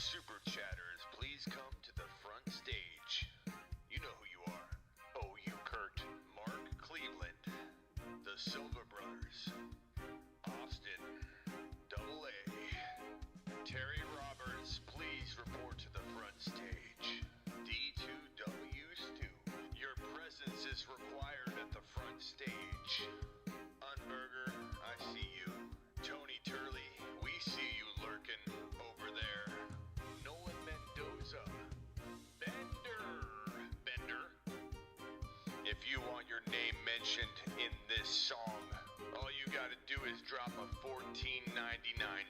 super chatters, please come to the front stage. You know who you are. OU Kurt, Mark Cleveland, the Silva Brothers, Austin, Double A, Terry Roberts, please report to the front stage. D2W Stu, your presence is required at the front stage. Unberger, I see you. Tony Turley, we see you lurking over there. Nolan Mendoza, Bender. If you want your name mentioned in this song, all you gotta do is drop a $14.99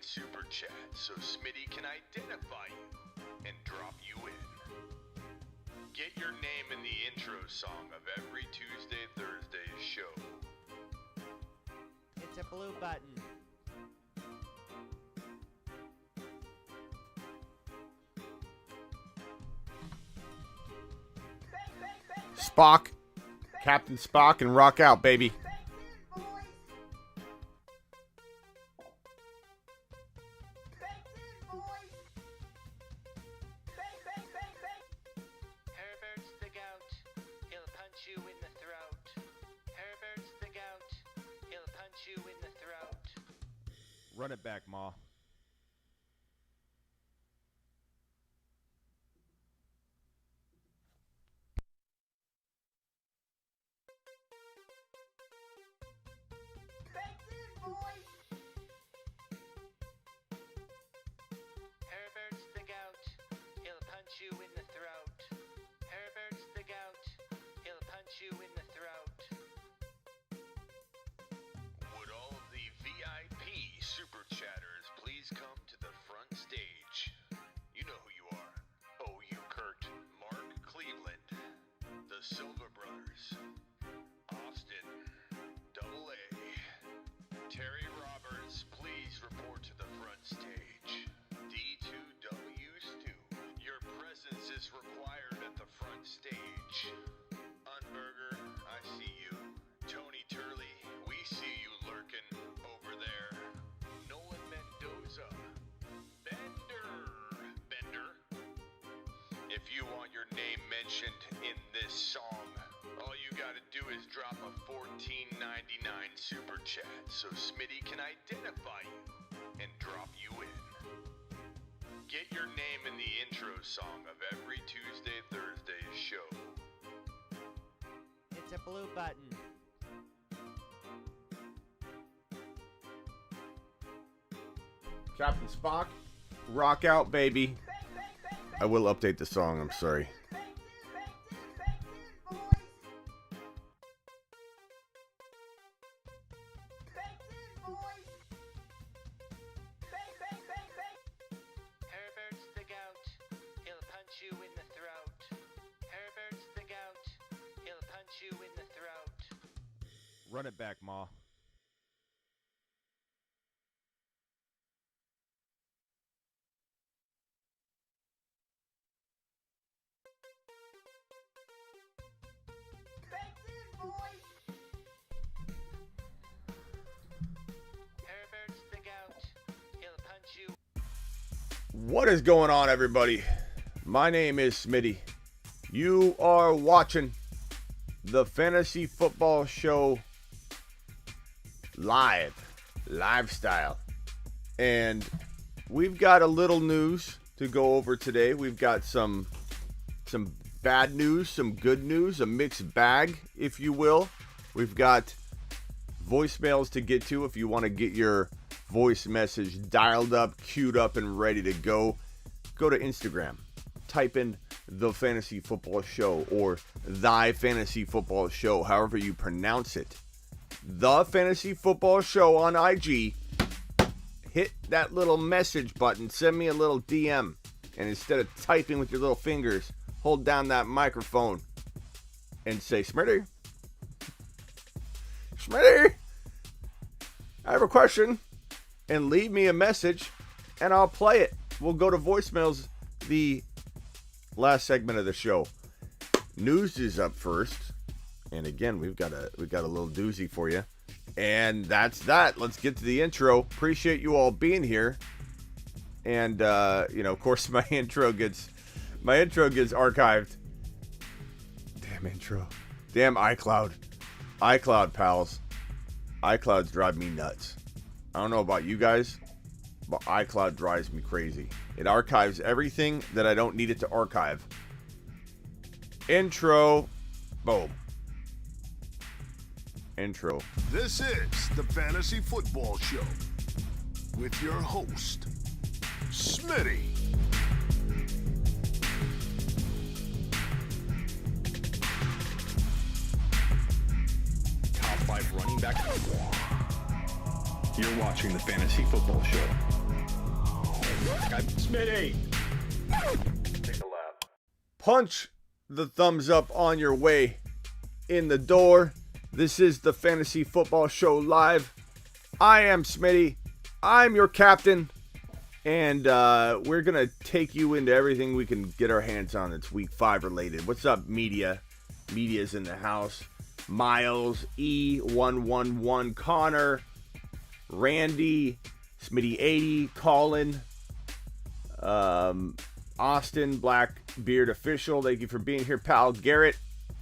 super chat so Smitty can identify you and drop you in. Get your name in the intro song of every Tuesday, Thursday show. It's a blue button. Spock, Captain Spock, and rock out, baby. Herbert's the gout, he'll punch you in the throat. Herbert's the gout, he'll punch you in the throat. Run it back, Ma. Herbert's the gout, he'll punch you in the throat. Herbert's the gout, he'll punch you in the throat. Would all of the VIP super chatters please come to the front stage? You know who you are. OU Kurt, Mark Cleveland, the Silva Brothers, Austin, Double A, Terry Roberts, please report to the front stage. D2W Stu, your presence is required at the front stage. Unberger, I see you. Tony Turley, we see you lurking over there. Nolan Mendoza, Bender. If you want your name mentioned in this song, all you gotta do is drop a $14.99 super chat so Smitty can identify you and drop you in. Get your name in the intro song of every Tuesday, Thursday show. It's a blue button. Captain Spock, rock out, baby. I will update the song, I'm sorry. Herbert's the gout, he'll punch you in the throat. Herbert's the gout, he'll punch you in the throat. Run it back, Ma. Herbert's the gout, he'll punch you. What is going on, everybody? My name is Smitty. You are watching the Fantasy Football Show live style. And we've got a little news to go over today. We've got some bad news, some good news, a mixed bag, if you will. We've got voicemails to get to if you want to get your voice message dialed up, queued up, and ready to go. Go to Instagram. Type in The Fantasy Football Show or Thy Fantasy Football Show, however you pronounce it. The Fantasy Football Show on IG. Hit that little message button. Send me a little DM. And instead of typing with your little fingers, hold down that microphone and say, Smitty, I have a question. And leave me a message and I'll play it. We'll go to voicemails the last segment of the show. News is up first. And again, we've got a little doozy for you. And that's that. Let's get to the intro. Appreciate you all being here. And, of course, my intro gets archived. Damn intro. Damn iCloud. iCloud, pals. iClouds drive me nuts. I don't know about you guys, but iCloud drives me crazy. It archives everything that I don't need it to archive. Intro. Boom. Intro. This is the Fantasy Football Show with your host, Smitty. Top 5 running back. You're watching the Fantasy Football Show. I'm Smitty. Take a lap. Punch the thumbs up on your way in the door. This is the Fantasy Football Show live. I am Smitty. I'm your captain. And we're going to take you into everything we can get our hands on that's Week 5 related. What's up, media? Media's in the house. Miles, E111, Connor, Randy, Smitty80, Colin, Austin, Blackbeard Official. Thank you for being here, pal. Garrett,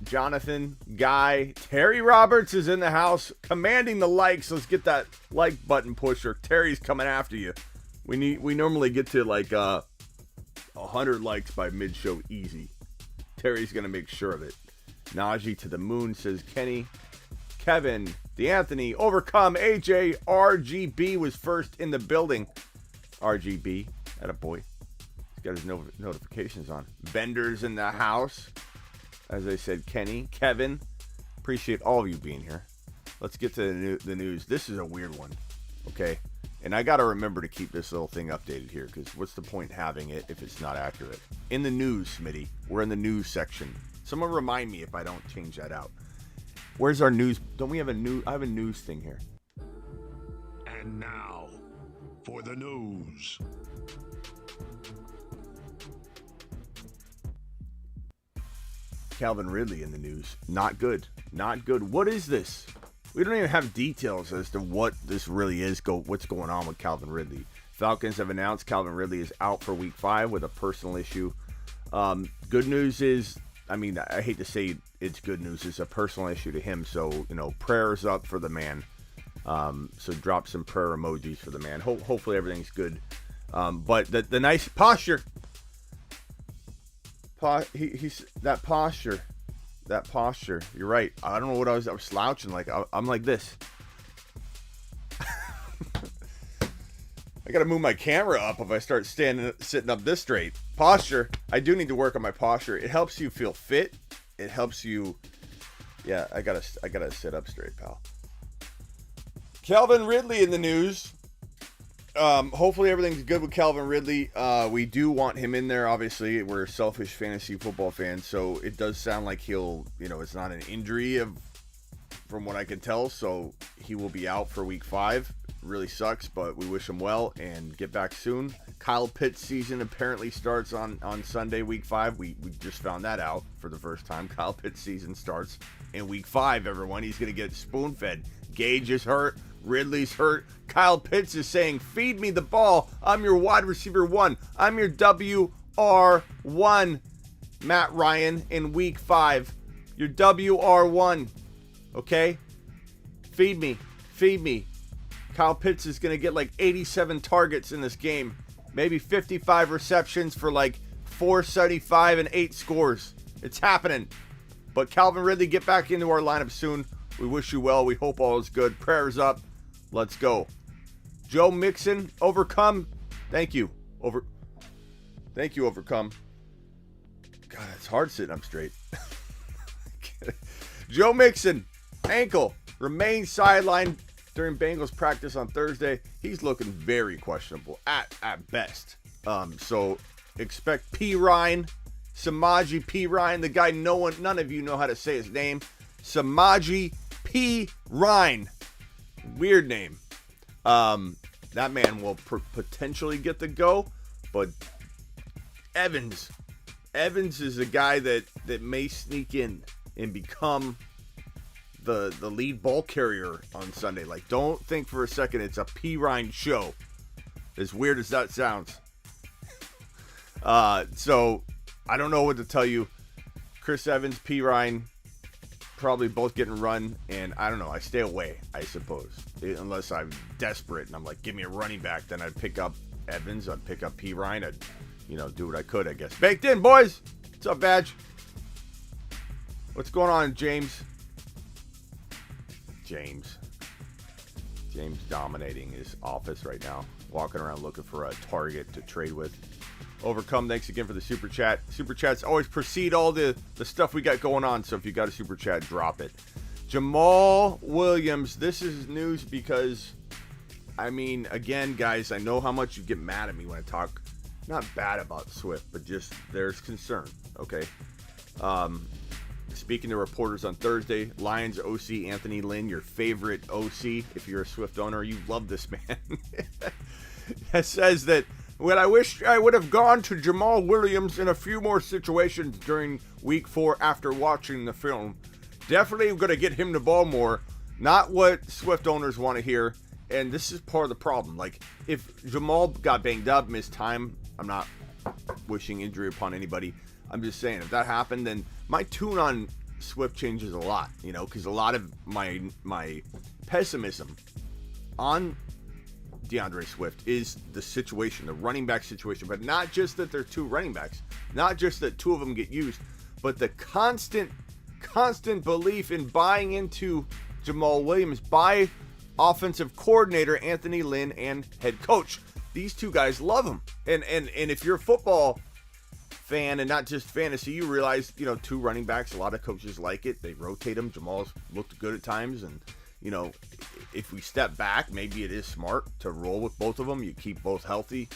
Jonathan, Guy, Terry Roberts is in the house, commanding the likes. Let's get that like button pusher. Terry's coming after you. We normally get to like 100 likes by mid-show easy. Terry's gonna make sure of it. Najee to the moon, says Kenny. Kevin, DeAnthony, Overcome, AJ, RGB was first in the building. RGB, attaboy. He's got his notifications on. Bender's in the house. As I said, Kenny, Kevin. Appreciate all of you being here. Let's get to the news. This is a weird one, okay? And I got to remember to keep this little thing updated here, because what's the point having it if it's not accurate? In the news, Smitty. We're in the news section. Someone remind me if I don't change that out. Where's our news? Don't we have a news? I have a news thing here. And now, for the news. Calvin Ridley in the news. Not good. Not good. What is this? We don't even have details as to what this really is. What's going on with Calvin Ridley? Falcons have announced Calvin Ridley is out for Week 5 with a personal issue. Good news is, I mean, I hate to say it's good news. It's a personal issue to him. So, prayers up for the man. So drop some prayer emojis for the man. Hopefully everything's good. But the nice posture. He's that posture. You're right. I don't know what I was slouching like. I'm like this. I gotta move my camera up if I start sitting up this straight. Posture. I do need to work on my posture. It helps you feel fit. It helps you. Yeah, I gotta sit up straight, pal. Calvin Ridley in the news. Hopefully everything's good with Calvin Ridley. We do want him in there. Obviously, we're selfish fantasy football fans, so it does sound like he'll. It's not an injury from what I can tell. So he will be out for Week 5. Really sucks, but we wish him well and get back soon. Kyle Pitts' season apparently starts on Sunday, Week 5. We just found that out for the first time. Kyle Pitts' season starts in Week 5, everyone. He's going to get spoon-fed. Gage is hurt. Ridley's hurt. Kyle Pitts is saying, feed me the ball. I'm your wide receiver 1. I'm your WR1. Matt Ryan in Week 5. Your WR1. Okay? Feed me. Kyle Pitts is going to get like 87 targets in this game. Maybe 55 receptions for like 475 and 8 scores. It's happening. But Calvin Ridley, get back into our lineup soon. We wish you well. We hope all is good. Prayers up. Let's go. Joe Mixon, Overcome. Thank you. Thank you, Overcome. God, it's hard sitting up straight. Joe Mixon, ankle, remains sidelined during Bengals practice on Thursday. He's looking very questionable at best. Expect P. Ryan, Samaji P. Ryan, the guy none of you know how to say his name. Samaji P. Ryan. Weird name. That man will potentially get the go, but Evans is a guy that may sneak in and become the lead ball carrier on Sunday. Like, don't think for a second it's a P. Ryan show. As weird as that sounds. So I don't know what to tell you. Chris Evans, P. Ryan, probably both getting run, and I don't know. I stay away, I suppose, unless I'm desperate and I'm like, give me a running back. Then I'd pick up Evans. I'd pick up P. Ryan. I'd, do what I could, I guess. Baked in, boys. What's up, Badge? What's going on, James? James dominating his office right now, walking around looking for a target to trade with. Overcome, thanks again for the super chat. Super chats always precede all the stuff we got going on, so if you got a super chat, drop it. Jamal Williams, this is news because, again, guys, I know how much you get mad at me when I talk, not bad about Swift, but just there's concern, okay? Speaking to reporters on Thursday, Lions OC Anthony Lynn, your favorite OC, if you're a Swift owner, you love this man, says that, well, I wish I would have gone to Jamal Williams in a few more situations during week 4 after watching the film. Definitely going to get him the ball more. Not what Swift owners want to hear. And this is part of the problem. Like, if Jamal got banged up, missed time, I'm not wishing injury upon anybody. I'm just saying, if that happened, then my tune on Swift changes a lot, because a lot of my pessimism on DeAndre Swift is the situation, the running back situation, but not just that there are 2 running backs, not just that 2 of them get used, but the constant belief in buying into Jamal Williams by offensive coordinator Anthony Lynn and head coach. These 2 guys love him. And if you're a football fan and not just fantasy, you realize, 2 running backs, a lot of coaches like it. They rotate them. Jamal's looked good at times, and if we step back, maybe it is smart to roll with both of them. You keep both healthy.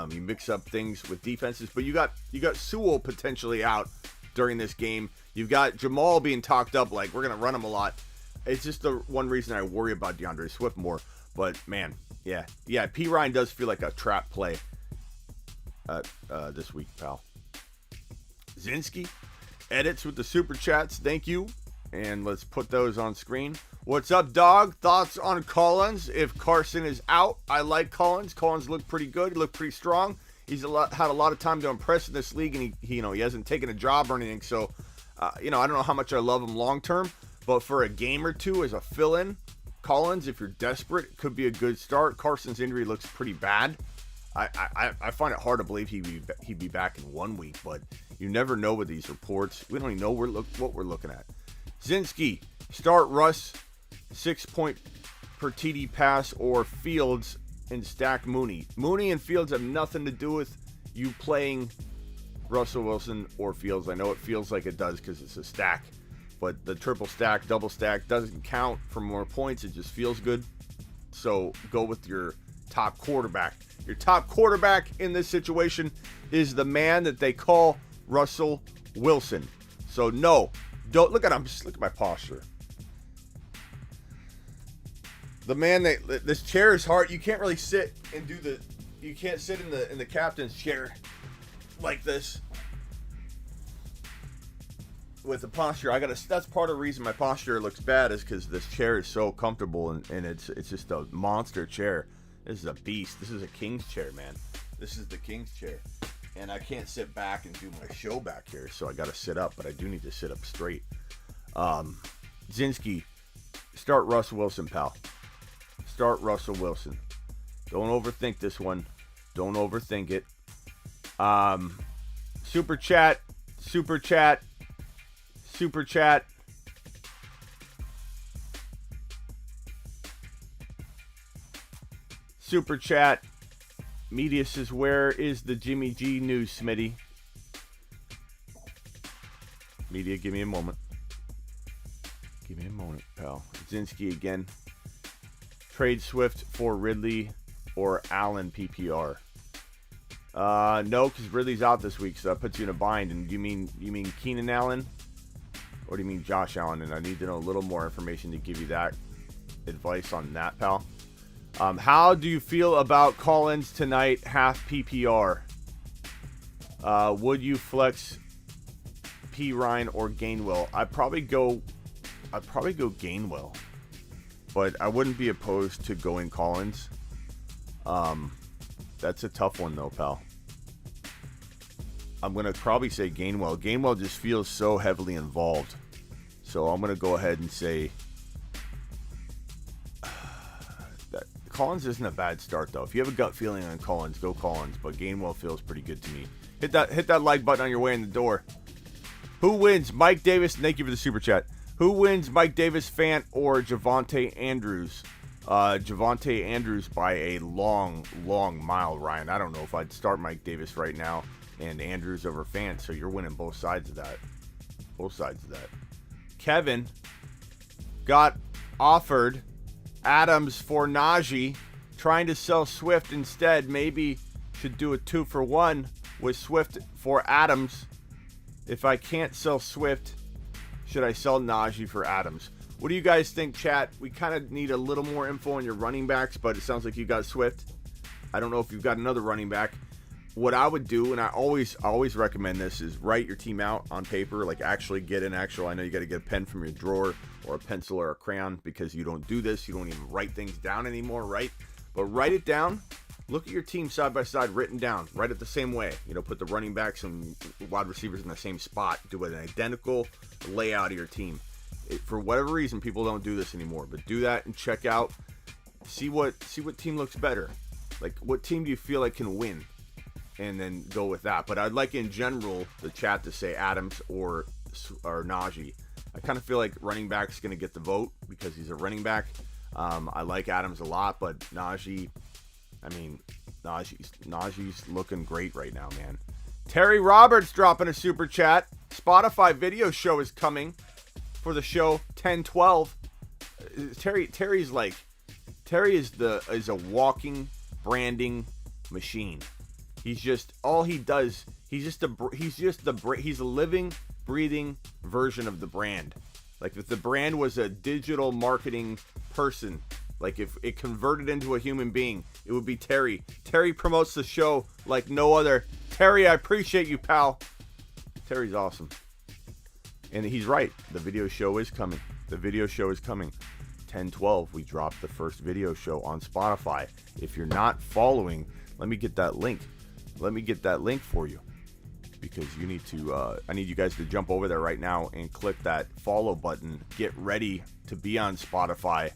You mix up things with defenses, but you got Sewell potentially out during this game. You've got Jamal being talked up like we're gonna run him a lot. It's just the one reason I worry about DeAndre Swift more. But man, yeah, P. Ryan does feel like a trap play this week, pal. Zinski edits with the super chats. Thank you, and let's put those on screen. What's up, dog? Thoughts on Collins? If Carson is out, I like Collins. Collins looked pretty good. He looked pretty strong. He's had a lot of time to impress in this league, and he hasn't taken a job or anything. So, I don't know how much I love him long term, but for a game or 2 as a fill-in, Collins, if you're desperate, could be a good start. Carson's injury looks pretty bad. I find it hard to believe he'd be back in 1 week, but you never know with these reports. We don't even know what we're looking at. Zinski, start Russ. 6 point per TD pass, or Fields and stack Mooney. Mooney and Fields have nothing to do with you playing Russell Wilson or Fields. I know it feels like it does because it's a stack, but the triple stack, double stack doesn't count for more points. It just feels good. So go with your top quarterback. Your top quarterback in this situation is the man that they call Russell Wilson. So no, don't look at him. Just look at my posture. The man this chair is hard. You can't really sit and you can't sit in the captain's chair like this with the posture. That's part of the reason my posture looks bad, is because this chair is so comfortable, and it's just a monster chair. This is a beast. This is a king's chair, man. This is the king's chair. And I can't sit back and do my show back here, so I got to sit up, but I do need to sit up straight. Zinski, start Russell Wilson, pal. Start Russell Wilson. Don't overthink this one. Don't overthink it. Super chat. Super chat. Media says, where is the Jimmy G news, Smitty? Media, give me a moment. Give me a moment, pal. Zinski again. Trade Swift for Ridley or Allen PPR. No, because Ridley's out this week, so that puts you in a bind. And you mean Keenan Allen? Or do you mean Josh Allen? And I need to know a little more information to give you that advice on that, pal. How do you feel about Collins tonight, half PPR? Would you flex P. Ryan or Gainwell? I'd probably go Gainwell, but I wouldn't be opposed to going Collins. That's a tough one though, pal. I'm going to probably say Gainwell. Gainwell just feels so heavily involved. So I'm going to go ahead and say that Collins isn't a bad start, though. If you have a gut feeling on Collins, go Collins. But Gainwell feels pretty good to me. Hit that like button on your way in the door. Who wins, Mike Davis? Thank you for the super chat. Who wins, Mike Davis, Fant, or Javonte Andrews? Javonte Andrews by a long, long mile, Ryan. I don't know if I'd start Mike Davis right now and Andrews over Fant, so you're winning both sides of that. Both sides of that. Kevin got offered Adams for Najee, trying to sell Swift instead. Maybe should do a 2-for-1 with Swift for Adams. If I can't sell Swift, should I sell Najee for Adams? What do you guys think, chat? We kind of need a little more info on your running backs, but it sounds like you got Swift. I don't know if you've got another running back. What I would do, and I always recommend this, is write your team out on paper. Like actually get an actual, I know you got to get a pen from your drawer or a pencil or a crayon because you don't do this. You don't even write things down anymore, right? But write it down. Look at your team side by side, written down. Write it the same way. You know, put the running backs and wide receivers in the same spot. Do an identical layout of your team. For whatever reason, people don't do this anymore. But do that and check out. See what team looks better. Like, what team do you feel like can win? And then go with that. But I'd like, in general, the chat to say Adams or Najee. I kind of feel like running back's going to get the vote because he's a running back. I like Adams a lot, but Najee... I mean, Najee's looking great right now, man. Terry Roberts dropping a super chat. Spotify video show is coming for the show 1012. Terry is a walking branding machine. He's just all he does. He's a living, breathing version of the brand. Like if the brand was a digital marketing person. Like, if it converted into a human being, it would be Terry. Terry promotes the show like no other. Terry, I appreciate you, pal. Terry's awesome. And he's right. The video show is coming. The video show is coming. 10/12, we dropped the first video show on Spotify. If you're not following, let me get that link. Let me get that link for you. Because you need to, I need you guys to jump over there right now and click that follow button. Get ready to be on Spotify.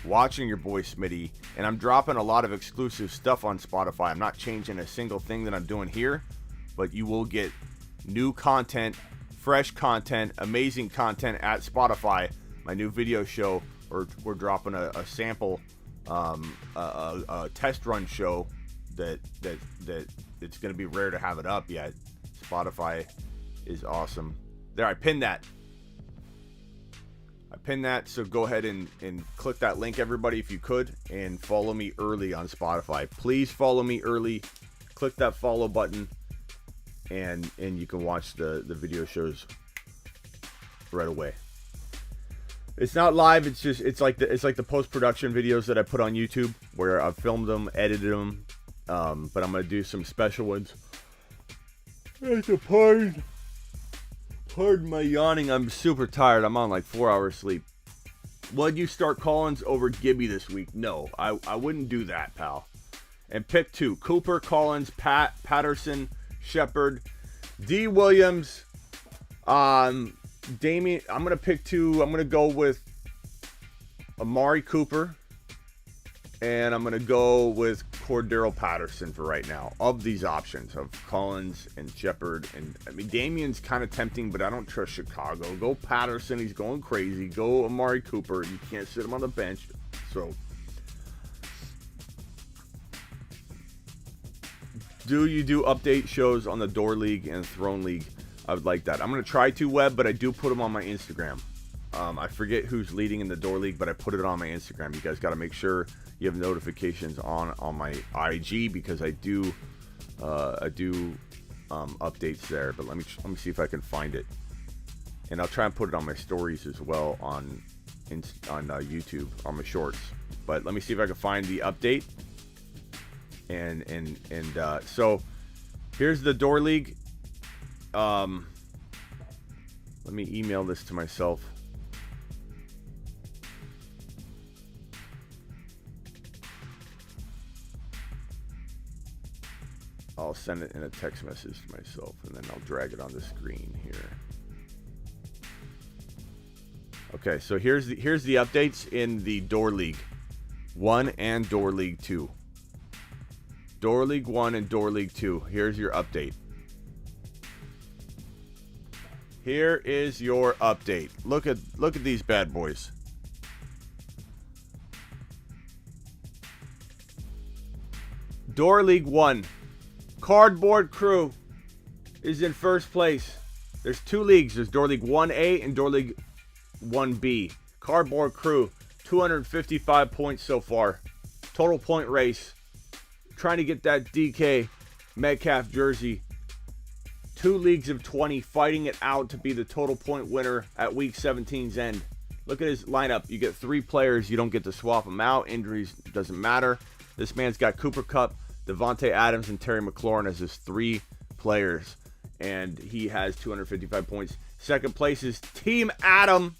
Watching your boy Smitty, and I'm dropping a lot of exclusive stuff on Spotify. I'm not changing a single thing that I'm doing here, but you will get new content, fresh content, amazing content at Spotify. My new video show, we're dropping a sample, a test run show that it's going to be rare to have it up yet. Spotify is awesome. There, I pinned that. So go ahead and click that link, everybody, if you could, and follow me early on Spotify. Please follow me early. Click that follow button, and you can watch the video shows right away. It's not live. It's like the post-production videos that I put on YouTube where I've filmed them, edited them, but I'm gonna do some special ones. Pardon my yawning. I'm super tired. I'm on like 4 hours sleep. Would you start Collins over Gibby this week? No, I wouldn't do that, pal. And pick 2. Cooper, Collins, Patterson, Shepard, D. Williams, Damian. I'm going to pick 2. I'm going to go with Amari Cooper. And I'm going to go with Cordero Patterson for right now. Of these options of Collins and Shepard. And I mean, Damian's kind of tempting, but I don't trust Chicago. Go Patterson. He's going crazy. Go Amari Cooper. You can't sit him on the bench. So, do you do update shows on the Door League and Throne League? I would like that. I'm going to try to, Web, but I do put them on my Instagram. I forget who's leading in the Door League, but I put it on my Instagram. You guys got to make sure you have notifications on my IG because I do updates there. But let me see if I can find it, and I'll try and put it on my stories as well on YouTube on my shorts. But let me see if I can find the update. And so here's the Door League. Let me email this to myself. I'll send it in a text message to myself, and then I'll drag it on the screen here. Okay, so here's the updates in the Door League 1 and Door League 2. Door League 1 and Door League 2. Here's your update. Here is your update. Look at these bad boys. Door League 1. Cardboard Crew is in first place. There's 2 leagues. There's Door League 1A and Door League 1B. Cardboard Crew, 255 points so far. Total point race. Trying to get that DK Metcalf jersey. 2 leagues of 20 fighting it out to be the total point winner at week 17's end. Look at his lineup. You get 3 players. You don't get to swap them out. Injuries doesn't matter. This man's got Cooper Kupp, Devontae Adams, and Terry McLaurin as his 3 players. And he has 255 points. Second place is Team Adam.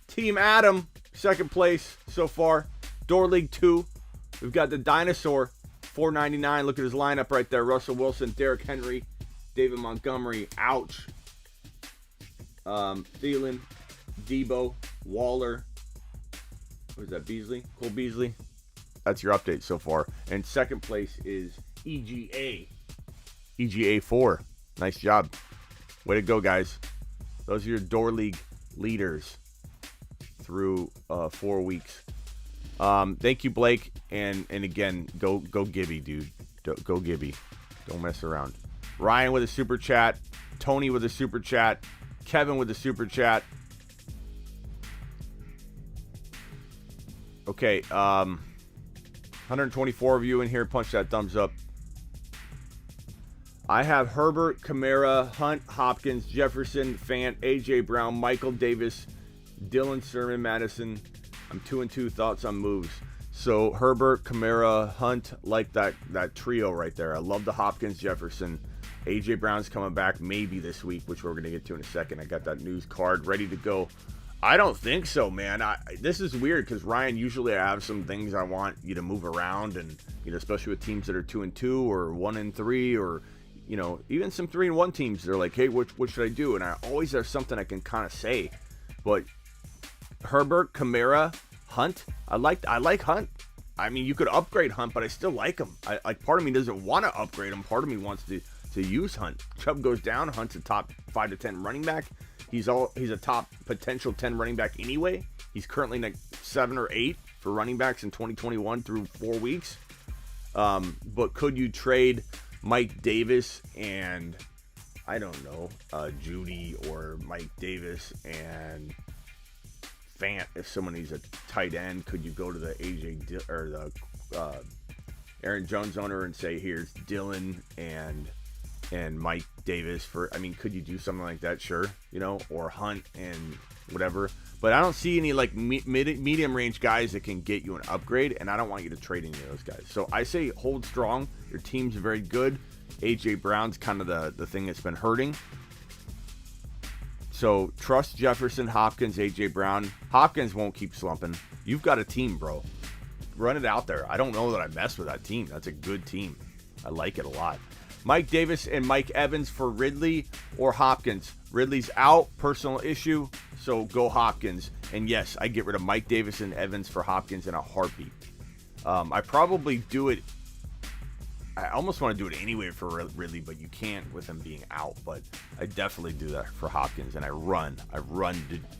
Team Adam, second place so far. Door League 2. We've got the Dinosaur, 499. Look at his lineup right there. Russell Wilson, Derrick Henry, David Montgomery, ouch. Thielen, Debo, Waller. What is that, Beasley? Cole Beasley. That's your update so far. And second place is EGA. EGA 4. Nice job. Way to go, guys. Those are your Door League leaders through 4 weeks. Thank you, Blake. And again, go Gibby, dude. Go Gibby. Don't mess around. Ryan with a super chat. Tony with a super chat. Kevin with a super chat. Okay, 124 of you in here. Punch that thumbs up. I have Herbert, Kamara, Hunt, Hopkins, Jefferson, Fant, A.J. Brown, Michael Davis, Dylan Sermon, Madison. I'm 2-2. Thoughts on moves. So Herbert, Kamara, Hunt, like that trio right there. I love the Hopkins, Jefferson. A.J. Brown's coming back maybe this week, which we're going to get to in a second. I got that news card ready to go. I don't think so, man. This is weird because, Ryan, usually I have some things I want you to move around, and especially with teams that are 2-2 or 1-3 or even some 3-1 teams. They're like, hey, what should I do? And I always have something I can kind of say. But Herbert, Kamara, Hunt, I like Hunt. I mean, you could upgrade Hunt, but I still like him. Part of me doesn't want to upgrade him. Part of me wants to use Hunt. Chubb goes down. Hunt's a top 5 to 10 running back. He's a top potential 10 running back anyway. He's currently like 7 or 8 for running backs in 2021 through 4 weeks. But could you trade Mike Davis and Judy, or Mike Davis and Fant if someone needs a tight end? Could you go to the AJ or the Aaron Jones owner and say, here's Dylan and Mike Davis could you do something like that? Sure, or Hunt and whatever. But I don't see any like medium range guys that can get you an upgrade, and I don't want you to trade any of those guys. So I say hold strong. Your team's very good. AJ Brown's kind of the thing that's been hurting. So trust Jefferson, Hopkins, AJ Brown. Hopkins won't keep slumping. You've got a team, bro. Run it out there. I don't know that I mess with that team. That's a good team. I like it a lot. Mike Davis and Mike Evans for Ridley or Hopkins. Ridley's out, personal issue, so go Hopkins. And yes, I get rid of Mike Davis and Evans for Hopkins in a heartbeat. I probably do it. I almost want to do it anyway for Ridley, but you can't with him being out. But I definitely do that for Hopkins, and I run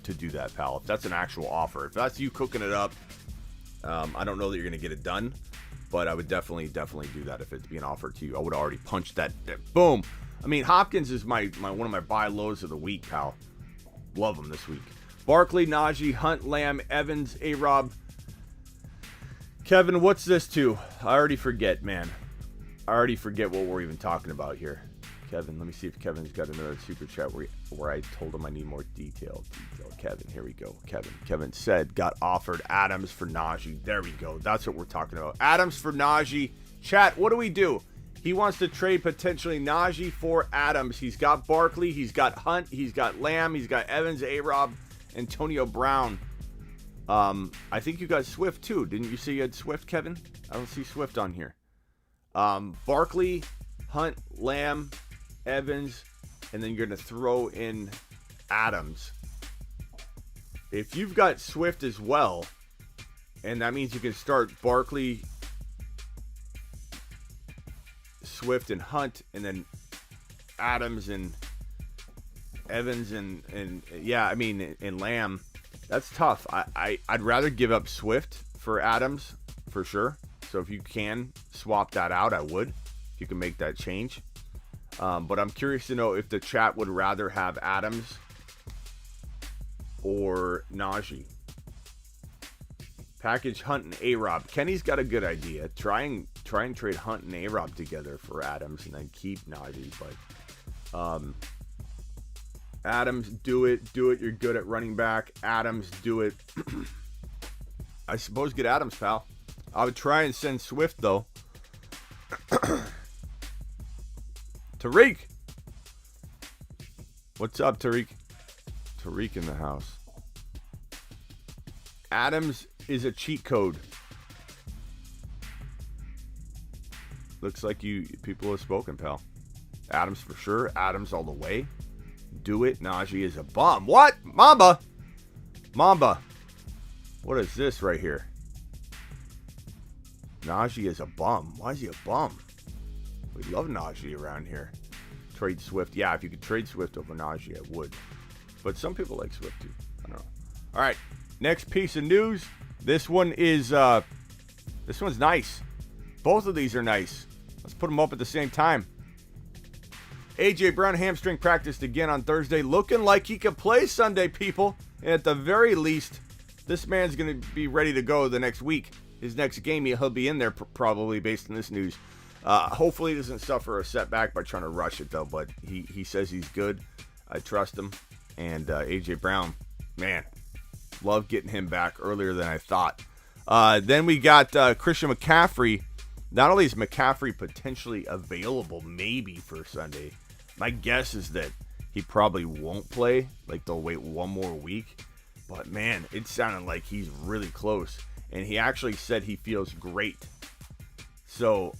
to do that, pal. If that's an actual offer, if that's you cooking it up, I don't know that you're going to get it done. But I would definitely do that if it's being offered to you. I would already punch that. Boom. I mean, Hopkins is my one of my buy lows of the week, pal. Love him this week. Barkley, Najee, Hunt, Lamb, Evans, A-Rob. Kevin, what's this to? I already forget, man. I already forget what we're even talking about here. Kevin, let me see if Kevin's got another super chat where I told him I need more detail. Kevin, here we go. Kevin said got offered Adams for Najee. There we go. That's what we're talking about. Adams for Najee. Chat, what do we do? He wants to trade potentially Najee for Adams. He's got Barkley. He's got Hunt. He's got Lamb. He's got Evans, A-Rob, Antonio Brown. I think you got Swift too. Didn't you see you had Swift, Kevin? I don't see Swift on here. Barkley, Hunt, Lamb, Evans, and then you're going to throw in Adams. If you've got Swift as well, and that means you can start Barkley, Swift, and Hunt, and then Adams and Evans and Lamb. That's tough. I'd rather give up Swift for Adams for sure. So if you can swap that out, I would. If you can make that change. But I'm curious to know if the chat would rather have Adams or Najee. Package Hunt and A-Rob. Kenny's got a good idea. Try and trade Hunt and A-Rob together for Adams and then keep Najee. But Adams, do it. You're good at running back. Adams, do it. I suppose get Adams, pal. I would try and send Swift, though. Tariq. What's up, Tariq? Tariq in the house. Adams is a cheat code. Looks like people have spoken, pal. Adams for sure. Adams all the way. Do it. Najee is a bum. What? Mamba. What is this right here? Najee is a bum. Why is he a bum? We love Najee around here. Trade Swift. Yeah, if you could trade Swift over Najee, I would. But some people like Swift too. I don't know. All right. Next piece of news. This one is this one's nice. Both of these are nice. Let's put them up at the same time. AJ Brown hamstring practiced again on Thursday, looking like he could play Sunday, people. And at the very least, this man's going to be ready to go the next week. His next game, he'll be in there probably based on this news. Hopefully he doesn't suffer a setback by trying to rush it, though. But he says he's good. I trust him. And AJ Brown, man, love getting him back earlier than I thought. Then we got Christian McCaffrey. Not only is McCaffrey potentially available maybe for Sunday, my guess is that he probably won't play. Like, they'll wait one more week. But, man, it sounded like he's really close. And he actually said he feels great. So,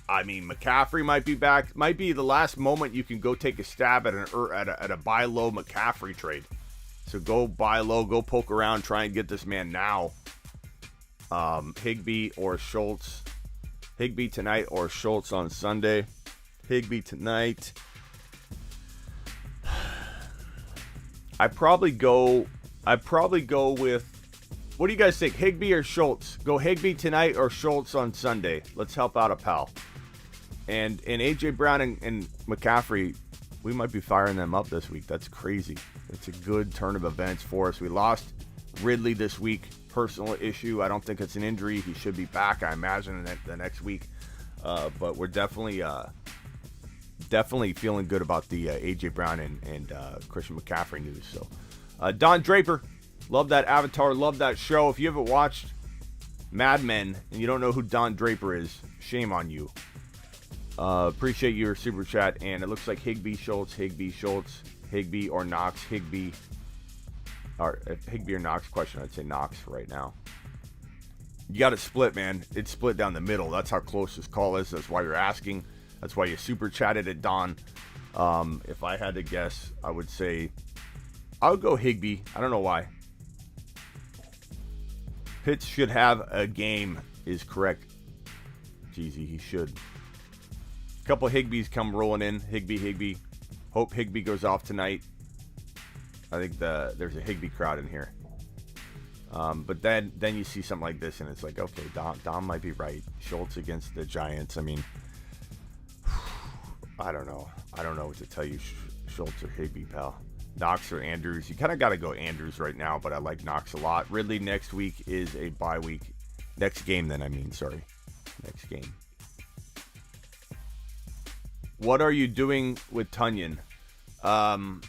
I mean, McCaffrey might be back. Might be the last moment you can go take a stab at a buy low McCaffrey trade. So go buy low, go poke around, try and get this man now. Higbee or Schultz. Higbee tonight or Schultz on Sunday. Higbee tonight. I probably go with, what do you guys think? Higbee or Schultz? Go Higbee tonight or Schultz on Sunday. Let's help out a pal. And AJ Brown and McCaffrey, we might be firing them up this week. That's crazy. It's a good turn of events for us. We lost Ridley this week. Personal issue. I don't think it's an injury. He should be back, I imagine, the next week. But we're definitely feeling good about the AJ Brown and Christian McCaffrey news. So, Don Draper, love that avatar, love that show. If you haven't watched Mad Men and you don't know who Don Draper is, shame on you. Appreciate your super chat. And it looks like Higbee Schultz, Higbee or Knox, Higbee. Or if Higbee or Knox question, I'd say Knox for right now. You got it split, man. It's split down the middle. That's how close this call is. That's why you're asking. That's why you super chatted at Don. If I had to guess, I would say I would go Higbee. I don't know why. Pitts should have a game is correct. Jeezy, he should. A couple Higbees come rolling in. Higbee. Hope Higbee goes off tonight. I think there's a Higbee crowd in here. But then you see something like this, and it's like, okay, Dom might be right. Schultz against the Giants. I mean, I don't know. I don't know what to tell you, Schultz or Higbee, pal. Knox or Andrews. You kind of got to go Andrews right now, but I like Knox a lot. Ridley next week is a bye week. Next game, then, Next game. What are you doing with Tunyon? I'm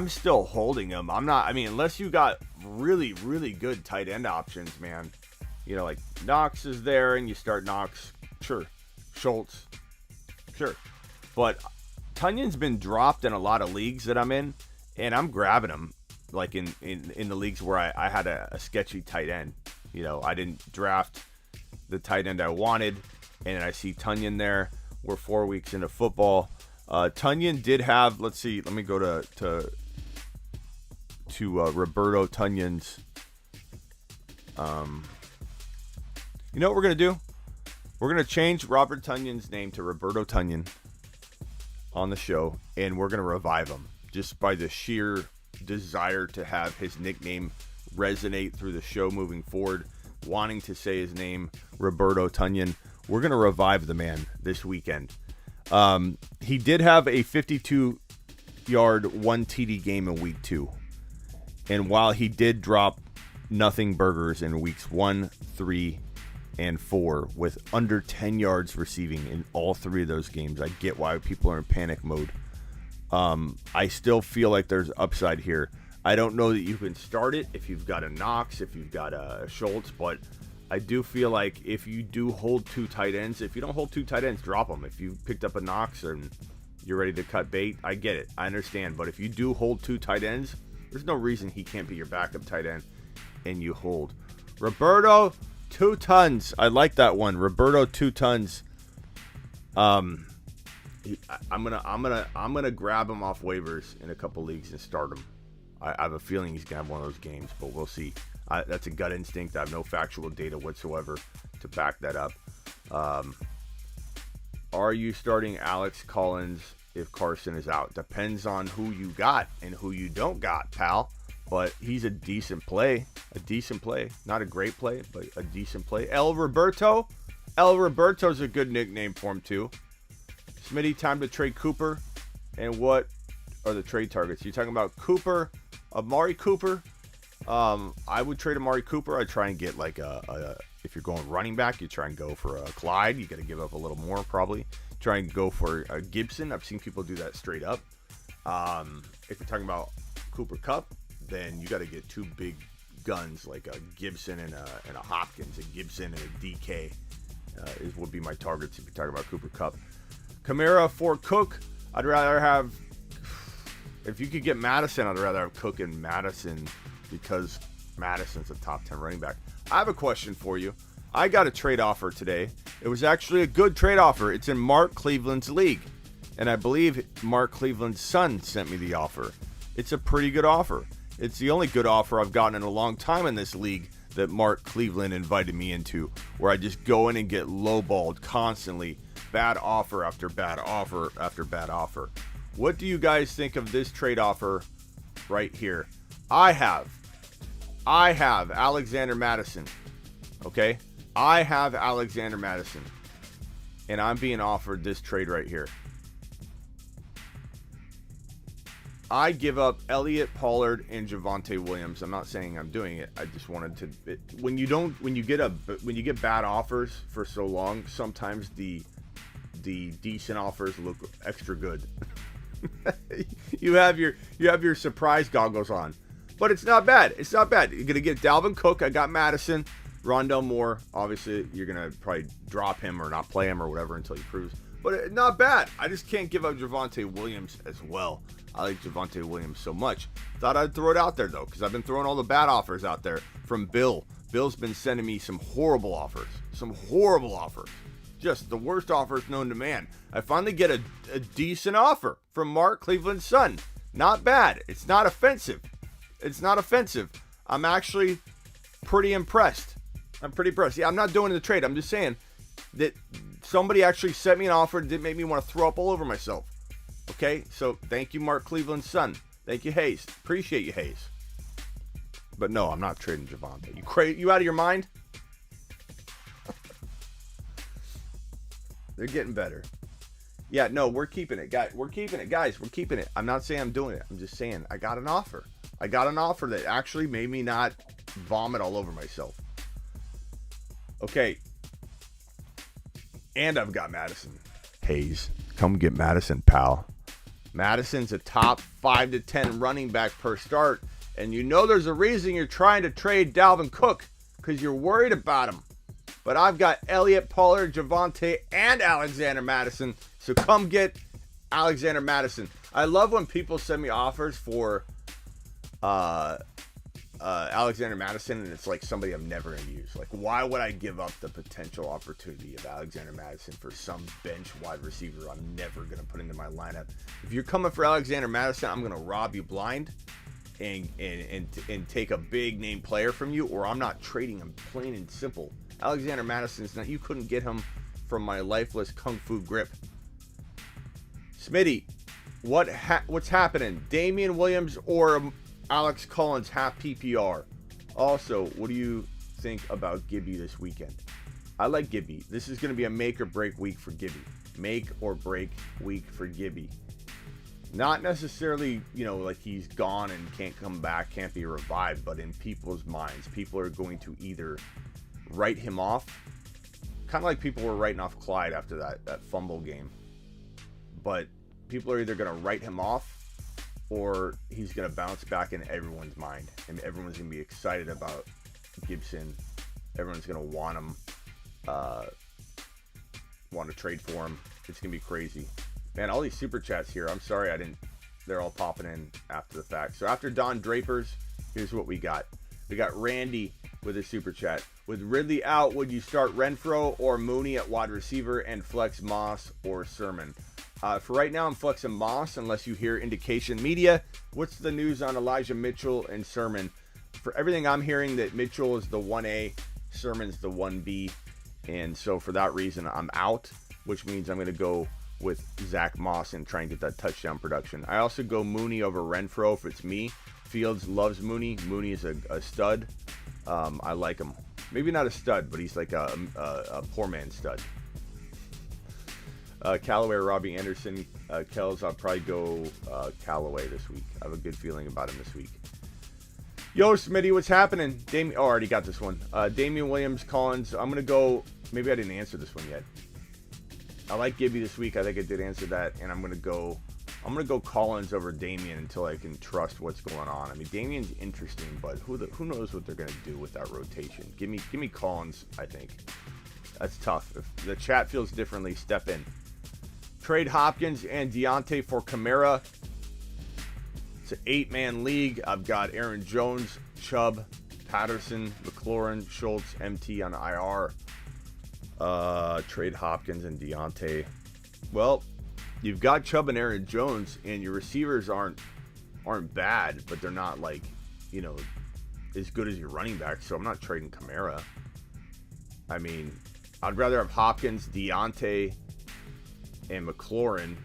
still holding him. I'm not. I mean, unless you got really, really good tight end options, man. You know, like Knox is there, and you start Knox. Sure. Schultz. Sure. But Tunyon's been dropped in a lot of leagues that I'm in, and I'm grabbing him. Like in the leagues where I had a, sketchy tight end. You know, I didn't draft the tight end I wanted. and I see Tunyon there. We're 4 weeks into football. Tunyon did have, let's see, let me go to Roberto Tunyon's. You know what we're going to do? We're going to change Robert Tunyon's name to Roberto Tunyon on the show, and we're going to revive him just by the sheer desire to have his nickname resonate through the show moving forward, wanting to say his name, Roberto Tunyon. We're going to revive the man this weekend. He did have a 52-yard, 1 TD game in week 2. And while he did drop nothing burgers in weeks 1, 3, and 4 with under 10 yards receiving in all 3 of those games, I get why people are in panic mode. I still feel like there's upside here. I don't know that you can start it if you've got a Knox, if you've got a Schultz, but I do feel like if you do hold 2 tight ends, if you don't hold 2 tight ends, drop them. If you picked up a Knox and you're ready to cut bait, I get it. I understand. But if you do hold 2 tight ends, there's no reason he can't be your backup tight end and you hold. Roberto 2 tons. I like that one. Roberto 2 tons. I'm gonna grab him off waivers in a couple leagues and start him. I have a feeling he's gonna have one of those games, but we'll see. That's a gut instinct. I have no factual data whatsoever to back that up. Are you starting Alex Collins if Carson is out? Depends on who you got and who you don't got, pal. But he's a decent play. Not a great play, but a decent play. El Roberto's a good nickname for him, too. Smitty, time to trade Cooper. And what are the trade targets? You're talking about Cooper, Amari Cooper. I would trade Amari Cooper. I'd try and get like if you're going running back, you try and go for a Clyde. You got to give up a little more probably. Try and go for a Gibson. I've seen people do that straight up. If you're talking about Cooper Kupp, then you got to get 2 big guns like a Gibson and a Hopkins. A Gibson and a DK would be my targets if you're talking about Cooper Kupp. Kamara for Cook. I'd rather have, if you could get Madison, I'd rather have Cook and Madison because Madison's a top 10 running back. I have a question for you. I got a trade offer today. It was actually a good trade offer. It's in Mark Cleveland's league. And I believe Mark Cleveland's son sent me the offer. It's a pretty good offer. It's the only good offer I've gotten in a long time in this league that Mark Cleveland invited me into, where I just go in and get lowballed constantly. Bad offer after bad offer after bad offer. What do you guys think of this trade offer right here? I have Alexander Madison. Okay? I have Alexander Madison. And I'm being offered this trade right here. I give up Elliott, Pollard, and Javonte Williams. I'm not saying I'm doing it. I just wanted to. When you get bad offers for so long, sometimes the decent offers look extra good. you have your surprise goggles on, but it's not bad. It's not bad. You're gonna get Dalvin Cook. I got Madison, Rondell Moore. Obviously, you're gonna probably drop him or not play him or whatever until he proves. But not bad. I just can't give up Javonte Williams as well. I like Javonte Williams so much. Thought I'd throw it out there, though, because I've been throwing all the bad offers out there from Bill. Bill's been sending me some horrible offers. Just the worst offers known to man. I finally get a decent offer from Mark Cleveland's son. Not bad. It's not offensive. I'm actually pretty impressed. Yeah, I'm not doing the trade. I'm just saying that somebody actually sent me an offer that didn't make me want to throw up all over myself. Okay, so thank you, Mark Cleveland's son. Thank you, Hayes. Appreciate you, Hayes. But no, I'm not trading Javonte. You out of your mind? They're getting better. Yeah, no, we're keeping it, guys. We're keeping it. I'm not saying I'm doing it. I'm just saying I got an offer. That actually made me not vomit all over myself. Okay. And I've got Madison. Hayes, come get Madison, pal. Madison's a top 5 to 10 running back per start. And you know there's a reason you're trying to trade Dalvin Cook, because you're worried about him. But I've got Elliott, Pollard, Javonte, and Alexander Madison. So come get Alexander Madison. I love when people send me offers for Alexander Madison, and it's like somebody I'm never going to use. Like, why would I give up the potential opportunity of Alexander Madison for some bench wide receiver I'm never going to put into my lineup? If you're coming for Alexander Madison, I'm going to rob you blind and take a big name player from you, or I'm not trading him, plain and simple. Alexander Madison's not, you couldn't get him from my lifeless Kung Fu grip. Smitty, what's happening? Damian Williams or Alex Collins half PPR? Also, what do you think about Gibby this weekend? I like Gibby. This is going to be a make or break week for Gibby. Make or break week for Gibby. Not necessarily, like he's gone and can't come back, can't be revived, but in people's minds, people are going to either write him off, kind of like people were writing off Clyde after that fumble game. But people are either going to write him off, or he's going to bounce back in everyone's mind, and everyone's going to be excited about Gibson. Everyone's going to want him, want to trade for him. It's going to be crazy. Man, all these super chats here, I'm sorry they're all popping in after the fact. So after Don Draper's, here's what we got. We got Randy with a super chat. With Ridley out, would you start Renfro or Mooney at wide receiver and flex Moss or Sermon? For right now, I'm flexing Moss unless you hear indication. Media, what's the news on Elijah Mitchell and Sermon? For everything I'm hearing, that Mitchell is the 1A, Sermon's the 1B. And so for that reason, I'm out, which means I'm going to go with Zach Moss and try and get that touchdown production. I also go Mooney over Renfro if it's me. Fields loves Mooney. Mooney is a stud. I like him. Maybe not a stud, but he's like a poor man stud. Callaway or Robbie Anderson. Kells, I'll probably go Callaway this week. I have a good feeling about him this week. Yo, Smitty, what's happening? I already got this one. Damian Williams, Collins. I'm going to go. Maybe I didn't answer this one yet. I like Gibby this week. I think I did answer that, and I'm gonna go Collins over Damian until I can trust what's going on. I mean, Damian's interesting, but who knows what they're gonna do with that rotation? Give me Collins. I think that's tough. If the chat feels differently, step in. Trade Hopkins and Deontay for Kamara. It's an 8-man league. I've got Aaron Jones, Chubb, Patterson, McLaurin, Schultz, MT on IR. Trade Hopkins and Deontay. Well, you've got Chubb and Aaron Jones, and your receivers aren't bad, but they're not like, as good as your running back. So I'm not trading Kamara. I mean, I'd rather have Hopkins, Deontay, and McLaurin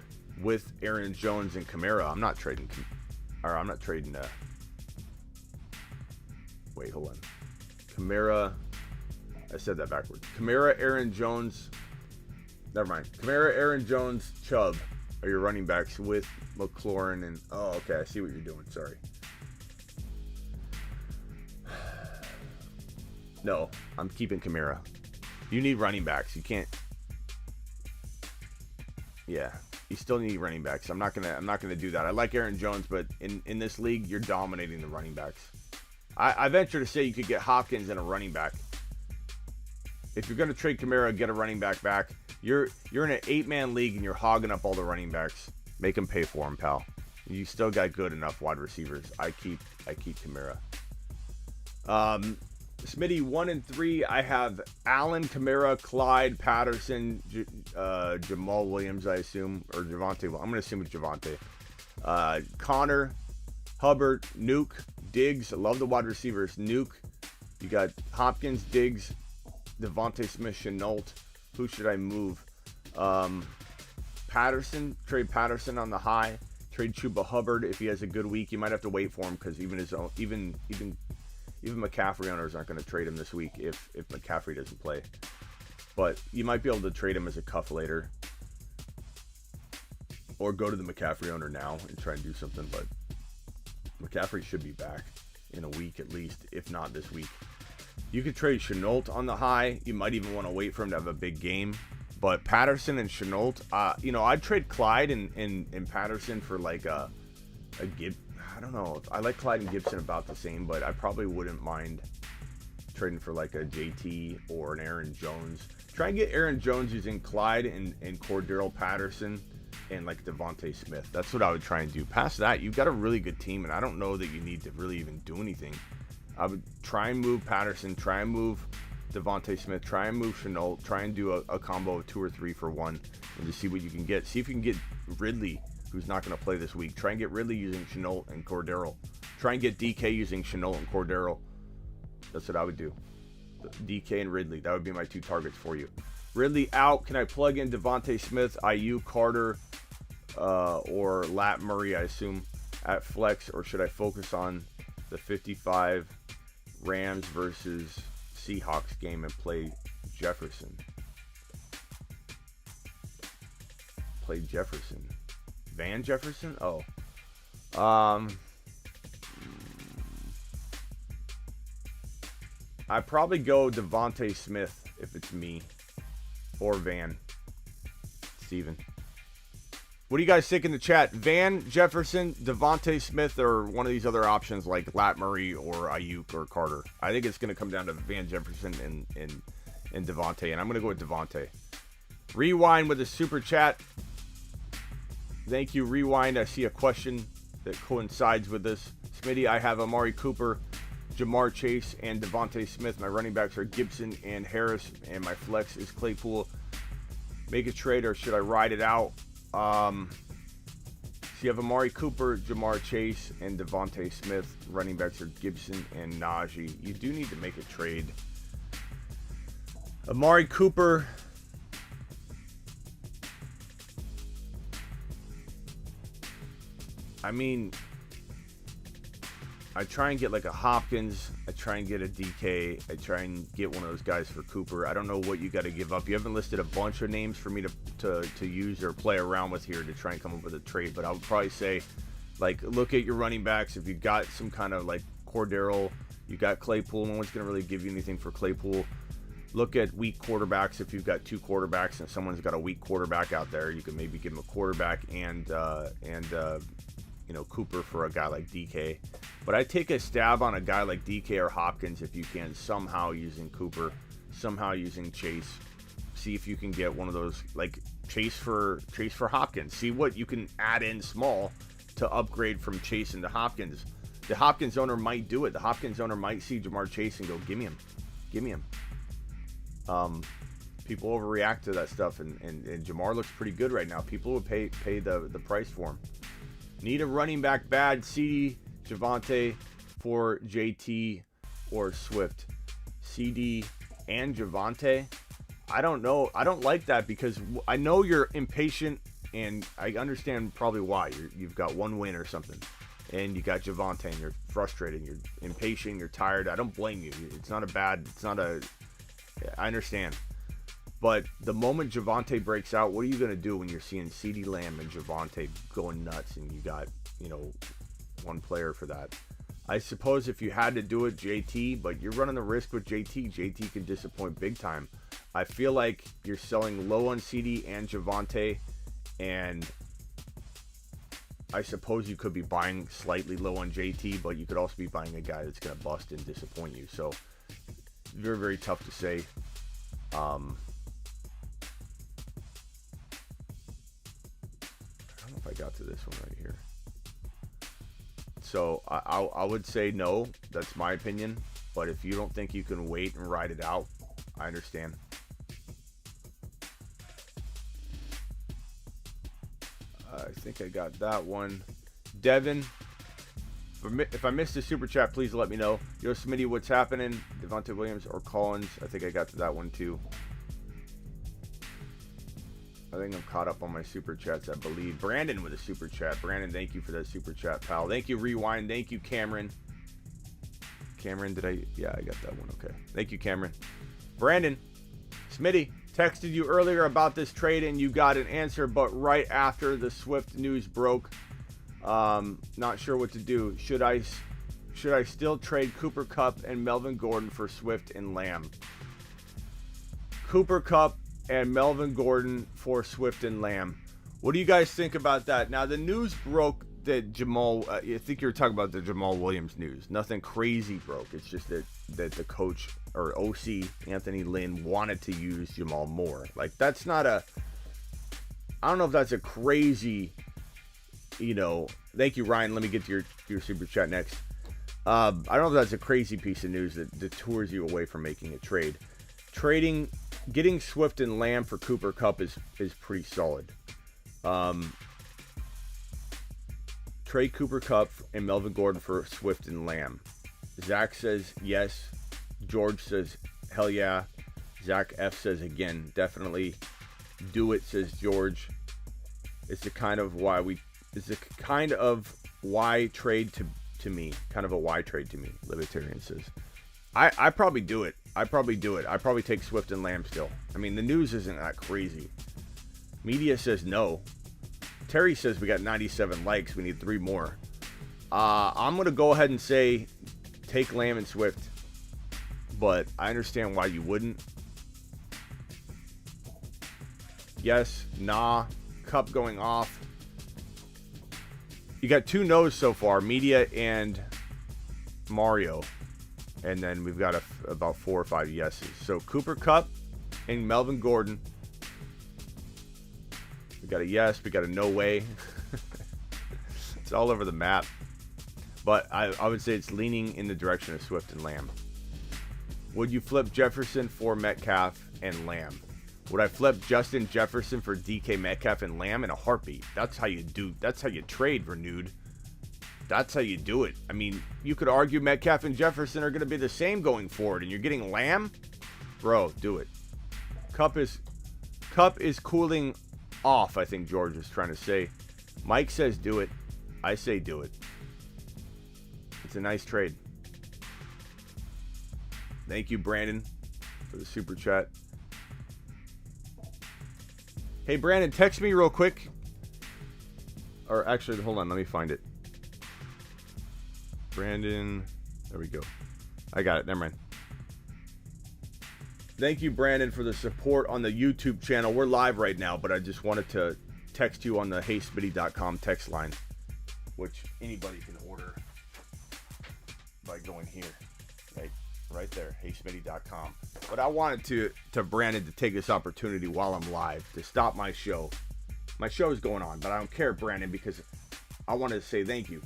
with Aaron Jones and Kamara. I'm not trading. Wait, hold on. Kamara. I said that backwards. Kamara, Aaron Jones. Never mind. Kamara, Aaron Jones, Chubb are your running backs with McLaurin and. Oh, okay. I see what you're doing. Sorry. No, I'm keeping Kamara. You need running backs. You can't. Yeah, you still need running backs. I'm not gonna do that. I like Aaron Jones, but in this league, you're dominating the running backs. I venture to say you could get Hopkins and a running back. If you're going to trade Kamara, get a running back. You're in an 8-man league and you're hogging up all the running backs. Make them pay for them, pal. You still got good enough wide receivers. I keep Kamara. Smitty 1 and 3. I have Allen, Kamara, Clyde, Patterson, Jamal Williams, I assume, or Javonte. Well, I'm going to assume it's Javonte. Connor, Hubbard, Nuke, Diggs. I love the wide receivers. Nuke. You got Hopkins, Diggs, Devontae Smith, Chenault. Who should I move? Patterson. Trade Patterson on the high. Trade Chuba Hubbard if he has a good week. You might have to wait for him because even McCaffrey owners aren't going to trade him this week if McCaffrey doesn't play. But you might be able to trade him as a cuff later, or go to the McCaffrey owner now and try and do something. But McCaffrey should be back in a week at least, if not this week. You could trade Chenault on the high. You might even want to wait for him to have a big game. But Patterson and Chenault, I'd trade Clyde and Patterson for like a Gib. I don't know. I like Clyde and Gibson about the same, but I probably wouldn't mind trading for like a JT or an Aaron Jones. Try and get Aaron Jones using Clyde and Cordero Patterson and like Devontae Smith. That's what I would try and do. Past that, you've got a really good team, and I don't know that you need to really even do anything. I would try and move Patterson, try and move Devontae Smith, try and move Shenault, try and do a combo of 2 or 3 for 1, and just see what you can get. See if you can get Ridley, who's not going to play this week. Try and get Ridley using Shenault and Cordero. Try and get DK using Shenault and Cordero. That's what I would do. DK and Ridley. That would be my 2 targets for you. Ridley out. Can I plug in Devontae Smith, IU, Carter, or Lat Murray, I assume, at flex? Or should I focus on the 55 Rams versus Seahawks game and play Jefferson? Play Jefferson. Van Jefferson? Oh. I'd probably go Devontae Smith if it's me. Or Van. Steven. What do you guys think in the chat? Van Jefferson, Devontae Smith, or one of these other options like Lat Murray or Ayuk or Carter? I think it's going to come down to Van Jefferson and Devontae, and I'm going to go with Devontae. Rewind with a super chat. Thank you, Rewind. I see a question that coincides with this. Smitty, I have Amari Cooper, Jamar Chase, and Devontae Smith. My running backs are Gibson and Harris, and my flex is Claypool. Make a trade, or should I ride it out? So you have Amari Cooper, Jamar Chase, and Devontae Smith. Running backs are Gibson and Najee. You do need to make a trade. Amari Cooper. I mean, I try and get like a Hopkins. I try and get a DK. I try and get one of those guys for Cooper. I don't know what you got to give up. You haven't listed a bunch of names for me to use or play around with here to try and come up with a trade. But I would probably say, like, look at your running backs. If you got some kind of like Cordero, you got Claypool. No one's going to really give you anything for Claypool. Look at weak quarterbacks. If you've got 2 quarterbacks and someone's got a weak quarterback out there, you can maybe give them a quarterback and Cooper for a guy like DK. But I take a stab on a guy like DK or Hopkins if you can, somehow using Cooper, somehow using Chase. See if you can get one of those, like Chase for Hopkins. See what you can add in small to upgrade from Chase into Hopkins. The Hopkins owner might do it. The Hopkins owner might see Jamar Chase and go, give me him. People overreact to that stuff, and Jamar looks pretty good right now. People would pay the price for him. Need a running back bad. CD, Javonte for JT or Swift. CD and Javonte. I don't know. I don't like that because I know you're impatient, and I understand probably why. You've got 1 win or something, and you got Javonte, and you're frustrated, you're impatient, you're tired. I don't blame you. I understand. But the moment Javonte breaks out, what are you going to do when you're seeing CeeDee Lamb and Javonte going nuts and you got, one player for that? I suppose if you had to do it, JT, but you're running the risk with JT. JT can disappoint big time. I feel like you're selling low on CD and Javonte, and I suppose you could be buying slightly low on JT, but you could also be buying a guy that's going to bust and disappoint you. So, very, very tough to say. I don't know if I got to this one right here. So I would say no. That's my opinion. But if you don't think you can wait and ride it out, I understand. I think I got that one. Devin, if I missed a super chat, please let me know. Yo, Smitty, what's happening? Devontae Williams or Collins? I think I got to that one too. I think I'm caught up on my super chats, I believe. Brandon with a super chat. Brandon, thank you for that super chat, pal. Thank you, Rewind. Thank you, Cameron. Cameron, yeah, I got that one. Okay. Thank you, Cameron. Brandon, Smitty, texted you earlier about this trade and you got an answer, but right after the Swift news broke, not sure what to do. Should I still trade Cooper Kupp and Melvin Gordon for Swift and Lamb? Cooper Kupp and Melvin Gordon for Swift and Lamb. What do you guys think about that? Now, the news broke that I think you were talking about the Jamal Williams news. Nothing crazy broke. It's just that the coach or OC, Anthony Lynn, wanted to use Jamal more. Like, that's not I don't know if that's a crazy, thank you, Ryan. Let me get to your super chat next. I don't know if that's a crazy piece of news that detours you away from making a trade. Getting Swift and Lamb for Cooper Kupp is pretty solid. Trade Cooper Kupp and Melvin Gordon for Swift and Lamb. Zach says yes. George says hell yeah. Zach F says again, definitely do it, says George. It's the kind of why trade to me. Kind of a why trade to me, Libertarian says. I probably do it. I probably take Swift and Lamb still. I mean, the news isn't that crazy. Media says no. Terry says we got 97 likes. We need 3 more. I'm going to go ahead and say take Lamb and Swift. But I understand why you wouldn't. Yes, nah. Cup going off. You got 2 no's so far. Media and Mario. And then we've got about 4 or 5 yeses. So Cooper Kupp and Melvin Gordon. We got a yes. We got a no way. It's all over the map. But I would say it's leaning in the direction of Swift and Lamb. Would you flip Jefferson for Metcalf and Lamb? Would I flip Justin Jefferson for DK Metcalf and Lamb in a heartbeat? That's how you do. That's how you trade, Renewed. That's how you do it. I mean, you could argue Metcalf and Jefferson are going to be the same going forward, and you're getting Lamb? Bro, do it. Cup is cooling off, I think George is trying to say. Mike says do it. I say do it. It's a nice trade. Thank you, Brandon, for the super chat. Hey, Brandon, text me real quick. Or actually, hold on. Let me find it. Brandon. There we go. I got it. Never mind. Thank you, Brandon, for the support on the YouTube channel. We're live right now, but I just wanted to text you on the heysmitty.com text line, which anybody can order by going here. Right there, heysmitty.com. But I wanted to Brandon to take this opportunity while I'm live to stop my show. My show is going on, but I don't care, Brandon, because I want to say thank you.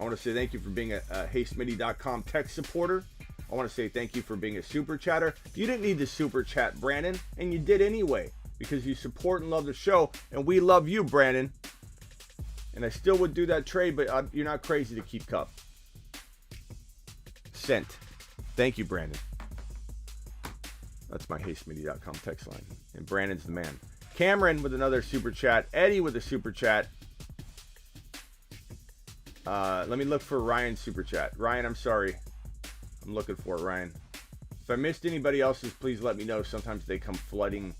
I want to say thank you for being a heysmitty.com text supporter. I want to say thank you for being a super chatter. You didn't need to super chat, Brandon, and you did anyway because you support and love the show, and we love you, Brandon. And I still would do that trade, but you're not crazy to keep Cup. Sent. Thank you, Brandon. That's my heysmitty.com text line. And Brandon's the man. Cameron with another super chat. Eddie with a super chat. Let me look for Ryan's super chat. Ryan, I'm sorry. I'm looking for it, Ryan. If I missed anybody else's, please let me know. Sometimes they come flooding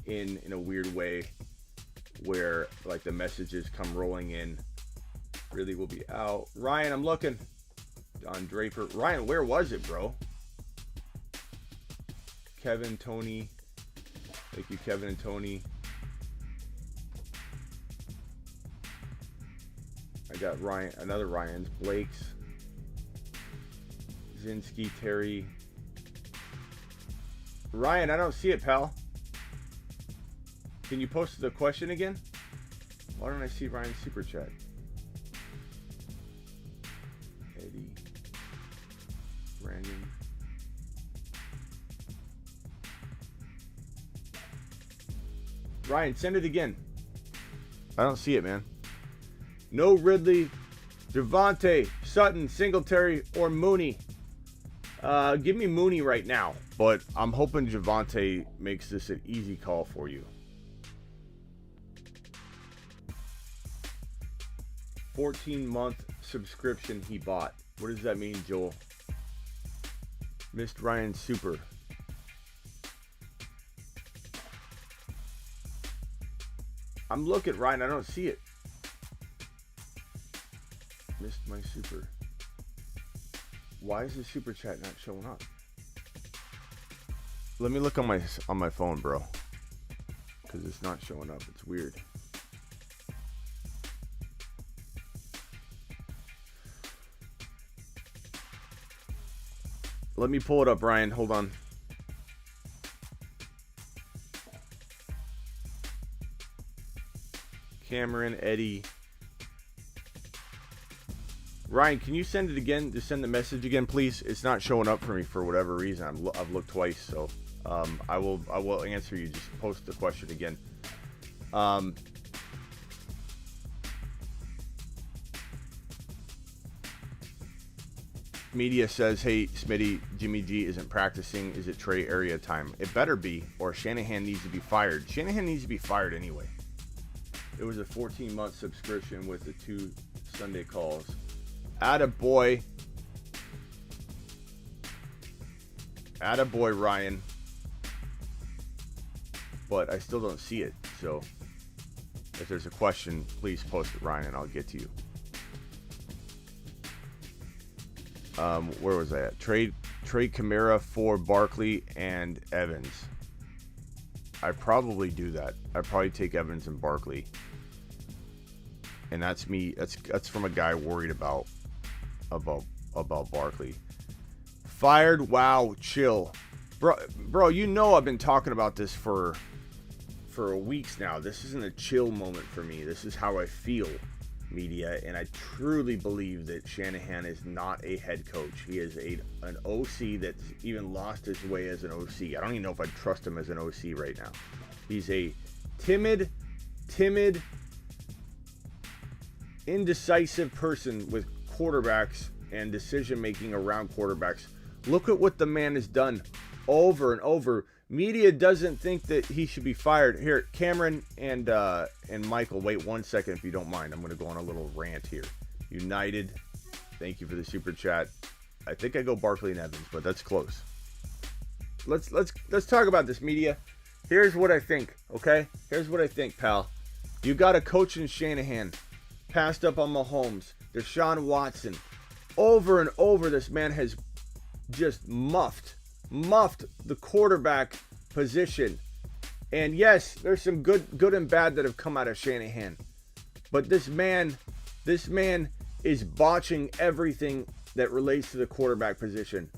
in a weird way where like the messages come rolling in. Really will be out. Ryan, I'm looking. Don Draper. Ryan, where was it, bro? Kevin, Tony. Thank you, Kevin and Tony. I got Ryan, another Ryan's. Blake's. Zinski, Terry. Ryan, I don't see it, pal. Can you post the question again? Why don't I see Ryan's super chat? Eddie. Brandon. Ryan, send it again. I don't see it, man. No Ridley, Javonte, Sutton, Singletary, or Mooney. Give me Mooney right now, but I'm hoping Javonte makes this an easy call for you. 14-month subscription he bought. What does that mean, Joel? Missed Ryan Super. I'm looking, Ryan. I don't see it. Missed my super. Why is the super chat not showing up? Let me look on my phone, bro. Because it's not showing up. It's weird. Let me pull it up, Ryan. Hold on. Cameron, Eddie. Ryan, can you send it again? Just send the message again, please. It's not showing up for me for whatever reason. I've looked twice, so I will answer you. Just post the question again. Media says, hey, Smitty, Jimmy G isn't practicing. Is it Trey area time? It better be, or Shanahan needs to be fired. Shanahan needs to be fired anyway. It was a 14-month subscription with the 2 Sunday calls. Attaboy. Attaboy, Ryan. But I still don't see it. So if there's a question, please post it, Ryan, and I'll get to you. Where was I at? Trade Kamara for Barkley and Evans. I probably do that. I probably take Evans and Barkley. And that's me. That's from a guy worried about Barkley. Fired? Wow, chill. Bro, you know I've been talking about this for weeks now. This isn't a chill moment for me. This is how I feel, media, and I truly believe that Shanahan is not a head coach. He is an OC that's even lost his way as an OC. I don't even know if I'd trust him as an OC right now. He's a timid, indecisive person with quarterbacks and decision-making around quarterbacks. Look at what the man has done over and over. Media doesn't think that he should be fired. Here, Cameron and Michael, wait 1 second if you don't mind. I'm going to go on a little rant here. United, thank you for the super chat. I think I go Barkley and Evans, but that's close. Let's talk about this, media. Here's what I think, okay? Here's what I think, pal. You got a coach in Shanahan, passed up on Mahomes, Deshaun Watson. Over and over, this man has just muffed the quarterback position. And yes, there's some good and bad that have come out of Shanahan. But this man is botching everything that relates to the quarterback position.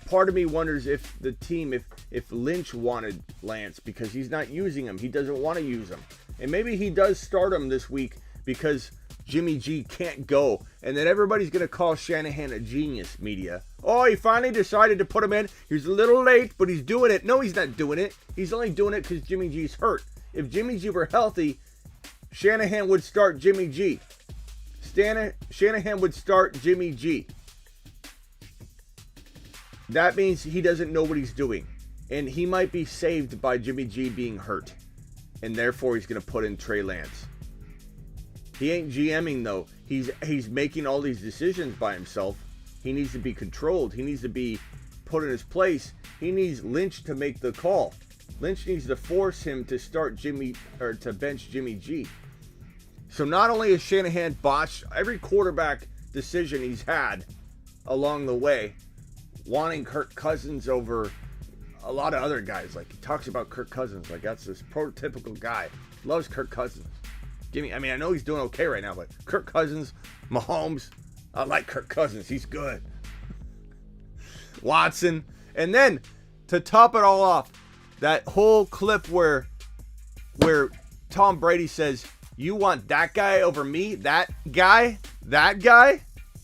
Part of me wonders if the team, if Lynch wanted Lance because he's not using him. He doesn't want to use him. And maybe he does start him this week because Jimmy G can't go. And then everybody's going to call Shanahan a genius, media. Oh, he finally decided to put him in. He's a little late, but he's doing it. No, he's not doing it. He's only doing it because Jimmy G's hurt. If Jimmy G were healthy, Shanahan would start Jimmy G. Shanahan would start Jimmy G. That means he doesn't know what he's doing. And he might be saved by Jimmy G being hurt. And therefore, he's going to put in Trey Lance. He ain't GMing, though. He's making all these decisions by himself. He needs to be controlled. He needs to be put in his place. He needs Lynch to make the call. Lynch needs to force him to start to bench Jimmy G. So not only has Shanahan botched every quarterback decision he's had along the way, wanting Kirk Cousins over a lot of other guys. Like, he talks about Kirk Cousins like that's this prototypical guy. Loves Kirk Cousins. I know he's doing okay right now, but Kirk Cousins, Mahomes, I like Kirk Cousins. He's good. Watson. And then, to top it all off, that whole clip where Tom Brady says, you want that guy over me? That guy?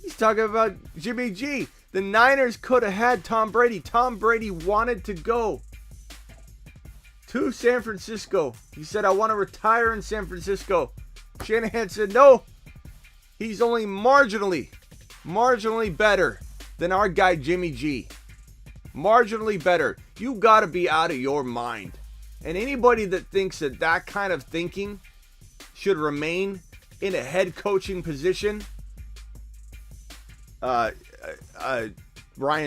He's talking about Jimmy G. The Niners could have had Tom Brady. Tom Brady wanted to go to San Francisco. He said, I want to retire in San Francisco. Shanahan said, no. He's only marginally better than our guy Jimmy G. Marginally better. You got to be out of your mind. And anybody that thinks that kind of thinking should remain in a head coaching position, Ryan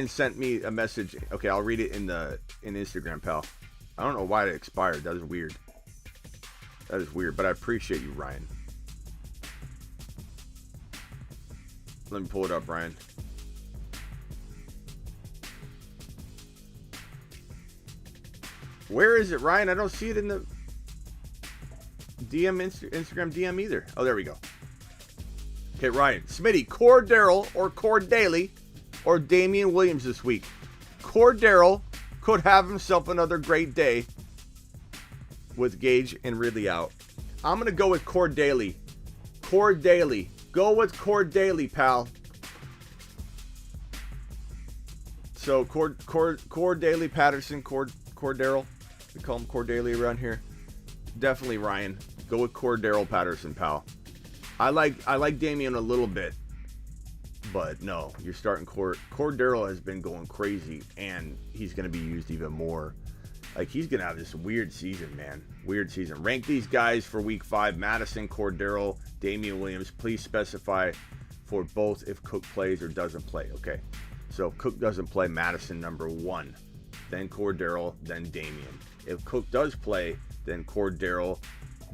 sent me a message. Okay, I'll read it in Instagram, pal. I don't know why it expired. That is weird. But I appreciate you, Ryan. Let me pull it up, Ryan. Where is it, Ryan? I don't see it in the Instagram DM either. Oh, there we go. Okay, Ryan. Smitty, Cordero or Cordaly or Damian Williams this week. Cordero could have himself another great day with Gage and Ridley out. I'm going to go with Cordaly. Go with Cordaly, pal. So Daly Patterson, Cordero. We call him Daly around here. Definitely Ryan. Go with Cordero Patterson, pal. I like Damian a little bit, but no, you're starting Cordero has been going crazy, and he's going to be used even more. Like, he's going to have this weird season, man. Weird season. Rank these guys for week 5. Madison, Cordero, Damian Williams. Please specify for both if Cook plays or doesn't play. Okay. So Cook doesn't play, Madison number 1. Then Cordero, then Damian. If Cook does play, then Cordero,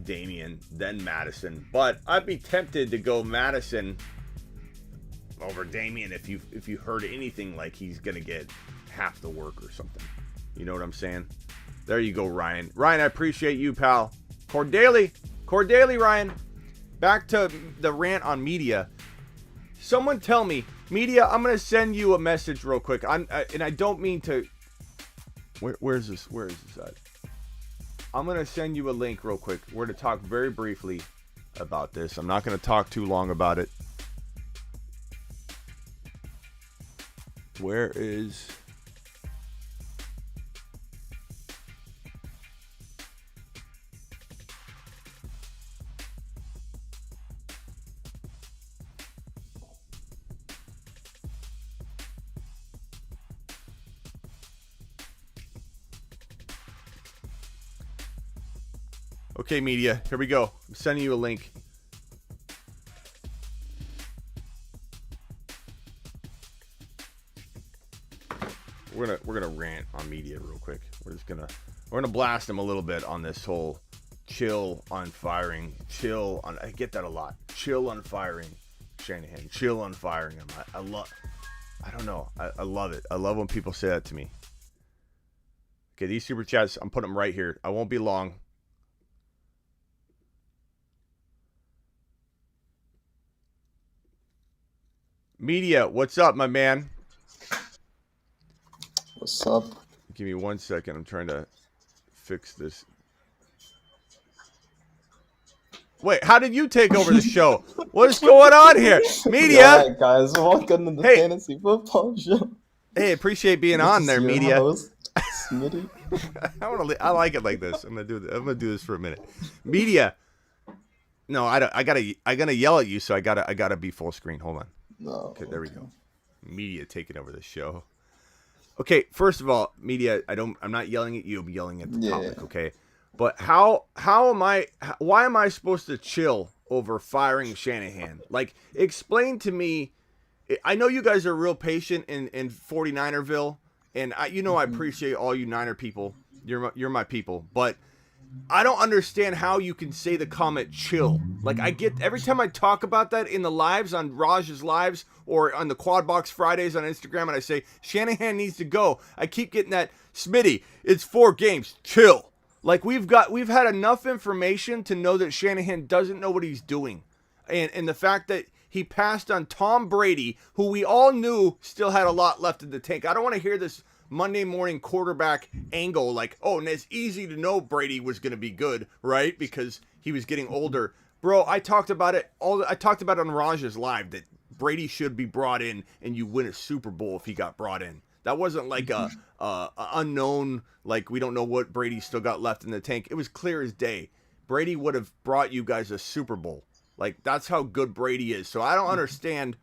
Damian, then Madison. But I'd be tempted to go Madison over Damian if you heard anything like he's going to get half the work or something. You know what I'm saying? There you go, Ryan. Ryan, I appreciate you, pal. Cordaly, Ryan. Back to the rant on media. Someone tell me, media, I'm going to send you a message real quick. And I don't mean to... Where is this? Where is this at? I'm going to send you a link real quick. We're going to talk very briefly about this. I'm not going to talk too long about it. Where is... Okay, media, here we go. I'm sending you a link. We're gonna rant on media real quick. We're gonna blast them a little bit on this whole chill on firing. I get that a lot. Chill on firing Shanahan. Chill on firing him. I love it. I love when people say that to me. Okay, these super chats, I'm putting them right here. I won't be long. Media, what's up, my man? What's up? Give me 1 second. I'm trying to fix this. Wait, how did you take over the show? What is going on here? Media! All right, guys, welcome to the Fantasy Football Show. Hey, appreciate being on there, your media. Host, Smitty. I like it like this. I'm gonna do this for a minute. Media. No, I gotta yell at you, so I gotta be full screen. Hold on. No. Okay, there we go. Media taking over the show. Okay, first of all, media, I'm not yelling at you, I'm yelling at the topic, okay? But why am I supposed to chill over firing Shanahan? Like, explain to me. I know you guys are real patient in 49erville, and I appreciate all you Niner people. You're my people, but I don't understand how you can say the comment chill. Like, I get every time I talk about that in the lives on Raj's lives or on the Quad Box Fridays on Instagram, and I say Shanahan needs to go, I keep getting that, Smitty, it's 4 games, chill. Like, we've had enough information to know that Shanahan doesn't know what he's doing. And the fact that he passed on Tom Brady, who we all knew still had a lot left in the tank. I don't want to hear this Monday morning quarterback angle like, oh, and it's easy to know Brady was going to be good, right? Because he was getting older. Bro, I talked about it on Raj's live that Brady should be brought in and you win a Super Bowl if he got brought in. That wasn't like a unknown, like we don't know what Brady still got left in the tank. It was clear as day. Brady would have brought you guys a Super Bowl. Like, that's how good Brady is. So I don't understand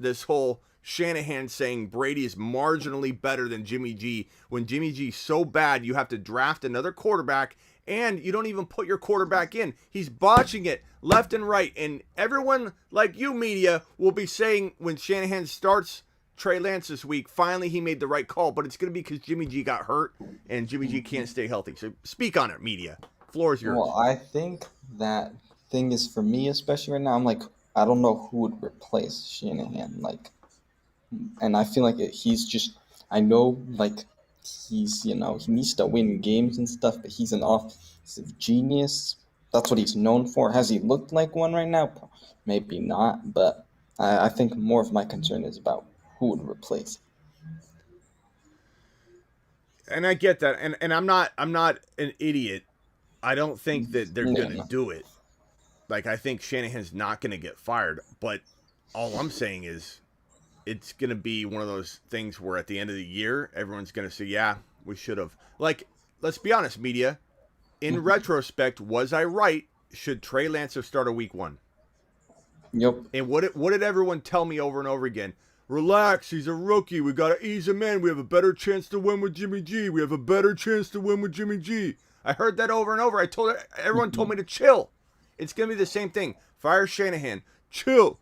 this whole Shanahan saying Brady is marginally better than Jimmy G when Jimmy G's so bad you have to draft another quarterback and you don't even put your quarterback in. He's botching it left and right, and everyone like you, media, will be saying when Shanahan starts Trey Lance this week, finally he made the right call, but it's going to be because Jimmy G got hurt and Jimmy G can't stay healthy. So speak on it, media. Floor is yours. Well, I think that thing is for me, especially right now, I'm like, I don't know who would replace Shanahan. Like, and I feel like he's just, I know, like, he's, he needs to win games and stuff, but he's an offensive genius. That's what he's known for. Has he looked like one right now? Maybe not, but I think more of my concern is about who would replace him. And I get that, and I'm not an idiot. I don't think that they're gonna do it. Like, I think Shanahan's not gonna get fired, but all I'm saying is it's going to be one of those things where at the end of the year, everyone's going to say, yeah, we should have. Like, let's be honest, media. In retrospect, was I right? Should Trey Lance have started week 1? Yep. And what did everyone tell me over and over again? Relax, he's a rookie. We got to ease him in. We have a better chance to win with Jimmy G. We have a better chance to win with Jimmy G. I heard that over and over. Everyone told me to chill. It's going to be the same thing. Fire Shanahan. Chill.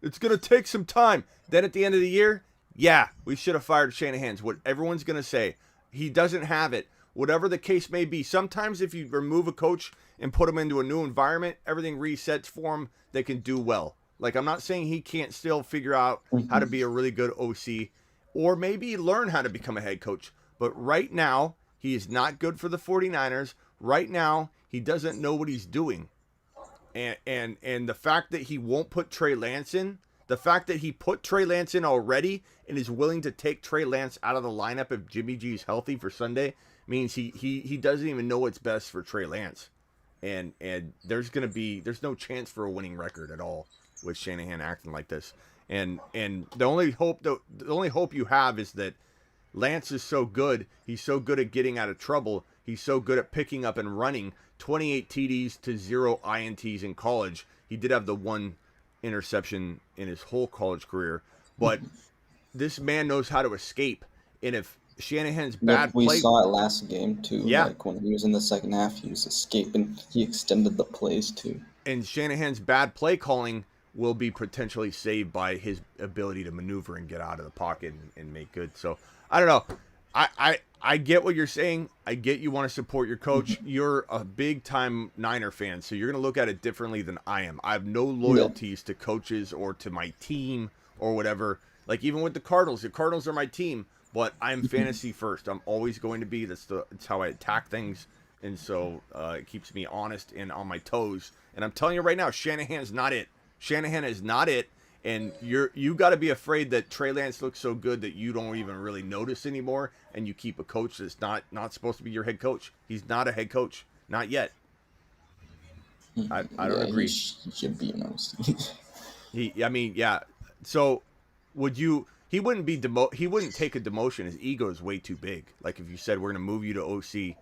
It's going to take some time. Then at the end of the year, yeah, we should have fired Shanahan's. What everyone's going to say. He doesn't have it. Whatever the case may be. Sometimes if you remove a coach and put him into a new environment, everything resets for him. They can do well. Like, I'm not saying he can't still figure out how to be a really good OC or maybe learn how to become a head coach. But right now, he is not good for the 49ers. Right now, he doesn't know what he's doing. And the fact that he won't put Trey Lance in, the fact that he put Trey Lance in already and is willing to take Trey Lance out of the lineup if Jimmy G is healthy for Sunday means he doesn't even know what's best for Trey Lance. And there's no chance for a winning record at all with Shanahan acting like this. And the only hope you have is that Lance is so good. He's so good at getting out of trouble. He's so good at picking up and running. 28 TDs to 0 INTs in college. He did have the one interception in his whole college career, but this man knows how to escape. And if Shanahan's bad we play, saw it last game too. Yeah. Like when he was in the second half, he was escaping. He extended the plays too. And Shanahan's bad play calling will be potentially saved by his ability to maneuver and get out of the pocket and make good. So I don't know. I get what you're saying. I get you want to support your coach. You're a big time Niner fan, so you're going to look at it differently than I am. I have no loyalties to coaches or to my team or whatever. Like even with the Cardinals are my team, but I'm fantasy first. I'm always going to be. It's how I attack things, and so it keeps me honest and on my toes. And I'm telling you right now, Shanahan's not it. Shanahan is not it. And you got to be afraid that Trey Lance looks so good that you don't even really notice anymore, and you keep a coach that's not supposed to be your head coach. He's not a head coach, not yet. I don't agree. He should be an OC. So would you? He wouldn't be He wouldn't take a demotion. His ego is way too big. Like if you said we're going to move you to OC,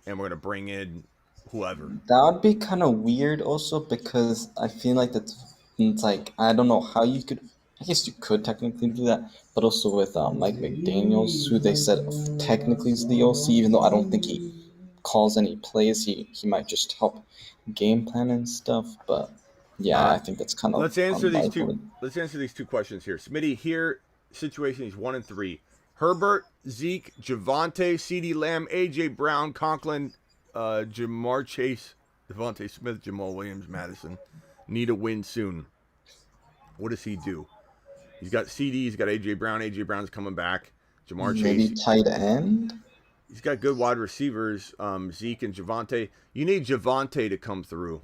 and we're going to bring in whoever. That would be kind of weird, also because I feel like it's like I don't know how you could. I guess you could technically do that, but also with Mike McDaniels, who they said technically is the OC, even though I don't think he calls any plays. He might just help game plan and stuff. But yeah, I think that's kind of. Let's answer these two questions here. Smitty, here situation is 1 and 3. Herbert, Zeke, Javonte, CeeDee Lamb, AJ Brown, Conklin, Jamar Chase, Devontae Smith, Jamal Williams, Madison need a win soon. What does he do? He's got CD, he's got AJ Brown. AJ Brown's coming back. Jamar maybe Chase. Tight end. He's got good wide receivers, Zeke and Javonte. You need Javonte to come through.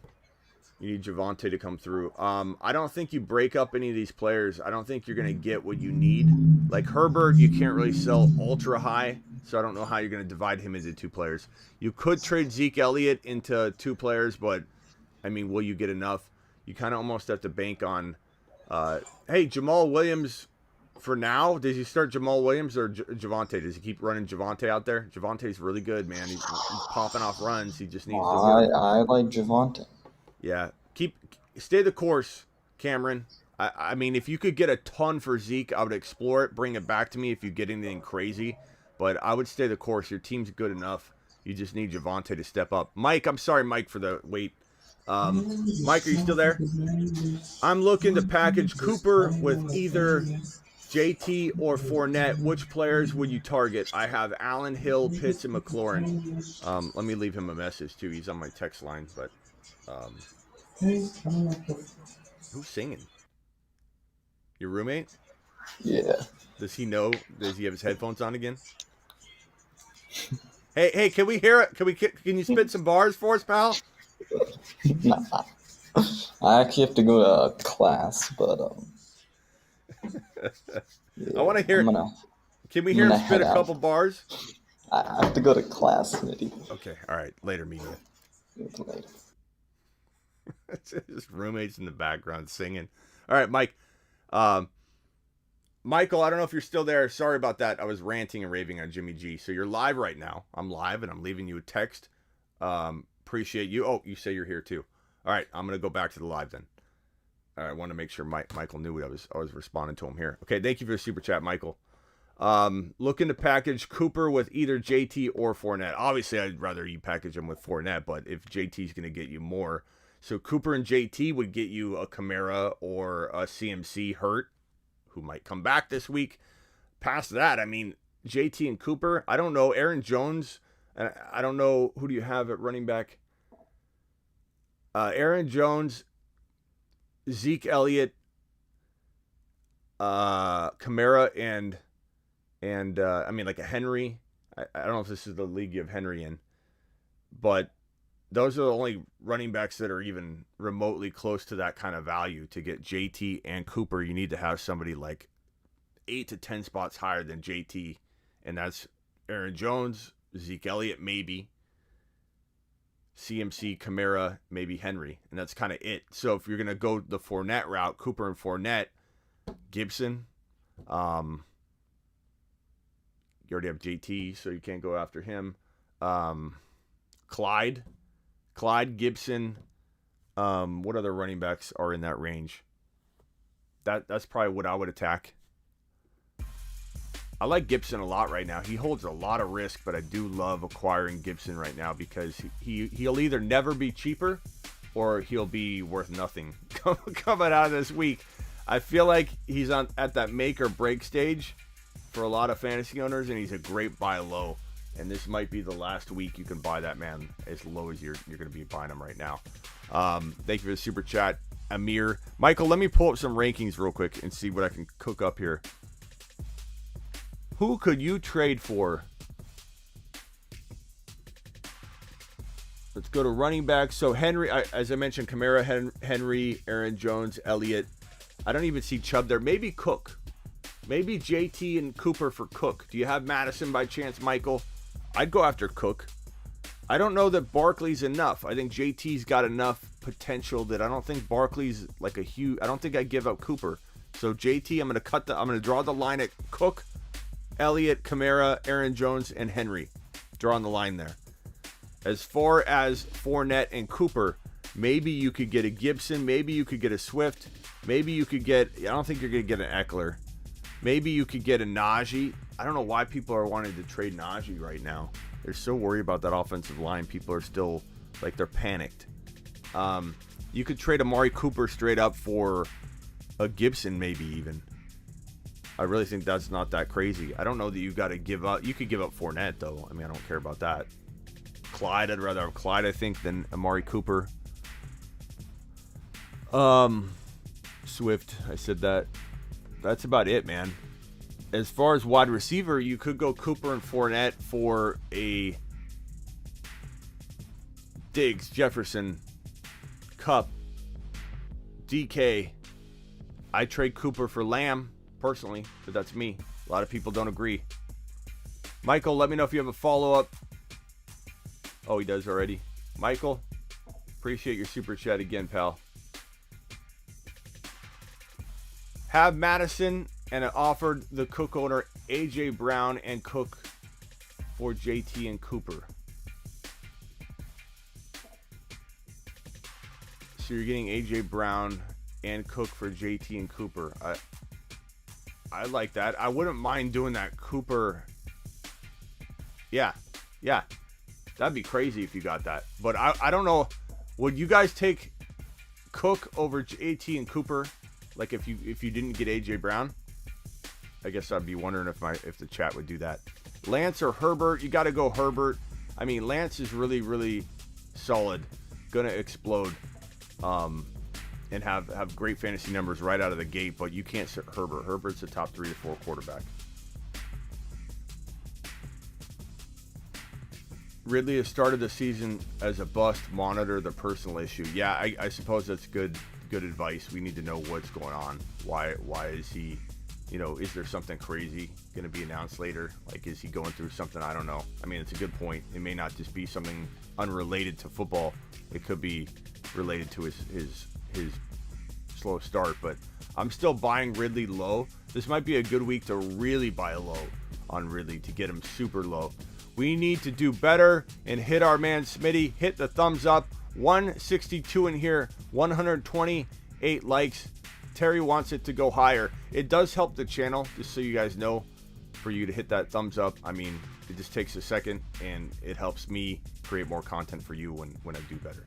I don't think you break up any of these players. I don't think you're going to get what you need. Like Herbert, you can't really sell ultra high, so I don't know how you're going to divide him into 2 players. You could trade Zeke Elliott into 2 players, but, I mean, will you get enough? You kind of almost have to bank on, hey, Jamal Williams for now. Does he start Jamal Williams or Javonte? Does he keep running Javonte out there? Javonte's really good, man. He's popping off runs. He just needs to work. I like Javonte. Yeah, stay the course, Cameron. I mean, if you could get a ton for Zeke, I would explore it. Bring it back to me if you get anything crazy. But I would stay the course. Your team's good enough. You just need Javonte to step up. Mike, I'm sorry, Mike, for the wait. Mike, are you still there? I'm looking to package Cooper with either JT or Fournette. Which players would you target? I have Allen, Hill, Pitts, and McLaurin. Let me leave him a message, too. He's on my text line, but... who's singing? Your roommate? Yeah. Does he know? Does he have his headphones on again? Hey, can we hear it? Can you spit some bars for us, pal? Nah. I actually have to go to class, but I want to hear. Can we hear him spit a couple bars? I have to go to class, Smitty. Okay, all right. Later, media. Later. Just roommates in the background singing. All right, Mike. Michael, I don't know if you're still there. Sorry about that. I was ranting and raving on Jimmy G. So you're live right now. I'm live and I'm leaving you a text. Appreciate you. Oh, you say you're here too. All right, I'm going to go back to the live then. All right, I want to make sure Michael knew what I was responding to him here. Okay, thank you for the super chat, Michael. Looking to package Cooper with either JT or Fournette. Obviously, I'd rather you package him with Fournette, but if JT's going to get you more. So Cooper and JT would get you a Kamara or a CMC Hurt, who might come back this week. Past that, I mean, JT and Cooper, I don't know. Aaron Jones, I don't know. Who do you have at running back? Aaron Jones, Zeke Elliott, Kamara, and I mean, like a Henry. I don't know if this is the league you have Henry in, but those are the only running backs that are even remotely close to that kind of value. To get JT and Cooper, you need to have somebody like 8 to 10 spots higher than JT, and that's Aaron Jones, Zeke Elliott, maybe CMC, Kamara, maybe Henry, and that's kind of it. So if you're going to go the Fournette route, Cooper and Fournette, Gibson, you already have JT, so you can't go after him. Clyde, Gibson, what other running backs are in that range? That's probably what I would attack. I like Gibson a lot right now. He holds a lot of risk, but I do love acquiring Gibson right now because he'll either never be cheaper or he'll be worth nothing coming out of this week. I feel like he's at that make or break stage for a lot of fantasy owners, and he's a great buy low. And this might be the last week you can buy that man as low as you're going to be buying him right now. Thank you for the super chat, Amir. Michael, let me pull up some rankings real quick and see what I can cook up here. Who could you trade for? Let's go to running back. So Henry, as I mentioned, Kamara, Henry, Aaron Jones, Elliott. I don't even see Chubb there. Maybe Cook. Maybe JT and Cooper for Cook. Do you have Madison by chance, Michael? I'd go after Cook. I don't know that Barkley's enough. I think JT's got enough potential that I don't think Barkley's like a huge. I don't think I'd give up Cooper. So JT, I'm going to draw the line at Cook, Elliott, Kamara, Aaron Jones, and Henry. Drawing the line there. As far as Fournette and Cooper, maybe you could get a Gibson. Maybe you could get a Swift. Maybe you could get. I don't think you're going to get an Eckler. Maybe you could get a Najee. I don't know why people are wanting to trade Najee right now. They're so worried about that offensive line. People are still, like, they're panicked. You could trade Amari Cooper straight up for a Gibson, maybe even. I really think that's not that crazy. I don't know that you got to give up. You could give up Fournette, though. I mean, I don't care about that. Clyde, I'd rather have Clyde, I think, than Amari Cooper. Swift, I said that. That's about it, man. As far as wide receiver, you could go Cooper and Fournette for a Diggs, Jefferson, Kupp, DK. I trade Cooper for Lamb, personally, but that's me. A lot of people don't agree. Michael, let me know if you have a follow-up. Oh, he does already. Michael, appreciate your super chat again, pal. Have Madison, and I offered the Cook owner A.J. Brown and Cook for JT and Cooper. So you're getting A.J. Brown and Cook for JT and Cooper. I like that. I wouldn't mind doing that. Cooper. Yeah. That'd be crazy if you got that. But I don't know. Would you guys take Cook over JT and Cooper? Like if you didn't get A.J. Brown? I guess I'd be wondering if the chat would do that. Lance or Herbert? You got to go Herbert. I mean, Lance is really, really solid. Gonna explode. And have great fantasy numbers right out of the gate, but you can't sit Herbert. Herbert's a top 3 to 4 quarterback. Ridley has started the season as a bust. Monitor the personal issue. Yeah, I suppose that's good advice. We need to know what's going on. Why is he, is there something crazy going to be announced later? Like, is he going through something? I don't know. I mean, it's a good point. It may not just be something unrelated to football. It could be related to his slow start, but I'm still buying Ridley low. This might be a good week to really buy low on Ridley to get him super low. We need to do better and hit our man Smitty. Hit the thumbs up. 162 in here, 128 likes. Terry wants it to go higher. It does help the channel, just so you guys know, for you to hit that thumbs up. I mean, it just takes a second, and it helps me create more content for you when I do better.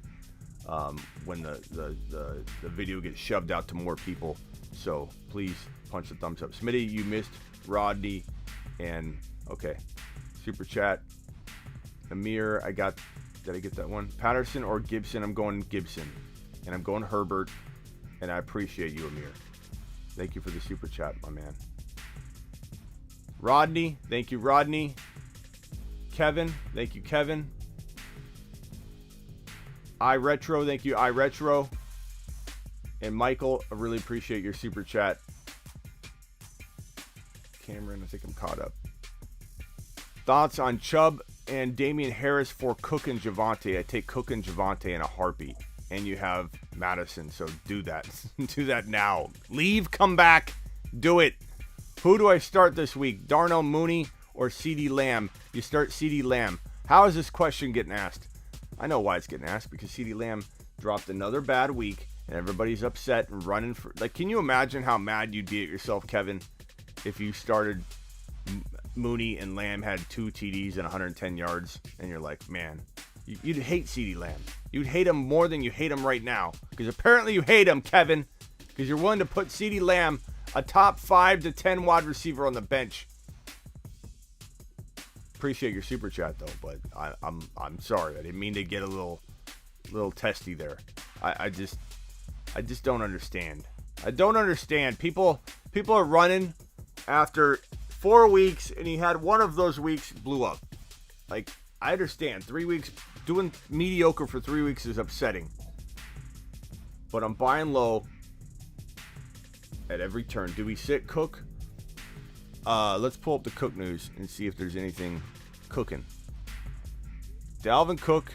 When the video gets shoved out to more people. So please punch the thumbs up. Smitty, you missed Rodney, and okay. Super chat. Amir, did I get that one? Patterson or Gibson? I'm going Gibson. And I'm going Herbert. And I appreciate you, Amir. Thank you for the super chat, my man. Rodney, thank you, Rodney. Kevin, thank you, Kevin. iRetro, thank you, iRetro. And Michael, I really appreciate your super chat. Cameron, I think I'm caught up. Thoughts on Chubb and Damian Harris for Cook and Javonte? I take Cook and Javonte in a heartbeat. And you have Madison, so do that. Do that now. Leave, come back, do it. Who do I start this week? Darnell Mooney or CeeDee Lamb? You start CeeDee Lamb. How is this question getting asked? I know why it's getting asked, because CeeDee Lamb dropped another bad week, and everybody's upset and running for... Like, can you imagine how mad you'd be at yourself, Kevin, if you started Mooney and Lamb had 2 TDs and 110 yards, and you're like, man, you'd hate CeeDee Lamb. You'd hate him more than you hate him right now, because apparently you hate him, Kevin, because you're willing to put CeeDee Lamb, a top 5 to 10 wide receiver, on the bench. Appreciate your super chat though, but I'm sorry. I didn't mean to get a little testy there. I just don't understand. I don't understand. People are running after 4 weeks, and he had one of those weeks blew up. Like, I understand 3 weeks doing mediocre for 3 weeks is upsetting, but I'm buying low at every turn. Do we sit Cook? Let's pull up the Cook news and see if there's anything cooking. Dalvin Cook,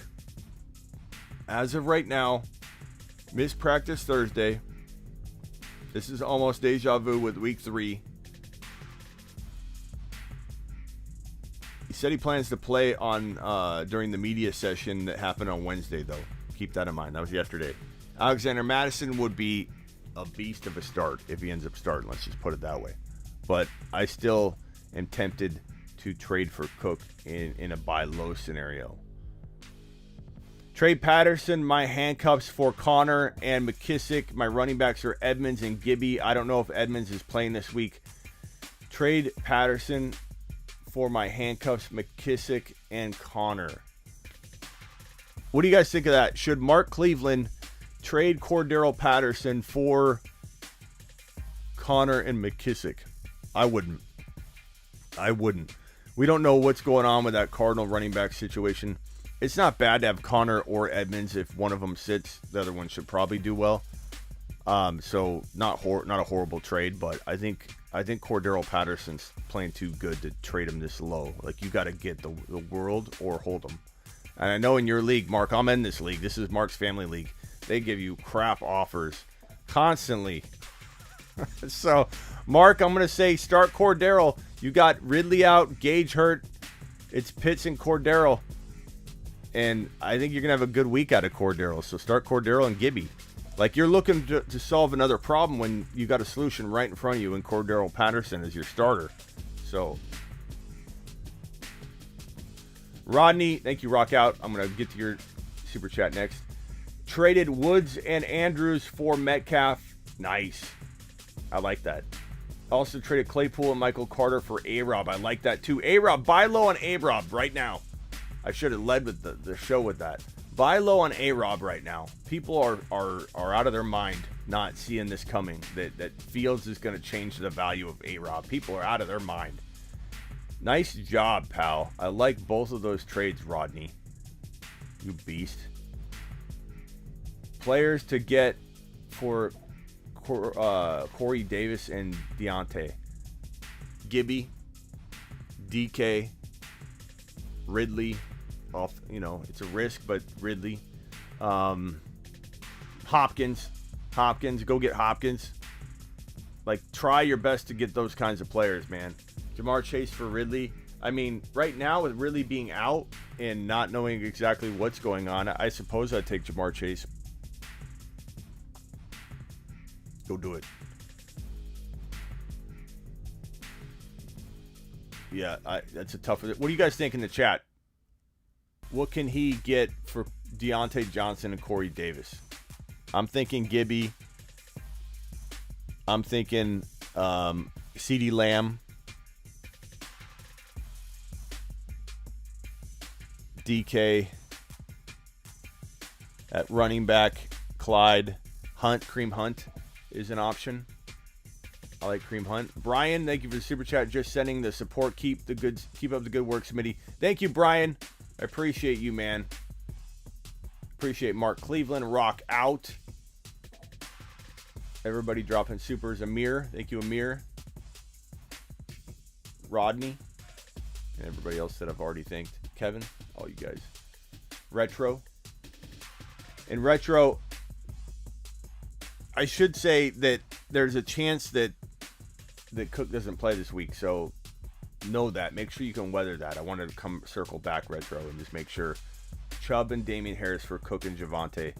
as of right now, missed practice Thursday. This is almost deja vu with week 3. He said he plans to play on during the media session that happened on Wednesday, though. Keep that in mind. That was yesterday. Alexander Mattison would be a beast of a start if he ends up starting. Let's just put it that way. But I still am tempted to trade for Cook in a buy low scenario. Trade Patterson, my handcuffs for Connor and McKissick. My running backs are Edmonds and Gibby. I don't know if Edmonds is playing this week. Trade Patterson for my handcuffs, McKissick and Connor. What do you guys think of that? Should Mark Cleveland trade Cordero Patterson for Connor and McKissick? I wouldn't. We don't know what's going on with that Cardinal running back situation. It's not bad to have Connor or Edmonds. If one of them sits, the other one should probably do well. So not a horrible trade, but I think Cordero Patterson's playing too good to trade him this low. Like, you got to get the world or hold him. And I know in your league, Mark, I'm in this league. This is Mark's family league. They give you crap offers constantly. So, Mark, I'm going to say start Cordero. You got Ridley out, Gage hurt. It's Pitts and Cordero. And I think you're going to have a good week out of Cordero. So start Cordero and Gibby. Like, you're looking to solve another problem when you got a solution right in front of you, and Cordero Patterson is your starter. So, Rodney, thank you, Rock Out. I'm going to get to your super chat next. Traded Woods and Andrews for Metcalf. Nice. I like that. Also traded Claypool and Michael Carter for A-Rob. I like that too. A-Rob, buy low on A-Rob right now. I should have led with the show with that. Buy low on A-Rob right now. People are out of their mind not seeing this coming. That Fields is going to change the value of A-Rob. People are out of their mind. Nice job, pal. I like both of those trades, Rodney. You beast. Players to get for Corey Davis and Deontay. Gibby, DK, Ridley. Off, it's a risk, but Ridley. Hopkins. Hopkins, go get Hopkins. Like, try your best to get those kinds of players, man. Jamar Chase for Ridley. I mean, right now with Ridley being out and not knowing exactly what's going on, I suppose I'd take Jamar Chase. Go do it. Yeah, that's a tough. What do you guys think in the chat? What can he get for Deontay Johnson and Corey Davis? I'm thinking Gibby. I'm thinking CeeDee Lamb. DK. At running back, Clyde. Hunt, Cream Hunt is an option. I like Cream Hunt. Brian, thank you for the super chat. Just sending the support. Keep up the good work, Smitty. Thank you, Brian. I appreciate you, man. Appreciate Mark Cleveland. Rock out. Everybody dropping supers. Amir, thank you, Amir. Rodney, and everybody else that I've already thanked. Kevin, all you guys. Retro. In Retro, I should say that there's a chance that Cook doesn't play this week, so know that. Make sure you can weather that. I wanted to come circle back, Retro, and just make sure. Chubb and Damian Harris for Cook and Javonte.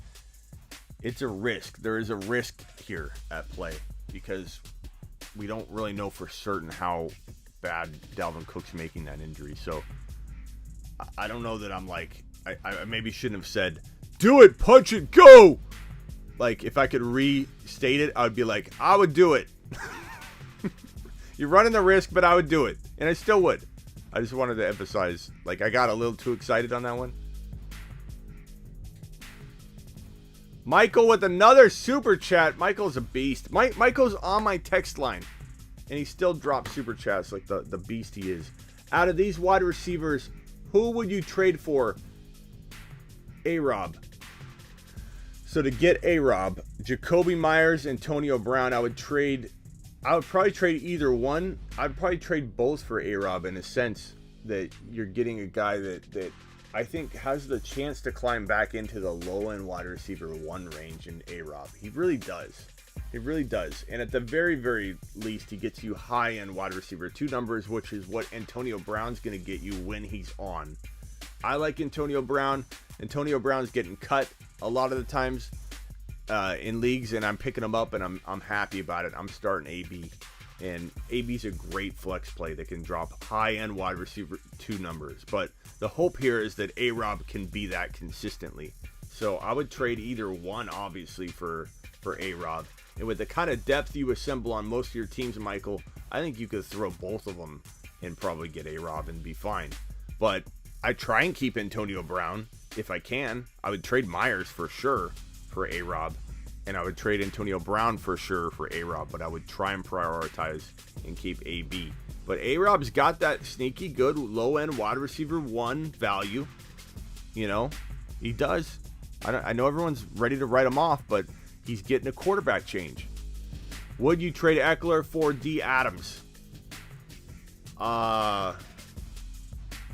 It's a risk. There is a risk here at play because we don't really know for certain how bad Dalvin Cook's making that injury. So I don't know that I'm like, I maybe shouldn't have said, do it, punch it, go! Like, if I could restate it, I would be like, I would do it. You're running the risk, but I would do it. And I still would. I just wanted to emphasize, like, I got a little too excited on that one. Michael with another super chat. Michael's a beast. Michael's on my text line. And he still drops super chats like the beast he is. Out of these wide receivers, who would you trade for? A-Rob. So to get A-Rob, Jacoby Myers, Antonio Brown, I would probably trade either one. I'd probably trade both for A-Rob in a sense that you're getting a guy that I think has the chance to climb back into the low-end wide receiver 1 range in A-Rob. He really does. He really does. And at the very, very least, he gets you high-end wide receiver 2 numbers, which is what Antonio Brown's going to get you when he's on. I like Antonio Brown. Antonio Brown's getting cut a lot of the times in leagues, and I'm picking him up, and I'm happy about it. I'm starting AB. And AB's a great flex play that can drop high-end wide receiver 2 numbers. But the hope here is that A-Rob can be that consistently. So I would trade either one, obviously, for A-Rob. And with the kind of depth you assemble on most of your teams, Michael, I think you could throw both of them and probably get A-Rob and be fine. But I try and keep Antonio Brown if I can. I would trade Myers for sure for A-Rob. And I would trade Antonio Brown for sure for A-Rob, but I would try and prioritize and keep AB. But A-Rob's got that sneaky good low-end wide receiver 1 value. You know, he does. I know everyone's ready to write him off, but he's getting a quarterback change. Would you trade Eckler for D. Adams?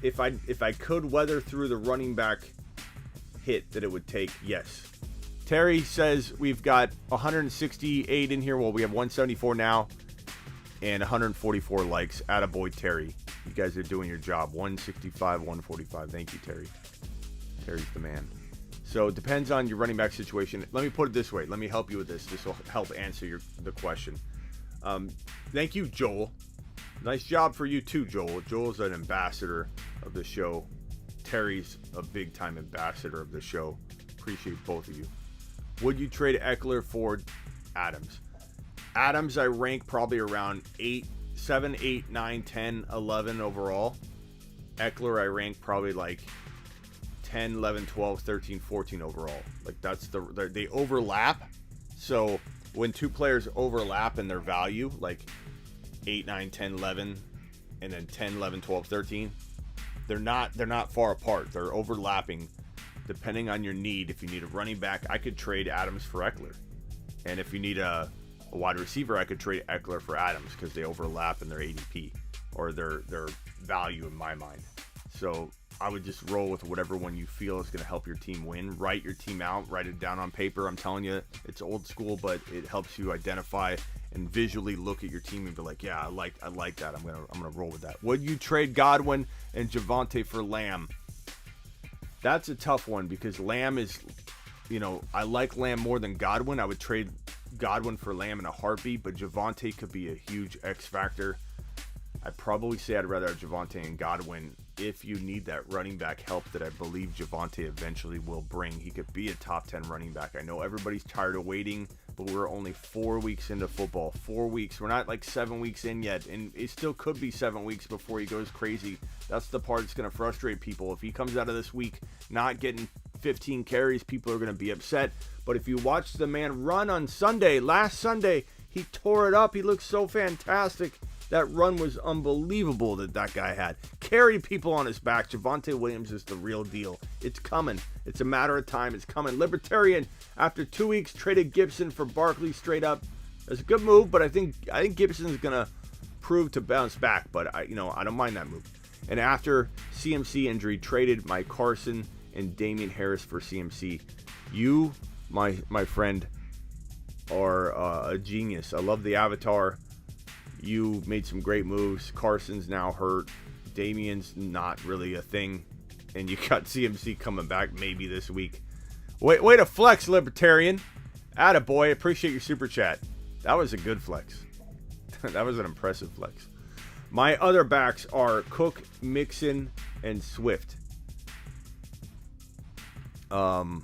If I could weather through the running back hit that it would take, yes. Terry says we've got 168 in here. Well, we have 174 now and 144 likes. Attaboy, Terry. You guys are doing your job. 165, 145. Thank you, Terry. Terry's the man. So it depends on your running back situation. Let me put it this way. Let me help you with this. This will help answer the question. Thank you, Joel. Nice job for you too, Joel. Joel's an ambassador of the show. Terry's a big-time ambassador of the show. Appreciate both of you. Would you trade Eckler for Adams? Adams, I rank probably around 7, 8, 9, 10, 11 overall. Eckler, I rank probably like 10, 11, 12, 13, 14 overall. Like that's they overlap. So when two players overlap in their value, like 8, 9, 10, 11, and then 10, 11, 12, 13, they're not far apart. They're overlapping. Depending on your need, if you need a running back, I could trade Adams for Eckler. And if you need a wide receiver, I could trade Eckler for Adams because they overlap in their ADP or their value in my mind. So I would just roll with whatever one you feel is going to help your team win. Write your team out, write it down on paper. I'm telling you, it's old school, but it helps you identify and visually look at your team and be like, yeah, I like that. I'm gonna roll with that. Would you trade Godwin and Javonte for Lamb? That's a tough one because Lamb is, I like Lamb more than Godwin. I would trade Godwin for Lamb in a heartbeat, but Javonte could be a huge X factor. I'd probably say I'd rather have Javonte and Godwin if you need that running back help that I believe Javonte eventually will bring. He could be a top 10 running back. I know everybody's tired of waiting, but we're only 4 weeks into football. 4 weeks. We're not like 7 weeks in yet, and it still could be 7 weeks before he goes crazy. That's the part that's going to frustrate people. If he comes out of this week not getting 15 carries, people are going to be upset. But if you watch the man run on Sunday, last Sunday, he tore it up. He looked so fantastic. That run was unbelievable that guy had. Carried people on his back. Javonte Williams is the real deal. It's coming. It's a matter of time. It's coming. Libertarian, after 2 weeks, traded Gibson for Barkley straight up. It's a good move, but I think Gibson is going to prove to bounce back. But I don't mind that move. And after CMC injury, traded Mike Carson and Damian Harris for CMC. You, my friend, are a genius. I love the avatar. You made some great moves. Carson's now hurt. Damian's not really a thing. And you got CMC coming back maybe this week. Way to flex, Libertarian. Attaboy. Appreciate your super chat. That was a good flex. That was an impressive flex. My other backs are Cook, Mixon, and Swift. Zinski.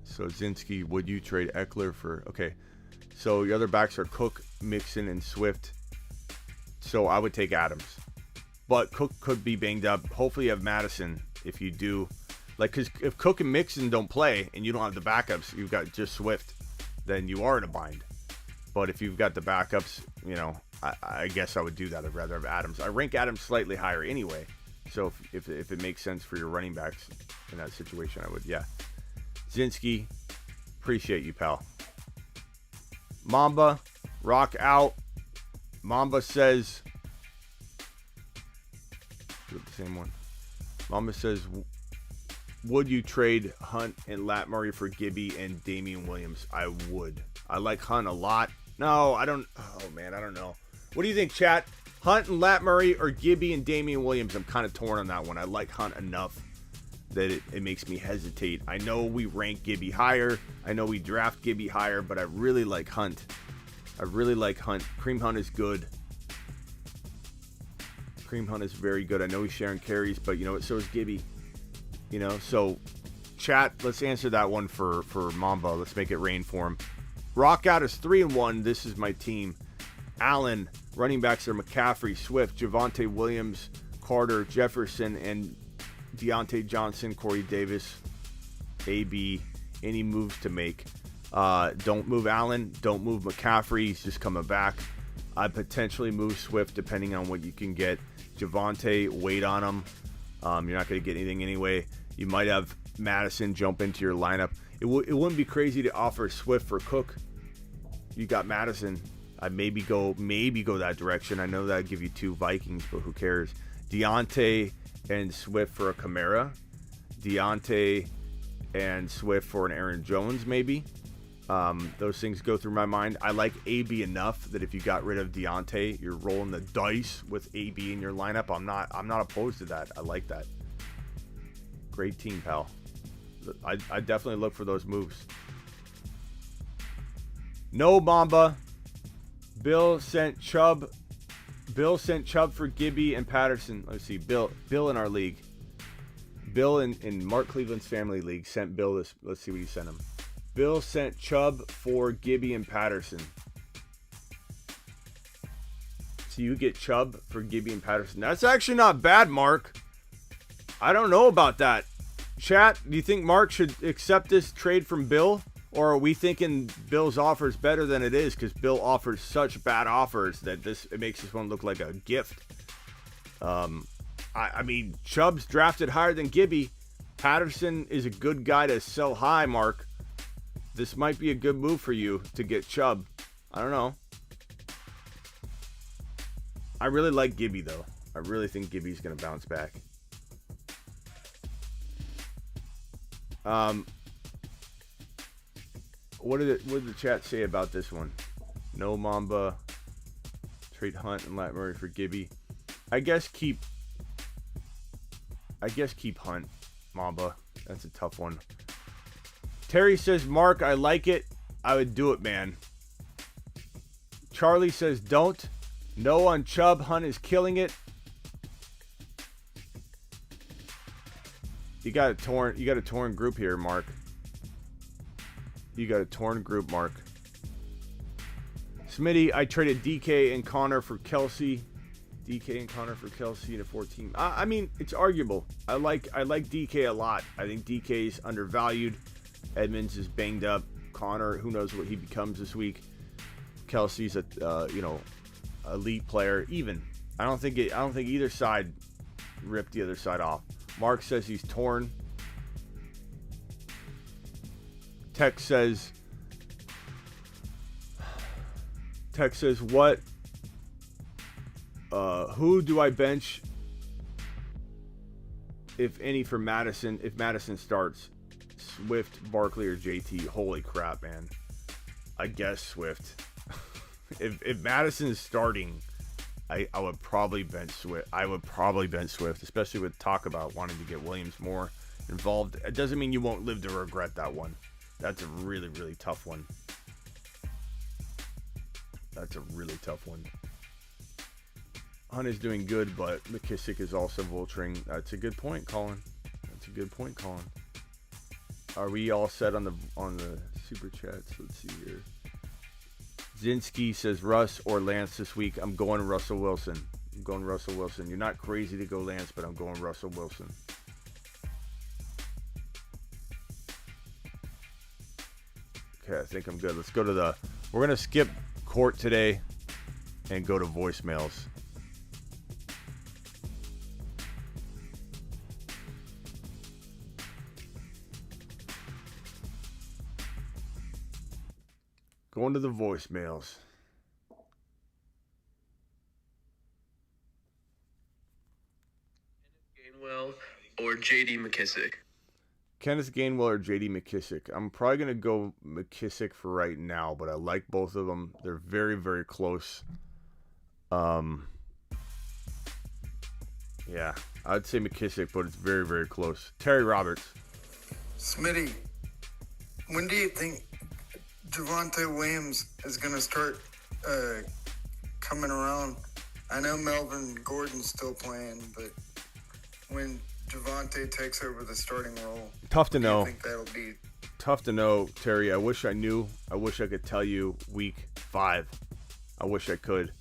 So Zinski, would you trade Eckler for... Okay. So your other backs are Cook, Mixon, and Swift. So I would take Adams. But Cook could be banged up. Hopefully you have Madison if you do. Because if Cook and Mixon don't play and you don't have the backups, you've got just Swift, then you are in a bind. But if you've got the backups, I guess I would do that. I'd rather have Adams. I rank Adams slightly higher anyway. So if it makes sense for your running backs in that situation, I would, yeah. Zinski, appreciate you, pal. Mamba, rock out. Mamba says, do it the same one. Mamba says, would you trade Hunt and Lat Murray for Gibby and Damian Williams? I would. I like Hunt a lot. No, I don't. Oh, man, I don't know. What do you think, chat? Hunt and Lat Murray or Gibby and Damian Williams? I'm kind of torn on that one. I like Hunt enough that it makes me hesitate. I know we rank Gibby higher. I know we draft Gibby higher, but I really like Hunt. I really like Hunt. Kareem Hunt is good. Kareem Hunt is very good. I know he's sharing carries, but so is Gibby. So chat, let's answer that one for Mamba. Let's make it rain for him. Rock out is 3-1. This is my team. Allen, running backs are McCaffrey, Swift, Javonte Williams, Carter, Jefferson, and Deontay Johnson, Corey Davis, AB. Any moves to make? Don't move Allen. Don't move McCaffrey. He's just coming back. I'd potentially move Swift depending on what you can get. Javonte, wait on him. You're not going to get anything anyway. You might have Madison jump into your lineup. It wouldn't be crazy to offer Swift for Cook. You got Madison. I'd maybe go that direction. I know that'd give you 2 Vikings, but who cares? Deontay and Swift for a Kamara. Deontay and Swift for an Aaron Jones, maybe. Those things go through my mind. I like AB enough that if you got rid of Deontay, you're rolling the dice with AB in your lineup. I'm not opposed to that. I like that. Great team, pal. I definitely look for those moves. No Mamba. Bill sent Chubb for Gibby and Patterson. Let's see. Bill in our league. Bill in Mark Cleveland's family league sent Bill this. Let's see what he sent him. Bill sent Chubb for Gibby and Patterson. So you get Chubb for Gibby and Patterson. That's actually not bad, Mark. I don't know about that. Chat, do you think Mark should accept this trade from Bill? Or are we thinking Bill's offer is better than it is because Bill offers such bad offers that it makes this one look like a gift? I mean, Chubb's drafted higher than Gibby. Patterson is a good guy to sell high, Mark. This might be a good move for you to get Chubb. I don't know. I really like Gibby, though. I really think Gibby's going to bounce back. What did the chat say about this one? No Mamba. Trade Hunt and Lat Murray for Gibby. I guess keep Hunt, Mamba. That's a tough one. Terry says, Mark, I like it. I would do it, man. Charlie says, don't. No on Chubb. Hunt is killing it. You got a torn group here, Mark. You got a torn group, Mark. Smitty, I traded DK and Connor for Kelsey. DK and Connor for Kelsey to 14. I mean, it's arguable. I like DK a lot. I think DK's undervalued. Edmonds is banged up. Connor, who knows what he becomes this week. Kelsey's a elite player. Even I don't think either side ripped the other side off. Mark says he's torn. Tech says what? Who do I bench, if any, for Madison? If Madison starts, Swift, Barkley, or JT? Holy crap, man! I guess Swift. if Madison's starting, I would probably bench Swift. Especially with talk about wanting to get Williams more involved. It doesn't mean you won't live to regret that one. That's a really, really tough one. Hunt is doing good, but McKissick is also vulturing. That's a good point, Colin. Are we all set on the super chats? Let's see here. Zinski says Russ or Lance this week. I'm going Russell Wilson. You're not crazy to go Lance, but I'm going Russell Wilson. Okay, I think I'm good. Let's go to we're going to skip court today and go to voicemails. Going to the voicemails. Gainwell or J.D. McKissick? Kenneth Gainwell or J.D. McKissick? I'm probably going to go McKissick for right now, but I like both of them. They're very, very close. Yeah, I'd say McKissick, but it's very, very close. Terry Roberts. Smitty, when do you think Javonte Williams is going to start coming around? I know Melvin Gordon's still playing, but when Javonte takes over the starting role, tough to know. I think that'll be tough to know, Terry. I wish I knew. I wish I could tell you week 5. I wish I could.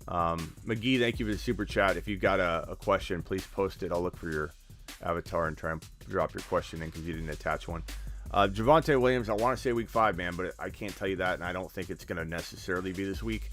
McGee, thank you for the super chat. If you've got a question, please post it. I'll look for your avatar and try and drop your question in because you didn't attach one. Javonte Williams, I want to say week 5, man, but I can't tell you that, and I don't think it's going to necessarily be this week.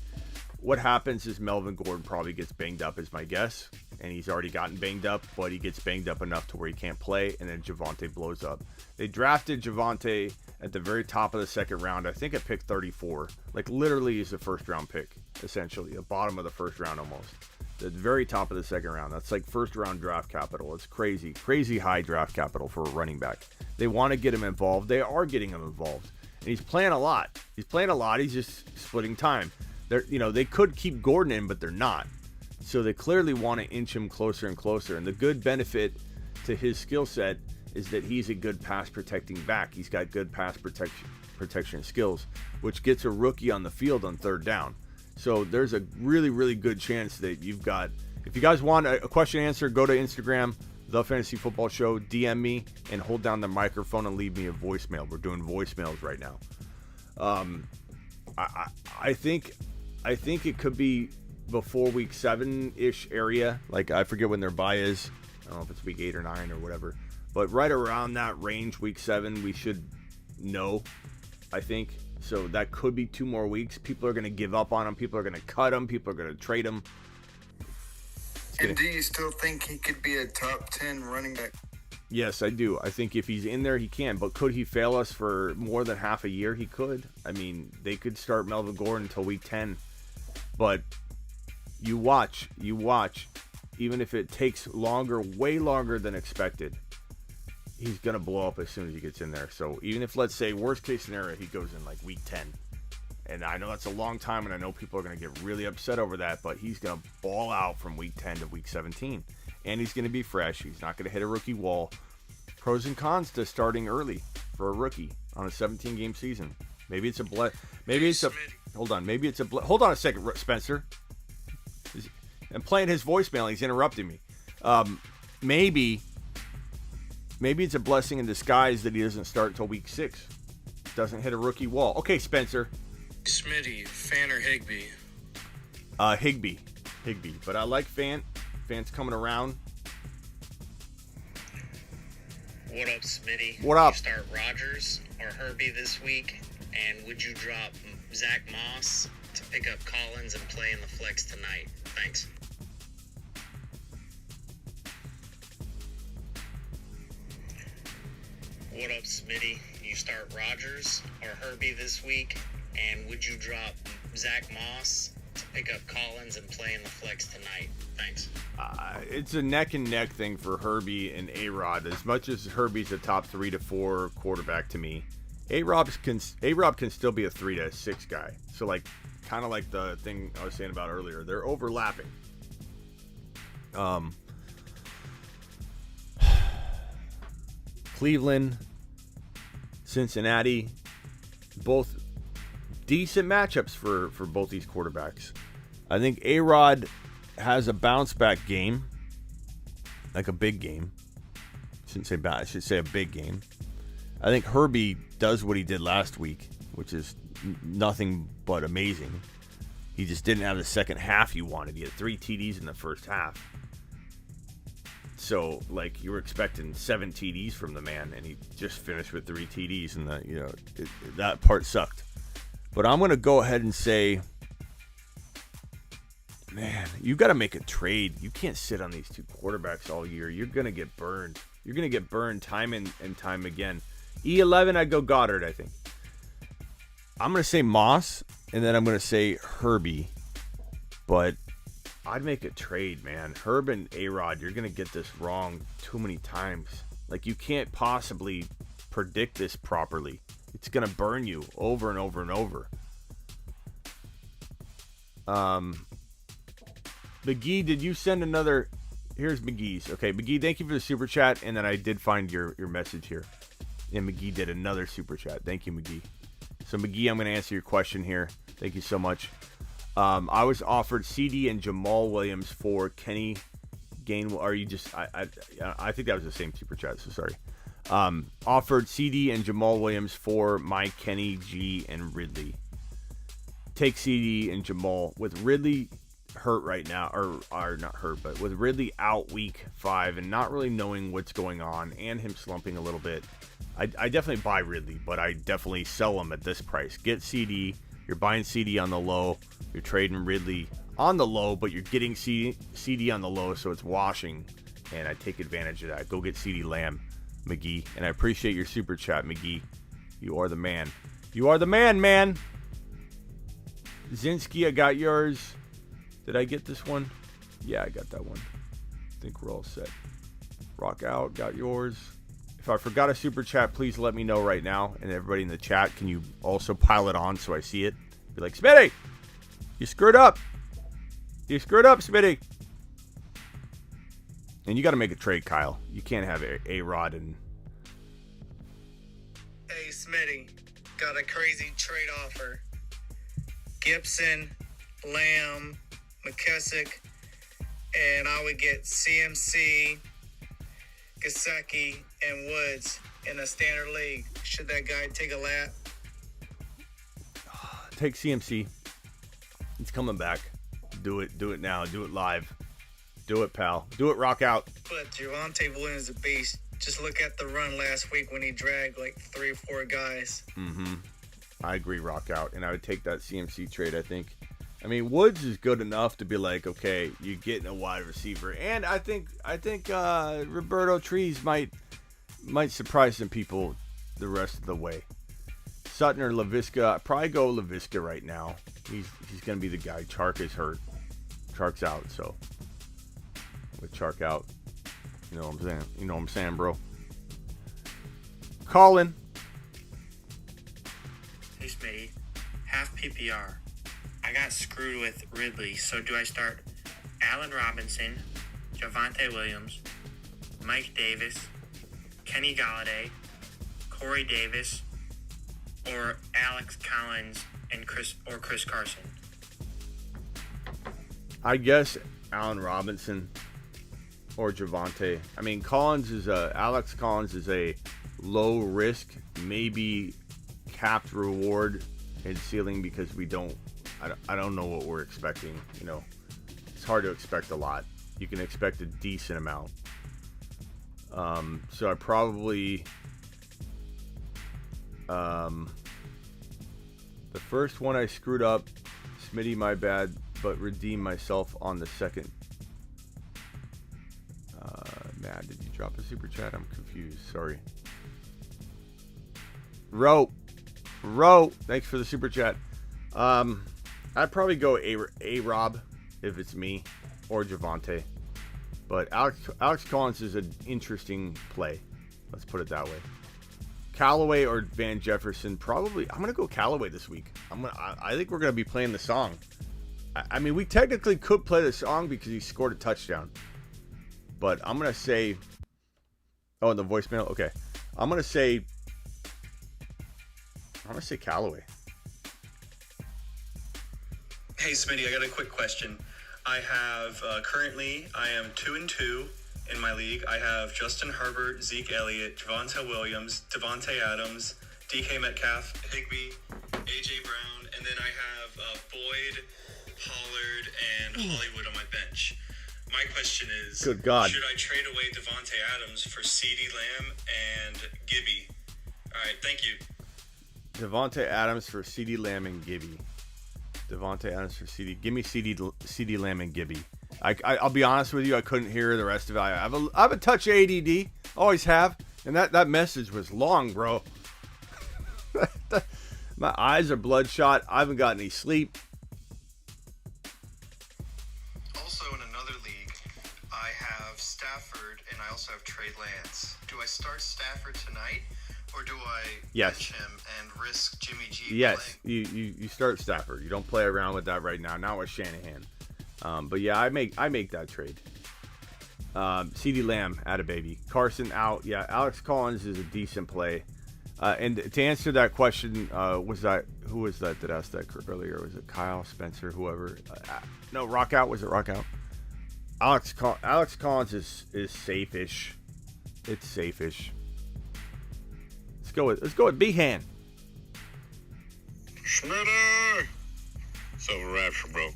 What happens is Melvin Gordon probably gets banged up, is my guess, and he's already gotten banged up, but he gets banged up enough to where he can't play, and then Javonte blows up. They drafted Javonte at the very top of the second round, I think at pick 34. Like, literally is a first-round pick, essentially, the bottom of the first round almost. The very top of the second round. That's like first-round draft capital. It's crazy, crazy high draft capital for a running back. They want to get him involved. They are getting him involved, and he's playing a lot. He's just splitting time. They could keep Gordon in, but they're not. So they clearly want to inch him closer and closer. And the good benefit to his skill set is that he's a good pass protecting back. He's got good pass protection skills, which gets a rookie on the field on third down. So there's a really, really good chance that you've got. If you guys want a question answered, go to Instagram, The Fantasy Football Show, DM me, and hold down the microphone and leave me a voicemail. We're doing voicemails right now. I think it could be before week 7-ish area. Like, I forget when their bye is. I don't know if it's week 8 or 9 or whatever. But right around that range, week 7, we should know, I think. So that could be 2 more weeks. People are going to give up on him. People are going to cut him. People are going to trade him. And do you still think he could be a top 10 running back? Yes, I do. I think if he's in there, he can. But could he fail us for more than half a year? He could. I mean, they could start Melvin Gordon until week 10. But you watch. even if it takes longer, way longer than expected, he's going to blow up as soon as he gets in there. So even if, let's say, worst case scenario, he goes in like week 10. And I know that's a long time, and I know people are going to get really upset over that, but he's going to ball out from week 10 to week 17. And he's going to be fresh. He's not going to hit a rookie wall. Pros and cons to starting early for a rookie on a 17-game season. Maybe it's a hold on. Maybe it's a hold on a second, Spencer. I'm playing his voicemail. He's interrupting me. Maybe it's a blessing in disguise that he doesn't start until week 6. Doesn't hit a rookie wall. Okay, Spencer. Smitty, Fan or Higby? Higby. But I like Fan. Fan's coming around. What up, Smitty? What up? You start Rodgers or Herbie this week? And would you drop Zach Moss to pick up Collins and play in the flex tonight? Thanks. What up, Smitty? You start Rodgers or Herbie this week? And would you drop Zach Moss to pick up Collins and play in the flex tonight? Thanks. It's a neck and neck thing for Herbie and A-Rod. As much as Herbie's a top 3 to 4 quarterback to me, A-Rob can still be a 3 to 6 guy. So like, kind of like the thing I was saying about earlier, they're overlapping. Cleveland, Cincinnati, both decent matchups for both these quarterbacks. I think A-Rod has a bounce back game, like a big game. I should say a big game. I think Herbie does what he did last week, which is nothing but amazing. He just didn't have the second half you wanted. He had 3 TDs in the first half. So, like, you were expecting 7 TDs from the man, and he just finished with 3 TDs, and that part sucked. But I'm going to go ahead and say, man, you got to make a trade. You can't sit on these 2 quarterbacks all year. You're going to get burned. You're going to get burned time and time again. E11, I'd go Goddard, I think. I'm going to say Moss, and then I'm going to say Herbie. But I'd make a trade, man. Herb and A-Rod, you're going to get this wrong too many times. Like, you can't possibly predict this properly. It's going to burn you over and over and over. McGee, did you send another? Here's McGee's. Okay, McGee, thank you for the super chat. And then I did find your message here. And McGee did another super chat. Thank you, McGee. So, McGee, I'm going to answer your question here. Thank you so much. I was offered CD and Jamal Williams for Kenny Gainwell. Are you just? I think that was the same super chat. So sorry. Offered CD and Jamal Williams for my Kenny G and Ridley. Take CD and Jamal with Ridley hurt right now, or not hurt, but with Ridley out week 5 and not really knowing what's going on and him slumping a little bit. I definitely buy Ridley, but I definitely sell him at this price. Get CD. You're buying CD on the low. You're trading Ridley on the low, but you're getting CD on the low, so it's washing. And I take advantage of that. Go get CD Lamb, McGee. And I appreciate your super chat, McGee. You are the man. You are the man, man. Zinski, I got yours. Did I get this one? Yeah, I got that one. I think we're all set. Rock out, got yours. If I forgot a super chat, please let me know right now. And everybody in the chat, can you also pile it on so I see it? Be like, Smitty, you screwed up. You screwed up, Smitty. And you got to make a trade, Kyle. You can't have A-Rod and... Hey, Smitty, got a crazy trade offer. Gibson, Lamb, McKessick, and I would get CMC, Gesicki, and Woods in a standard league. Should that guy take a lap? Take CMC. He's coming back. Do it. Do it now. Do it live. Do it, pal. Do it, rock out. But Javonte Williams is a beast. Just look at the run last week when he dragged like 3 or 4 guys. Mm-hmm. I agree, rock out. And I would take that CMC trade, I think. I mean, Woods is good enough to be like, okay, you're getting a wide receiver. And I think Roberto Trees might surprise some people the rest of the way. Sutton or LaVisca, I'd probably go LaVisca right now. He's going to be the guy. Chark is hurt. Chark's out, so with Chark out. You know what I'm saying? You know what I'm saying, bro? Colin. Hey, Smitty. Half PPR. I got screwed with Ridley, so do I start Allen Robinson, Javonte Williams, Mike Davis, Kenny Galladay, Corey Davis, or Alex Collins and Chris Carson? I guess Allen Robinson or Javonte. I mean, Alex Collins is a low risk, maybe capped reward and ceiling because I don't know what we're expecting. You know, it's hard to expect a lot. You can expect a decent amount. So I probably the first one I screwed up, Smitty, my bad, but redeemed myself on the second. Matt, did you drop a super chat? I'm confused. Sorry. Ro, thanks for the super chat. I'd probably go A-Rob if it's me, or Javonte. But Alex Collins is an interesting play. Let's put it that way. Callaway or Van Jefferson, probably. I'm gonna go Callaway this week. I think we're gonna be playing the song. I mean, we technically could play the song because he scored a touchdown. But I'm gonna say, oh, the voicemail. Okay, I'm gonna say Callaway. Hey, Smitty, I got a quick question. I have currently I am 2-2 in my league. I have Justin Herbert, Zeke Elliott, Javonte Williams, Devontae Adams, DK Metcalf, Higbee, AJ Brown, and then I have Boyd, Pollard, and Hollywood on my bench. My question is, good God, should I trade away Devontae Adams for CeeDee Lamb and Gibby? All right, thank you. Devontae Adams for CeeDee Lamb and Gibby. Devontae Adams for CD. Give me CeeDee Lamb and Gibby. I'll be honest with you. I couldn't hear the rest of it. I have a touch of ADD. Always have. And that message was long, bro. My eyes are bloodshot. I haven't gotten any sleep. Also in another league, I have Stafford and I also have Trey Lance. Do I start Stafford tonight? Or do I bench him and risk Jimmy G? Yes, you start Stafford. You don't play around with that right now. Not with Shanahan. But yeah, I make that trade. CeeDee Lamb, baby. Carson out. Yeah, Alex Collins is a decent play. And to answer that question, who was that that asked that earlier? Was it Kyle, Spencer, whoever? No, Rock Out. Was it Rock Out? Alex Collins is safe-ish. It's safe-ish. Let's go with Behan. Schmitter! Silver Rapture, bro.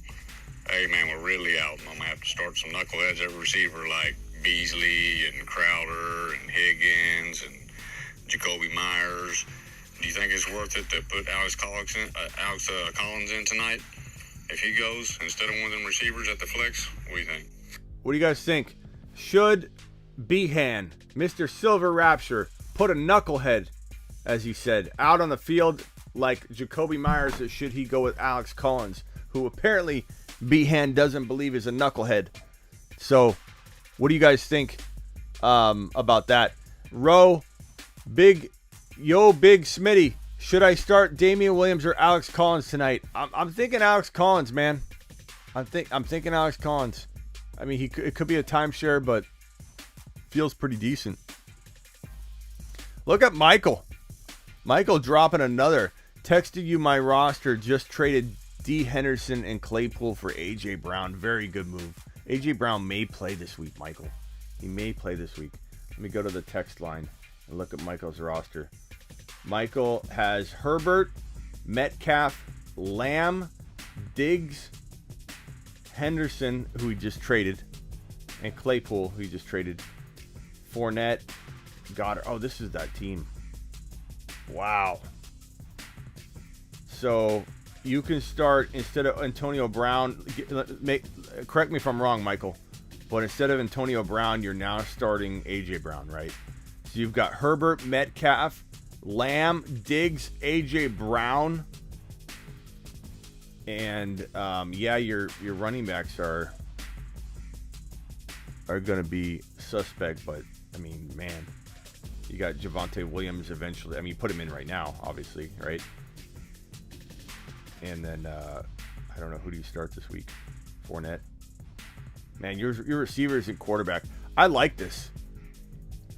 Hey, man, we're really out. I'm going to have to start some knuckleheads at receiver like Beasley and Crowder and Higgins and Jacoby Myers. Do you think it's worth it to put Alex Collins in tonight? If he goes instead of one of them receivers at the flex, what do you think? What do you guys think? Should Behan, Mr. Silver Rapture, put a knucklehead, as he said, out on the field like Jacoby Myers, or should he go with Alex Collins, who apparently Behan doesn't believe is a knucklehead? So, what do you guys think about that? Big Smitty, should I start Damian Williams or Alex Collins tonight? I'm thinking Alex Collins, man. I'm thinking Alex Collins. I mean, it could be a timeshare, but feels pretty decent. Look at Michael. Michael dropping another. Texted you my roster. Just traded D. Henderson and Claypool for A.J. Brown. Very good move. A.J. Brown may play this week, Michael. He may play this week. Let me go to the text line and look at Michael's roster. Michael has Herbert, Metcalf, Lamb, Diggs, Henderson, who he just traded, and Claypool, who he just traded. Fournette, Goddard. Oh, this is that team. Wow. So you can start, instead of Antonio Brown, correct me if I'm wrong, Michael, but instead of Antonio Brown, you're now starting A.J. Brown, right? So you've got Herbert, Metcalf, Lamb, Diggs, A.J. Brown, and your running backs are are going to be suspect, but I mean, man, you got Javonte Williams eventually. I mean, you put him in right now, obviously, right? And then I don't know, who do you start this week? Fournette. Man, your receivers and quarterback. I like this.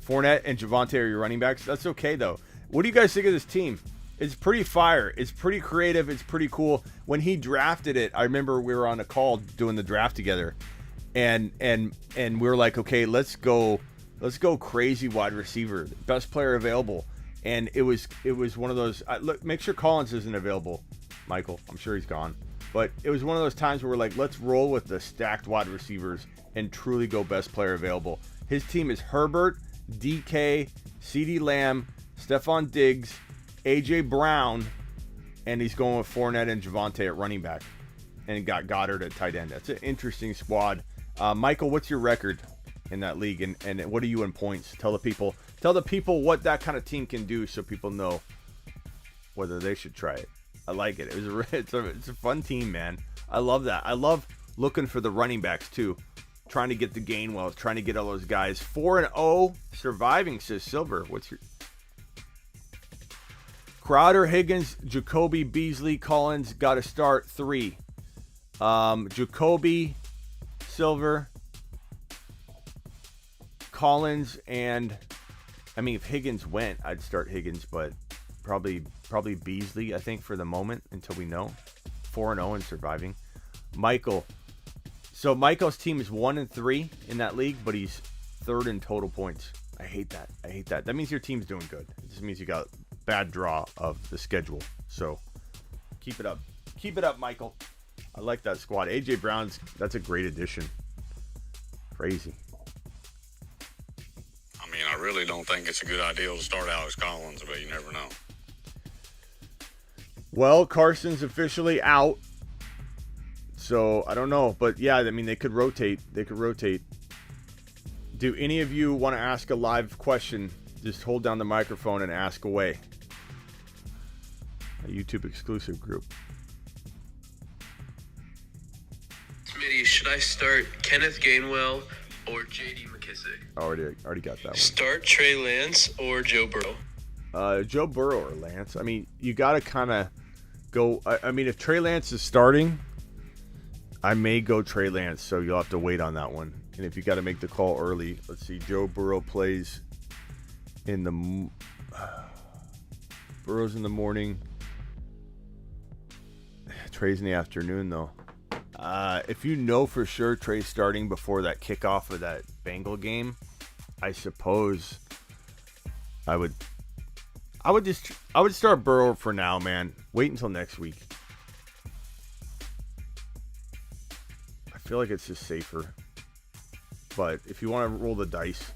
Fournette and Javonte are your running backs. That's okay though. What do you guys think of this team? It's pretty fire. It's pretty creative. It's pretty cool. When he drafted it, I remember we were on a call doing the draft together, and we were like, okay, let's go crazy wide receiver, best player available. And it was one of those. Look, make sure Collins isn't available, Michael. I'm sure he's gone. But it was one of those times where we're like, let's roll with the stacked wide receivers and truly go best player available. His team is Herbert, DK, CeeDee Lamb, Stephon Diggs, AJ Brown, and he's going with Fournette and Javonte at running back, and got Goddard at tight end. That's an interesting squad. Michael, what's your record in that league, and what are you in points? Tell the people what that kind of team can do, so people know whether they should try it. I like it. It's a fun team, man. I love that. I love looking for the running backs too, trying to get the Gainwells, trying to get all those guys. 4-0 surviving, says Silver. What's your Crowder, Higgins, Jacoby, Beasley, Collins got to start 3. Jacoby, Silver, Collins, and I mean, if Higgins went, I'd start Higgins, but probably Beasley, I think, for the moment until we know. 4-0 and surviving. Michael. So Michael's team is 1-3 in that league, but he's 3rd in total points. I hate that. That means your team's doing good. It just means you got bad draw of the schedule. So keep it up, Michael. I like that squad. AJ Brown's, that's a great addition. Crazy. I mean, I really don't think it's a good idea to start Alex Collins, but you never know. Well, Carson's officially out, so I don't know. But yeah, I mean, they could rotate. Do any of you want to ask a live question? Just hold down the microphone and ask away. A YouTube exclusive group. Smitty, should I start Kenneth Gainwell or J.D. McKissick? Already got that one. Start Trey Lance or Joe Burrow? Joe Burrow or Lance. I mean, you got to kind of go. I mean, if Trey Lance is starting, I may go Trey Lance, so you'll have to wait on that one. And if you got to make the call early, let's see. Joe Burrow plays in the Burrow's in the morning. Trey's in the afternoon, though. If you know for sure Trey's starting before that kickoff of that Bengal game, I suppose I would start Burrow for now, man. Wait until next week. I feel like it's just safer. But if you want to roll the dice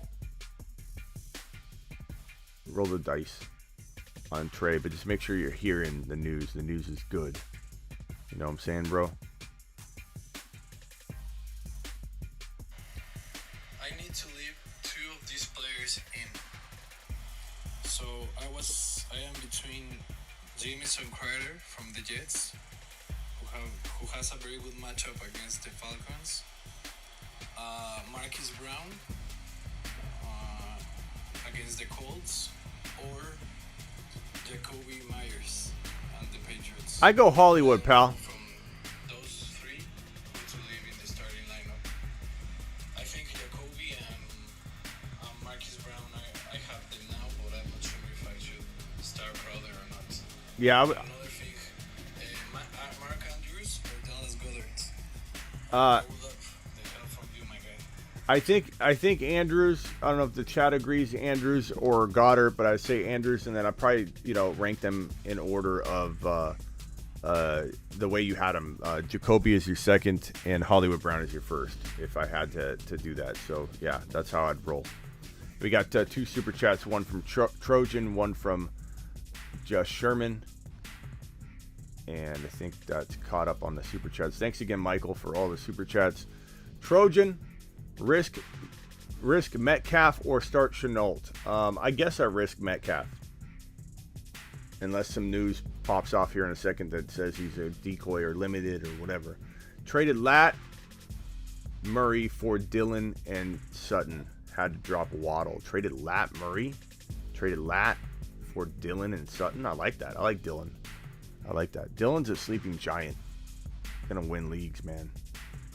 on Trey, but just make sure you're hearing the news. The news is good. You know what I'm saying, bro? I need to leave 2 of these players in. So I am between Jamison Crowder from the Jets, who has a very good matchup against the Falcons. Marquise Brown against the Colts, or Jacoby Myers and the Patriots. I go Hollywood, pal. From those 3 to leave in the starting lineup. I think Jacoby and Marquise Brown, I have them now, but I'm not sure if I should start Crowder or not. Yeah. Another thing, Mark Andrews or Dallas Goedert? I think Andrews. I don't know if the chat agrees, Andrews or Goddard, but I say Andrews, and then I probably rank them in order of the way you had them. Jacoby is your second, and Hollywood Brown is your first. If I had to do that, so yeah, that's how I'd roll. We got 2 super chats, one from Trojan, one from Just Sherman, and I think that's caught up on the super chats. Thanks again, Michael, for all the super chats. Trojan. Risk Metcalf or start Chenault. I guess I risk Metcalf. Unless some news pops off here in a second that says he's a decoy or limited or whatever. Traded Lat. Murray for Dillon and Sutton. Had to drop Waddle. Traded Lat Murray. Traded Lat for Dillon and Sutton. I like that. I like Dillon. I like that. Dillon's a sleeping giant. Gonna win leagues, man.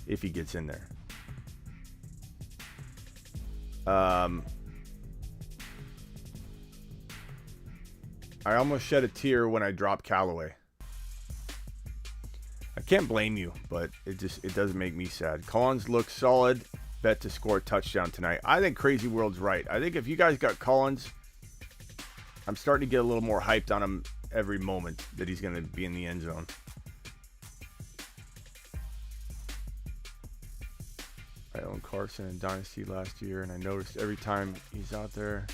If he gets in there. I almost shed a tear when I dropped Callaway. I can't blame you, but it does make me sad. Collins looks solid. Bet to score a touchdown tonight. I think Crazy World's right. I think if you guys got Collins, I'm starting to get a little more hyped on him every moment that he's going to be in the end zone. I owned Carson in Dynasty last year, and I noticed every time he's out there.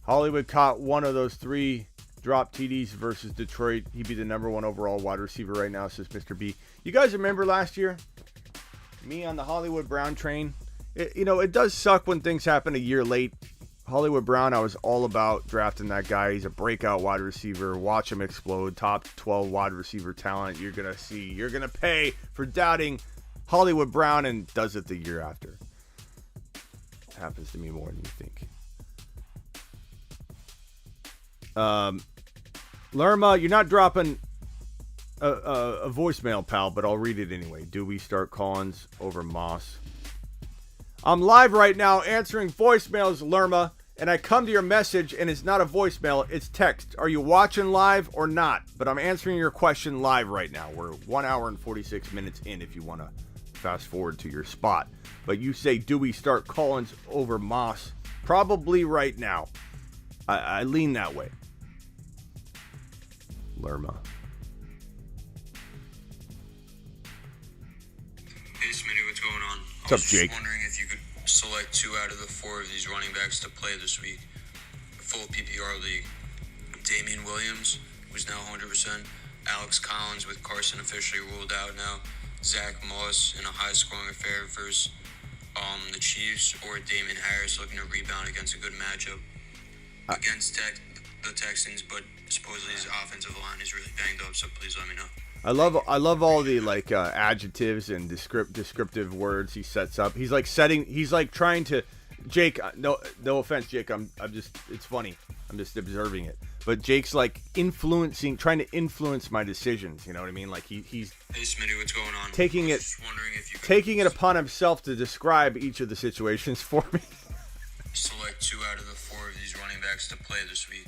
Hollywood caught one of those 3 drop TDs versus Detroit. He'd be the #1 overall wide receiver right now, says Mr. B. You guys remember last year? Me on the Hollywood Brown train. It does suck when things happen a year late. Hollywood Brown, I was all about drafting that guy. He's a breakout wide receiver. Watch him explode. Top 12 wide receiver talent. You're going to see. You're going to pay for doubting Hollywood Brown, and does it the year after. Happens to me more than you think. Lerma, you're not dropping a voicemail, pal, but I'll read it anyway. Do we start Collins over Moss? I'm live right now answering voicemails, Lerma, and I come to your message, and it's not a voicemail, it's text. Are you watching live or not? But I'm answering your question live right now. We're 1 hour and 46 minutes in if you want to fast forward to your spot. But you say, do we start Collins over Moss? Probably right now. I lean that way. Lerma. Hey, Smitty, what's going on? What's up, Jake? I was wondering if you could select 2 out of the 4 of these running backs to play this week. Full PPR league. Damian Williams, who's now 100%. Alex Collins with Carson officially ruled out now. Zach Moss in a high-scoring affair versus the Chiefs, or Damon Harris looking to rebound against a good matchup against the Texans, but supposedly his offensive line is really banged up, so please let me know. I love all the adjectives and descriptive words he sets up. He's like trying to, Jake, no offense, Jake, I'm just, it's funny. I'm just observing it. But Jake's like trying to influence my decisions, you know what I mean? Like he's Hey Smitty, what's going on? taking it upon himself to describe each of the situations for me. Select 2 out of the 4 of these running backs to play this week.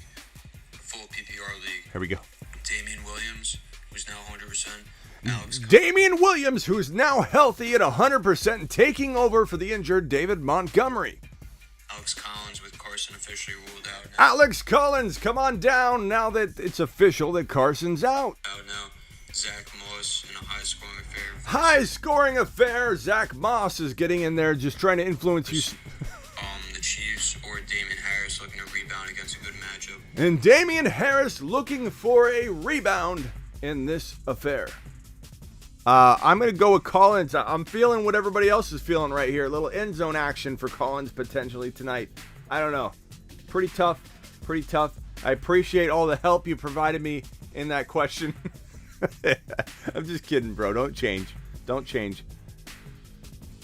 Full PPR league. Here we go. Damian Williams, who's now 100%. Damian Williams, who's now healthy at 100%, taking over for the injured David Montgomery. Alex Collins with Carson officially ruled out now. Alex Collins, come on down now that it's official that Carson's out. Out now. Zach Moss in a high-scoring affair. High-scoring affair. Zach Moss is getting in there just trying to influence you. The Chiefs, or Damon Harris looking to rebound against a good matchup. And Damian Harris looking for a rebound in this affair. I'm going to go with Collins. I'm feeling what everybody else is feeling right here. A little end zone action for Collins potentially tonight. I don't know. Pretty tough. I appreciate all the help you provided me in that question. I'm just kidding, bro. Don't change.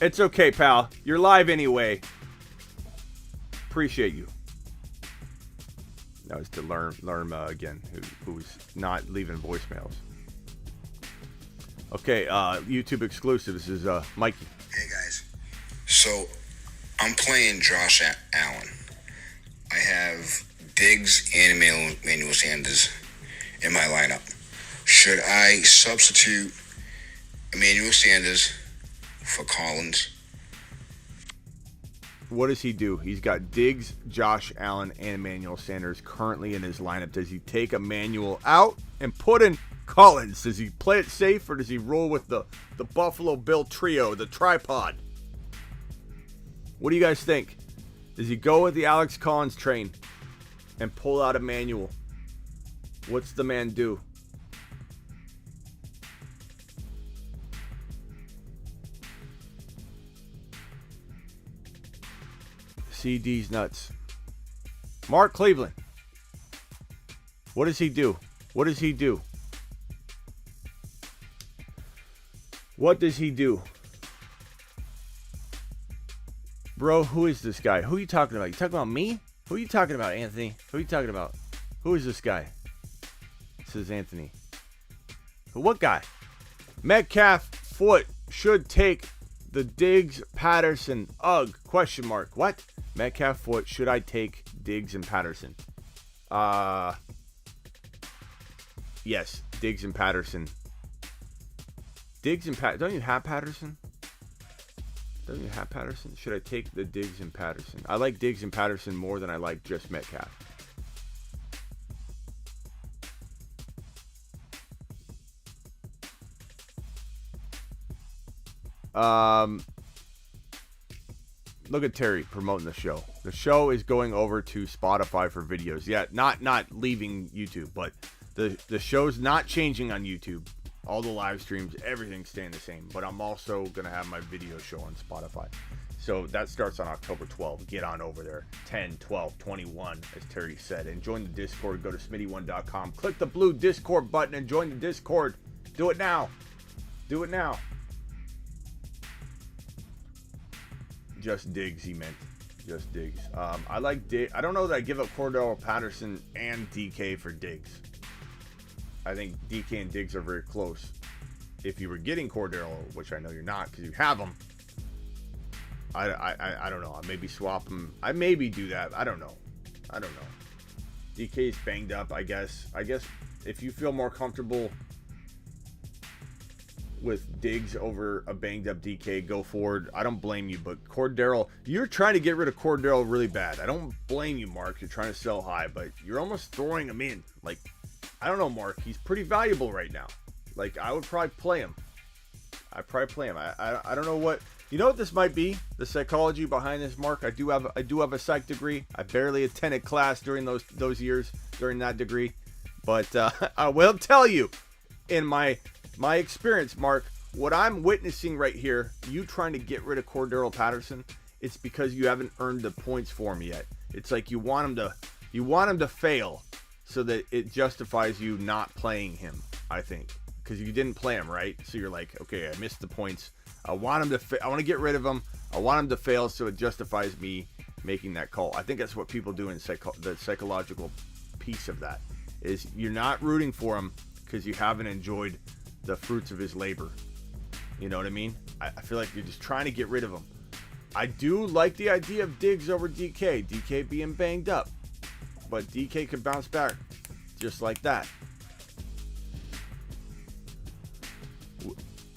It's okay, pal. You're live anyway. Appreciate you. That was to learn again, who's not leaving voicemails. Okay, YouTube exclusive. This is Mikey. Hey guys, so I'm playing Josh Allen. I have Diggs and Emmanuel Sanders in my lineup. Should I substitute Emmanuel Sanders for Collins? What does he do? He's got Diggs, Josh Allen, and Emmanuel Sanders currently in his lineup. Does he take Emmanuel out and put in Collins? Does he play it safe, or does he roll with the Buffalo Bill trio, the tripod? What do you guys think? Does he go with the Alex Collins train and pull out Emmanuel? What's the man do? CD's nuts. Mark Cleveland. What does he do? What does he do? Bro, who is this guy? Who are you talking about? You talking about me? Who are you talking about, Anthony? Who are you talking about? Who is this guy? This is Anthony. What guy? Metcalf foot should take the Diggs Patterson. Ugh. Question mark. What? Metcalf foot. Should I take Diggs and Patterson? Yes. Diggs and Patterson. Diggs and Patterson. Don't you have Patterson? Don't you have Patterson? Should I take the Diggs and Patterson? I like Diggs and Patterson more than I like just Metcalf. Look at Terry promoting the show. The show is going over to Spotify for videos. Yeah, not leaving YouTube, but the show's not changing on YouTube. All the live streams, everything's staying the same. But I'm also going to have my video show on Spotify. So that starts on October 12th. Get on over there. 10, 12, 21, as Terry said. And join the Discord. Go to smitty1.com. Click the blue Discord button and join the Discord. Do it now. Do it now. Just Diggs, he meant. Just Diggs. I like Diggs. I don't know that I give up Cordell Patterson and DK for Diggs. I think DK and Diggs are very close. If you were getting Cordero, which I know you're not because you have them, I don't know. I maybe swap them. I maybe do that. I don't know. DK's banged up, I guess. I guess if you feel more comfortable with Diggs over a banged up DK, go forward. I don't blame you, but Cordero, you're trying to get rid of Cordero really bad. I don't blame you, Mark. You're trying to sell high, but you're almost throwing him in. Like, I don't know, Mark. He's pretty valuable right now. Like, I would probably play him. I don't know what. You know what this might be? The psychology behind this, Mark. I do have a psych degree. I barely attended class during those years during that degree, but I will tell you, in my experience, Mark, what I'm witnessing right here, you trying to get rid of Cordero Patterson, it's because you haven't earned the points for him yet. It's like you want him to fail so that it justifies you not playing him, I think. Because you didn't play him, right? So you're like, okay, I missed the points. I want him to I want to get rid of him. I want him to fail so it justifies me making that call. I think that's what people do in the psychological piece of that. Is you're not rooting for him because you haven't enjoyed the fruits of his labor. You know what I mean? I feel like you're just trying to get rid of him. I do like the idea of Diggs over DK. DK being banged up. But DK could bounce back just like that.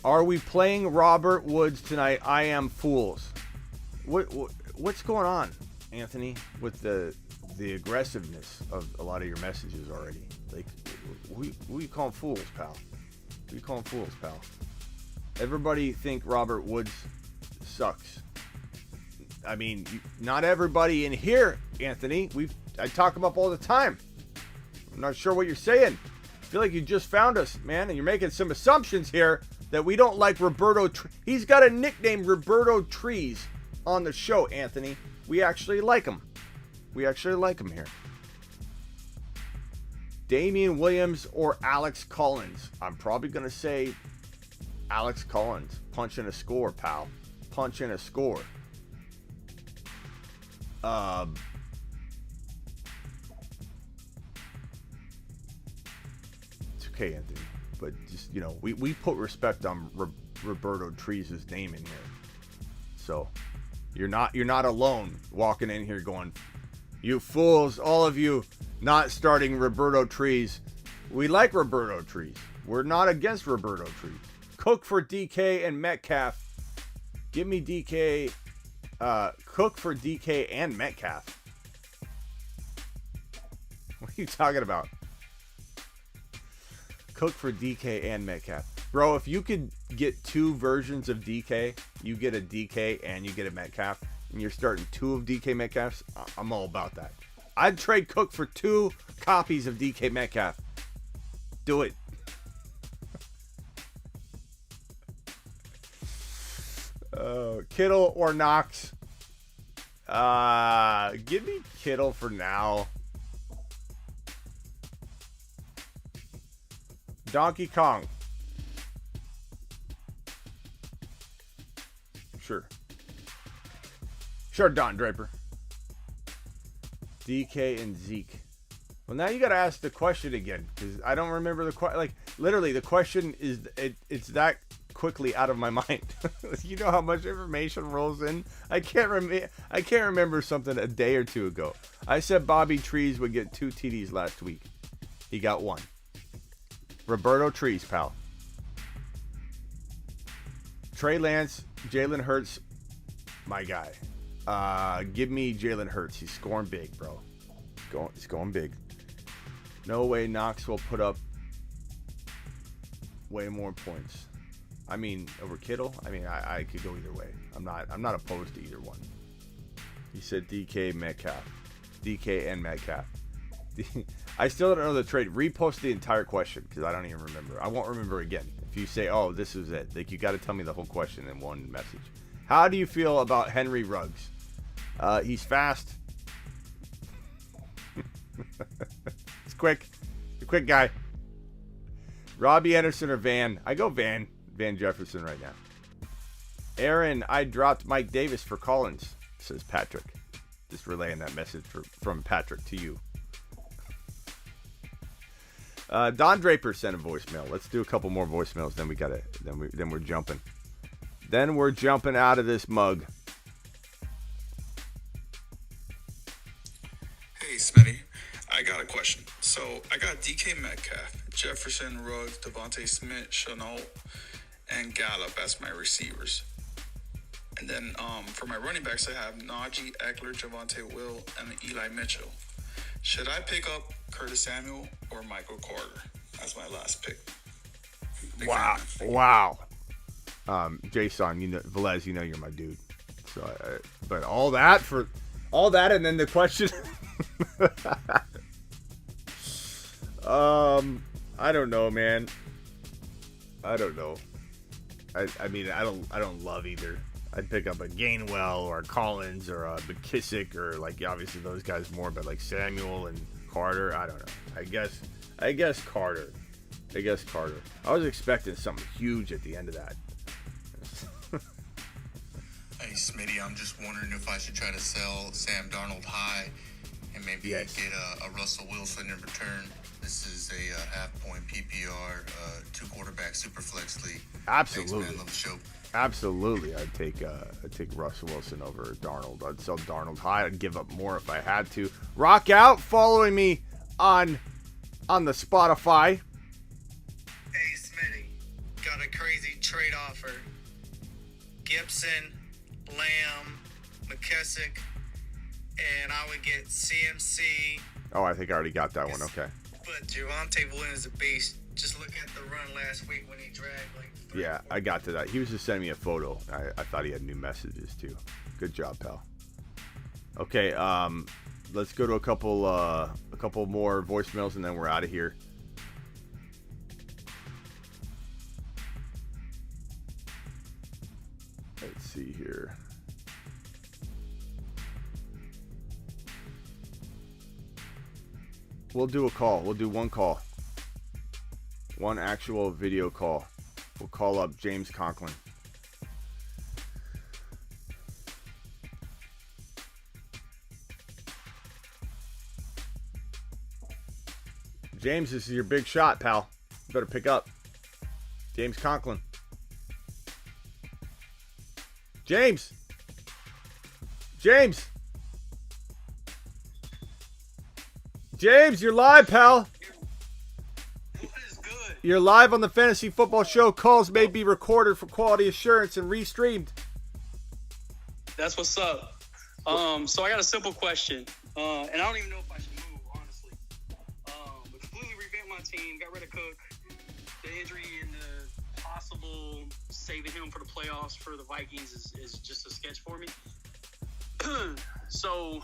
Are we playing Robert Woods tonight? I am fools. What's going on, Anthony, with the aggressiveness of a lot of your messages already? Like, who you calling fools, pal? Who you calling fools, pal? Everybody think Robert Woods sucks. I mean, not everybody in here, Anthony. I talk him up all the time. I'm not sure what you're saying. I feel like you just found us, man, and you're making some assumptions here that we don't like Roberto. He's got a nickname, Roberto Trees, on the show, Anthony. We actually like him. We actually like him here. Damian Williams or Alex Collins? I'm probably going to say Alex Collins. Punch in a score, pal. Punch in a score. It's okay, Anthony. But just, you know, we put respect on Roberto Trees' name in here. So you're not alone walking in here going, you fools, all of you not starting Roberto Trees. We like Roberto Trees. We're not against Roberto Trees. Cook for DK and Metcalf. Give me DK. Cook for DK and Metcalf. What are you talking about? Cook for DK and Metcalf. Bro, if you could get two versions of DK, you get a DK and you get a Metcalf, and you're starting two of DK Metcalfs, I'm all about that. I'd trade Cook for 2 copies of DK Metcalf. Do it. Kittle or Knox? Give me Kittle for now. Donkey Kong. Sure. Sure, Don Draper. DK and Zeke. Well, now you got to ask the question again because I don't remember the question. Like, literally, the question is it's that quickly out of my mind. You know how much information rolls in. I can't remember something a day or two ago. I said Bobby Trees would get 2 TDs last week. He got 1. Roberto Trees, pal. Trey Lance, Jalen Hurts, my guy. Give me Jalen Hurts. He's scoring big, bro. He's going big. No way Knox will put up way more points. I mean, over Kittle. I mean, I could go either way. I'm not opposed to either one. He said DK Metcalf. DK and Metcalf. I still don't know the trade. Repost the entire question because I don't even remember. I won't remember again. If you say, oh, this was it. Like, you got to tell me the whole question in one message. How do you feel about Henry Ruggs? He's fast. He's quick. He's a quick guy. Robbie Anderson or Van? I go Van Jefferson right now. Aaron, I dropped Mike Davis for Collins, says Patrick. Just relaying that message from Patrick to you. Don Draper sent a voicemail. Let's do a couple more voicemails. Then we're jumping. Then we're jumping out of this mug. Hey, Smitty. I got a question. So I got DK Metcalf, Jefferson, Ruggs, Devontae Smith, Chenault, and Gallup as my receivers. And then for my running backs, I have Najee, Eckler, Javonte Will, and Eli Mitchell. Should I pick up Curtis Samuel or Michael Carter as my last pick? Wow. Jason, Velez, you're my dude. So, but all that, and then the question. I don't know, man. I don't know. I mean, I don't love either. I'd pick up a Gainwell or a Collins or a McKissick or like obviously those guys more, but like Samuel and Carter, I don't know. I guess Carter. I was expecting something huge at the end of that. Hey Smitty, I'm just wondering if I should try to sell Sam Darnold high and maybe get a Russell Wilson in return. This is a half-point PPR, 2-quarterback superflex league. Absolutely. Thanks, man. Love the show. Absolutely, I'd take Russell Wilson over Darnold. I'd sell Darnold high. I'd give up more if I had to. Rock out, following me on the Spotify. Hey Smitty, got a crazy trade offer. Gibson, Lamb, McKissick, and I would get CMC. Oh, I think I already got that one. Okay. But Javonte Williams is a beast. Just look at the run last week when he dragged like. Yeah, I got to that. He was just sending me a photo. I thought he had new messages too. Good job, pal. Okay, let's go to a couple more voicemails and then we're out of here. Let's see here. We'll do a call. We'll do one call. One actual video call. We'll call up James Conklin. James, this is your big shot, pal. You better pick up. James Conklin. James! James! James, you're live, pal. You're live on the Fantasy Football Show. Calls may be recorded for quality assurance and restreamed. That's what's up. So I got a simple question, and I don't even know if I should move, honestly. But completely revamped my team, got rid of Cook. The injury and the possible saving him for the playoffs for the Vikings is just a sketch for me. So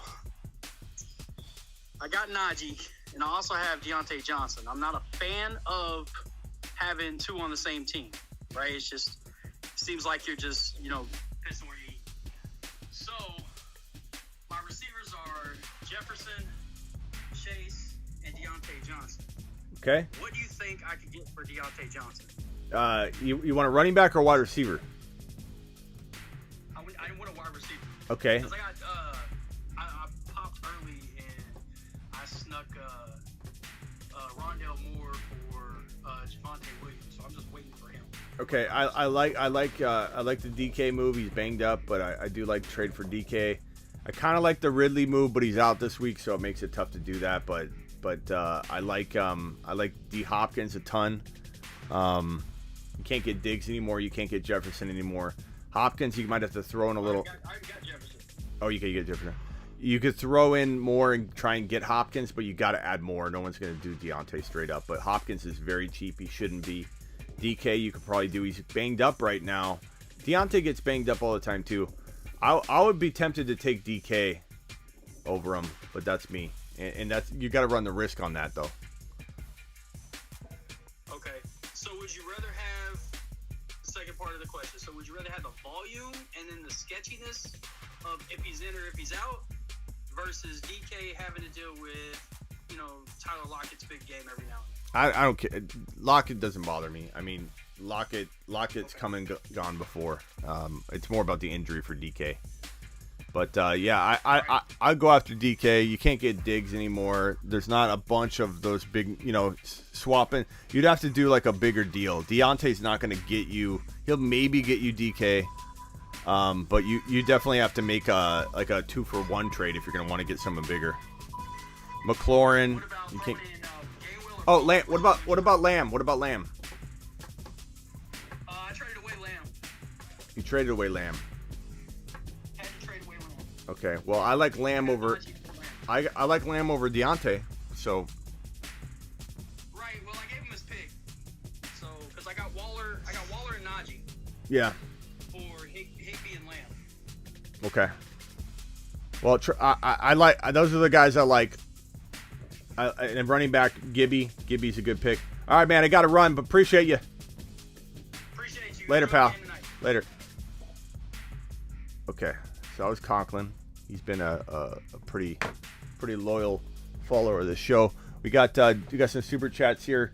I got Najee, and I also have Deontay Johnson. I'm not a fan of having two on the same team, right? It's just seems like you're just, pissing where you eat. So my receivers are Jefferson, Chase, and Deontay Johnson. Okay. What do you think I could get for Deontay Johnson? You want a running back or wide receiver? I want a wide receiver. Okay. Because I got Okay, I like the DK move. He's banged up, but I do like trade for DK. I kind of like the Ridley move, but he's out this week, so it makes it tough to do that. But I like D Hopkins a ton. You can't get Diggs anymore. You can't get Jefferson anymore. Hopkins, you might have to throw in a little. I got Jefferson. Oh, you can get Jefferson. You could throw in more and try and get Hopkins, but you got to add more. No one's going to do Deontay straight up. But Hopkins is very cheap. He shouldn't be. DK, you could probably do. He's banged up right now. Deontay gets banged up all the time, too. I would be tempted to take DK over him, but that's me. And that's you got to run the risk on that, though. Okay. So would you rather have the second part of the question? So would you rather have the volume and then the sketchiness of if he's in or if he's out versus DK having to deal with, Tyler Lockett's big game every now and then? I don't care. Lockett doesn't bother me. I mean, Lockett's come and gone before. It's more about the injury for DK. But yeah, I go after DK. You can't get Diggs anymore. There's not a bunch of those big, swapping. You'd have to do like a bigger deal. Deontay's not going to get you. He'll maybe get you DK. But you definitely have to make a 2-for-1 trade if you're going to want to get someone bigger. McLaurin, you can't. Oh, Lamb. What about Lamb? What about Lamb? I traded away Lamb. You traded away Lamb. Had to trade away Lamb. Okay. Well, I like Lamb over. I like Lamb over Deontay. So. Right. Well, I gave him his pick. So, because I got Waller and Najee. Yeah. For Higbee and Lamb. Okay. Well, I like those are the guys I like. And running back Gibby's a good pick. All right, man, I got to run, but appreciate you. Appreciate you. Later, pal. Later. Okay, so that was Conklin. He's been a pretty loyal follower of the show. We got some super chats here.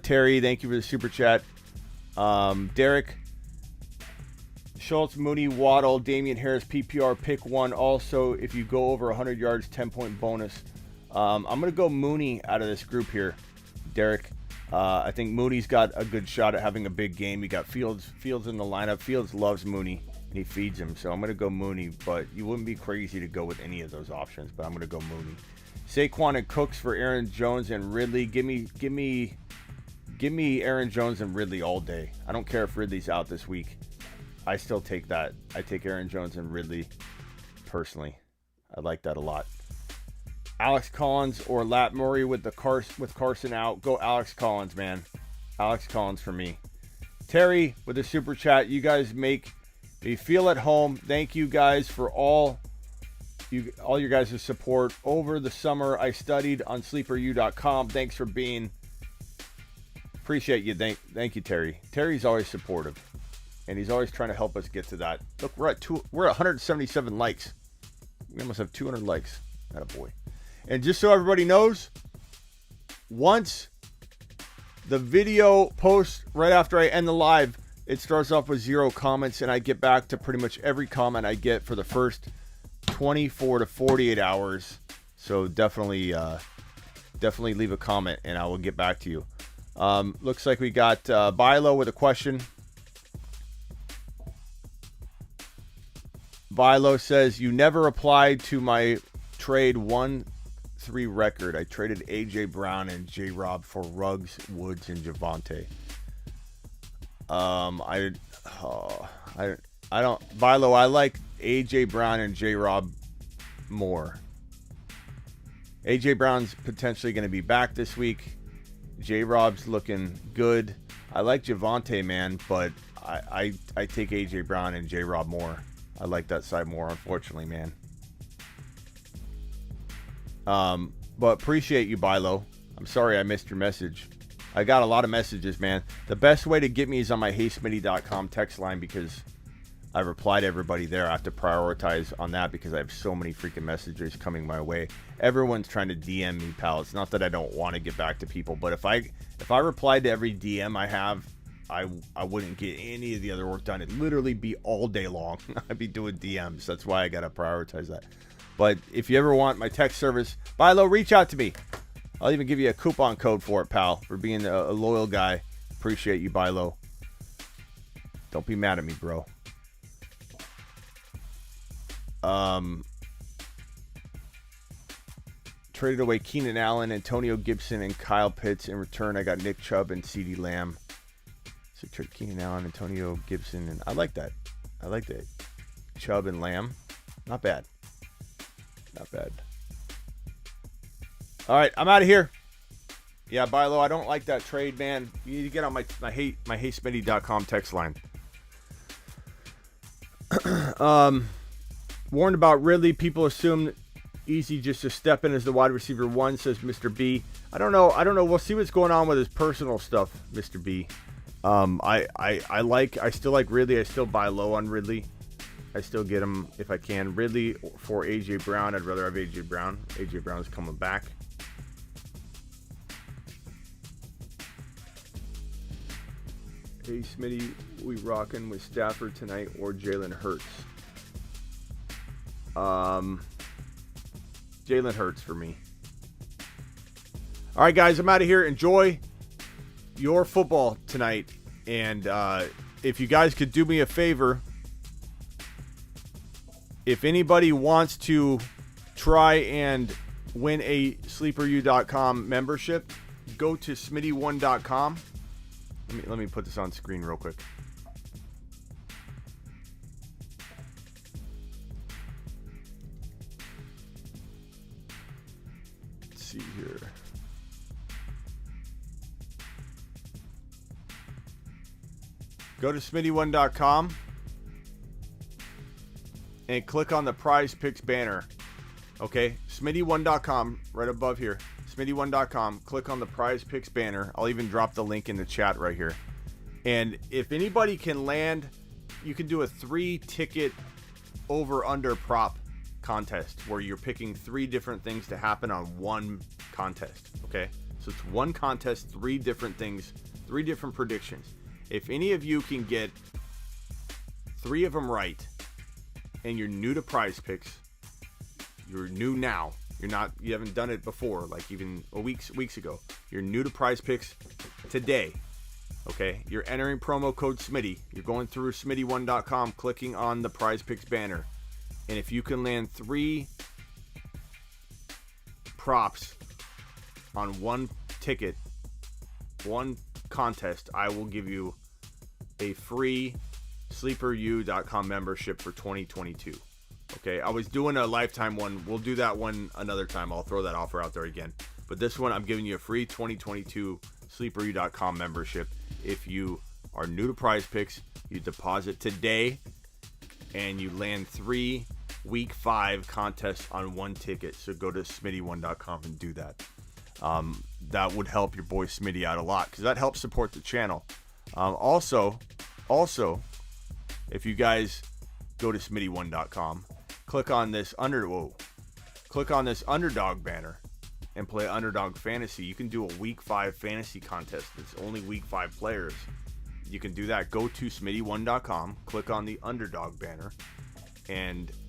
Terry, thank you for the super chat. Derek, Schultz, Mooney, Waddle, Damian Harris, PPR, pick one. Also, if you go over 100 yards, 10-point bonus. I'm going to go Mooney out of this group here, Derek. I think Mooney's got a good shot at having a big game. You got Fields in the lineup. Fields loves Mooney, and he feeds him. So I'm going to go Mooney, but you wouldn't be crazy to go with any of those options, but I'm going to go Mooney. Saquon and Cooks for Aaron Jones and Ridley. Give me Aaron Jones and Ridley all day. I don't care if Ridley's out this week. I still take that. I take Aaron Jones and Ridley personally. I like that a lot. Alex Collins or Lat Murray with Carson out. Go Alex Collins, man. Alex Collins for me. Terry with the super chat. You guys make me feel at home. Thank you guys for all your guys' support over the summer. I studied on sleeperu.com. Thanks for being. Appreciate you. Thank you, Terry. Terry's always supportive, and he's always trying to help us get to that. Look, we're at 177 likes. We almost have 200 likes. Attaboy. And just so everybody knows, once the video posts right after I end the live, it starts off with 0 comments, and I get back to pretty much every comment I get for the first 24 to 48 hours. So definitely leave a comment, and I will get back to you. Looks like we got Bilo with a question. Bilo says, you never applied to my trade 1-3 record. I traded AJ Brown and J-Rob for Ruggs, Woods, and Javonte. I don't. Bilo, I like AJ Brown and J-Rob more. AJ Brown's potentially going to be back this week. J-Rob's looking good. I like Javonte, man, but I take AJ Brown and J-Rob more. I like that side more, unfortunately, man. But appreciate you, Bilo. I'm sorry I missed your message. I got a lot of messages, man. The best way to get me is on my HeySmitty.com text line because I reply to everybody there. I have to prioritize on that because I have so many freaking messages coming my way. Everyone's trying to DM me, pal. It's not that I don't want to get back to people, but if I replied to every DM I have, I wouldn't get any of the other work done. It'd literally be all day long. I'd be doing DMs. That's why I got to prioritize that. But if you ever want my text service, Bilo, reach out to me. I'll even give you a coupon code for it, pal, for being a loyal guy. Appreciate you, Bilo. Don't be mad at me, bro. Traded away Keenan Allen, Antonio Gibson, and Kyle Pitts. In return, I got Nick Chubb and CeeDee Lamb. So trade Keenan Allen, Antonio Gibson, and I like that. I like that. Chubb and Lamb. Not bad. Not bad. All right, I'm out of here. Yeah, buy low. I don't like that trade, man. You need to get on my HeySmitty.com text line. Warned about Ridley. People assume easy just to step in as the wide receiver 1, says Mr. B. I don't know. We'll see what's going on with his personal stuff, Mr. B. I still like Ridley. I still buy low on Ridley. I still get him if I can. Ridley for A.J. Brown. I'd rather have A.J. Brown. A.J. Brown's coming back. Hey, Smitty, we rocking with Stafford tonight or Jalen Hurts? Jalen Hurts for me. All right, guys, I'm out of here. Enjoy your football tonight. And if you guys could do me a favor, if anybody wants to try and win a sleeperu.com membership, go to smitty1.com. Let me put this on screen real quick. Let's see here. Go to smitty1.com and click on the Prize Picks banner. Okay, smitty1.com right above here. Smitty1.com, click on the Prize Picks banner. I'll even drop the link in the chat right here. And if anybody can land, you can do a 3-ticket over-under prop contest where you're picking 3 different things to happen on one contest. Okay, so it's one contest, 3 different things, 3 different predictions. If any of you can get 3 of them right, and you're new to Prize Picks, you're new now. You haven't done it before, like even weeks ago. You're new to Prize Picks today. Okay, you're entering promo code Smitty. You're going through Smitty1.com, clicking on the Prize Picks banner, and if you can land 3 props on one ticket, one contest, I will give you a free sleeperu.com membership for 2022. Okay, I was doing a lifetime one. We'll do that one another time. I'll throw that offer out there again. But this one, I'm giving you a free 2022 sleeperu.com membership. If you are new to Prize Picks, you deposit today, and you land 3 Week 5 contests on one ticket. So go to smitty1.com and do that. That would help your boy Smitty out a lot, because that helps support the channel. Also, if you guys go to smitty1.com, click on this underdog banner and play Underdog Fantasy. You can do a Week 5 fantasy contest. It's only Week 5 players. You can do that. Go to smitty1.com, click on the underdog banner,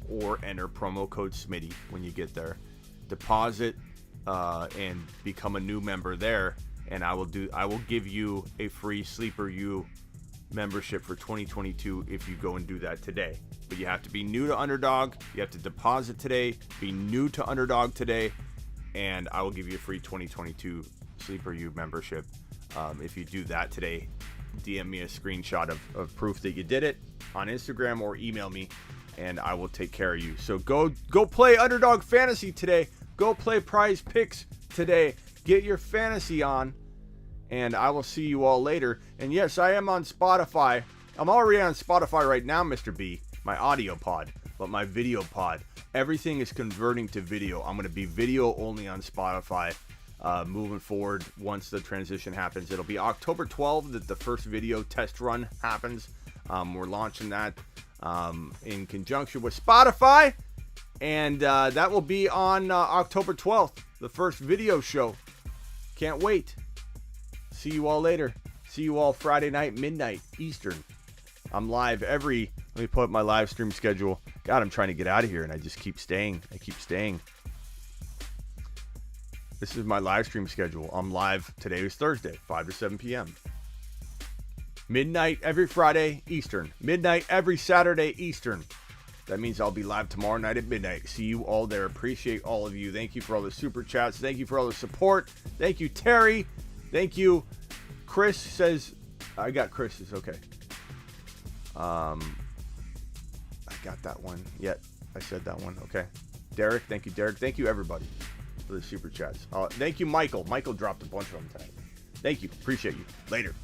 or enter promo code Smitty when you get there. Deposit and become a new member there, and I will give you a free Sleeper U membership for 2022 if you go and do that today. But you have to be new to Underdog. You have to deposit today, be new to Underdog today, and I will give you a free 2022 Sleeper U membership. If you do that today, DM me a screenshot of proof that you did it on Instagram, or email me, and I will take care of you. So go play Underdog Fantasy today. Go play Prize Picks today. Get your fantasy on, and I will see you all later. And yes, I am on Spotify. I'm already on Spotify right now, Mr. B, my audio pod, but my video pod, everything is converting to video. I'm going to be video only on Spotify moving forward. Once the transition happens, it'll be October 12th that the first video test run happens. We're launching that in conjunction with Spotify, and that will be on October 12th, the first video show. Can't wait. See you all later. See you all Friday night, midnight Eastern. I'm live let me put up my live stream schedule. God, I'm trying to get out of here, and I just keep staying. This is my live stream schedule. I'm live. Today is Thursday, 5 to 7 p.m. Midnight every Friday Eastern. Midnight every Saturday Eastern. That means I'll be live tomorrow night at midnight. See you all there. Appreciate all of you. Thank you for all the super chats. Thank you for all the support. Thank you, Terry. Thank you. Chris says, I got Chris's. Okay. I got that one. Yet I said that one. Okay. Derek. Thank you, Derek. Thank you, everybody, for the super chats. Thank you, Michael. Michael dropped a bunch of them tonight. Thank you. Appreciate you. Later.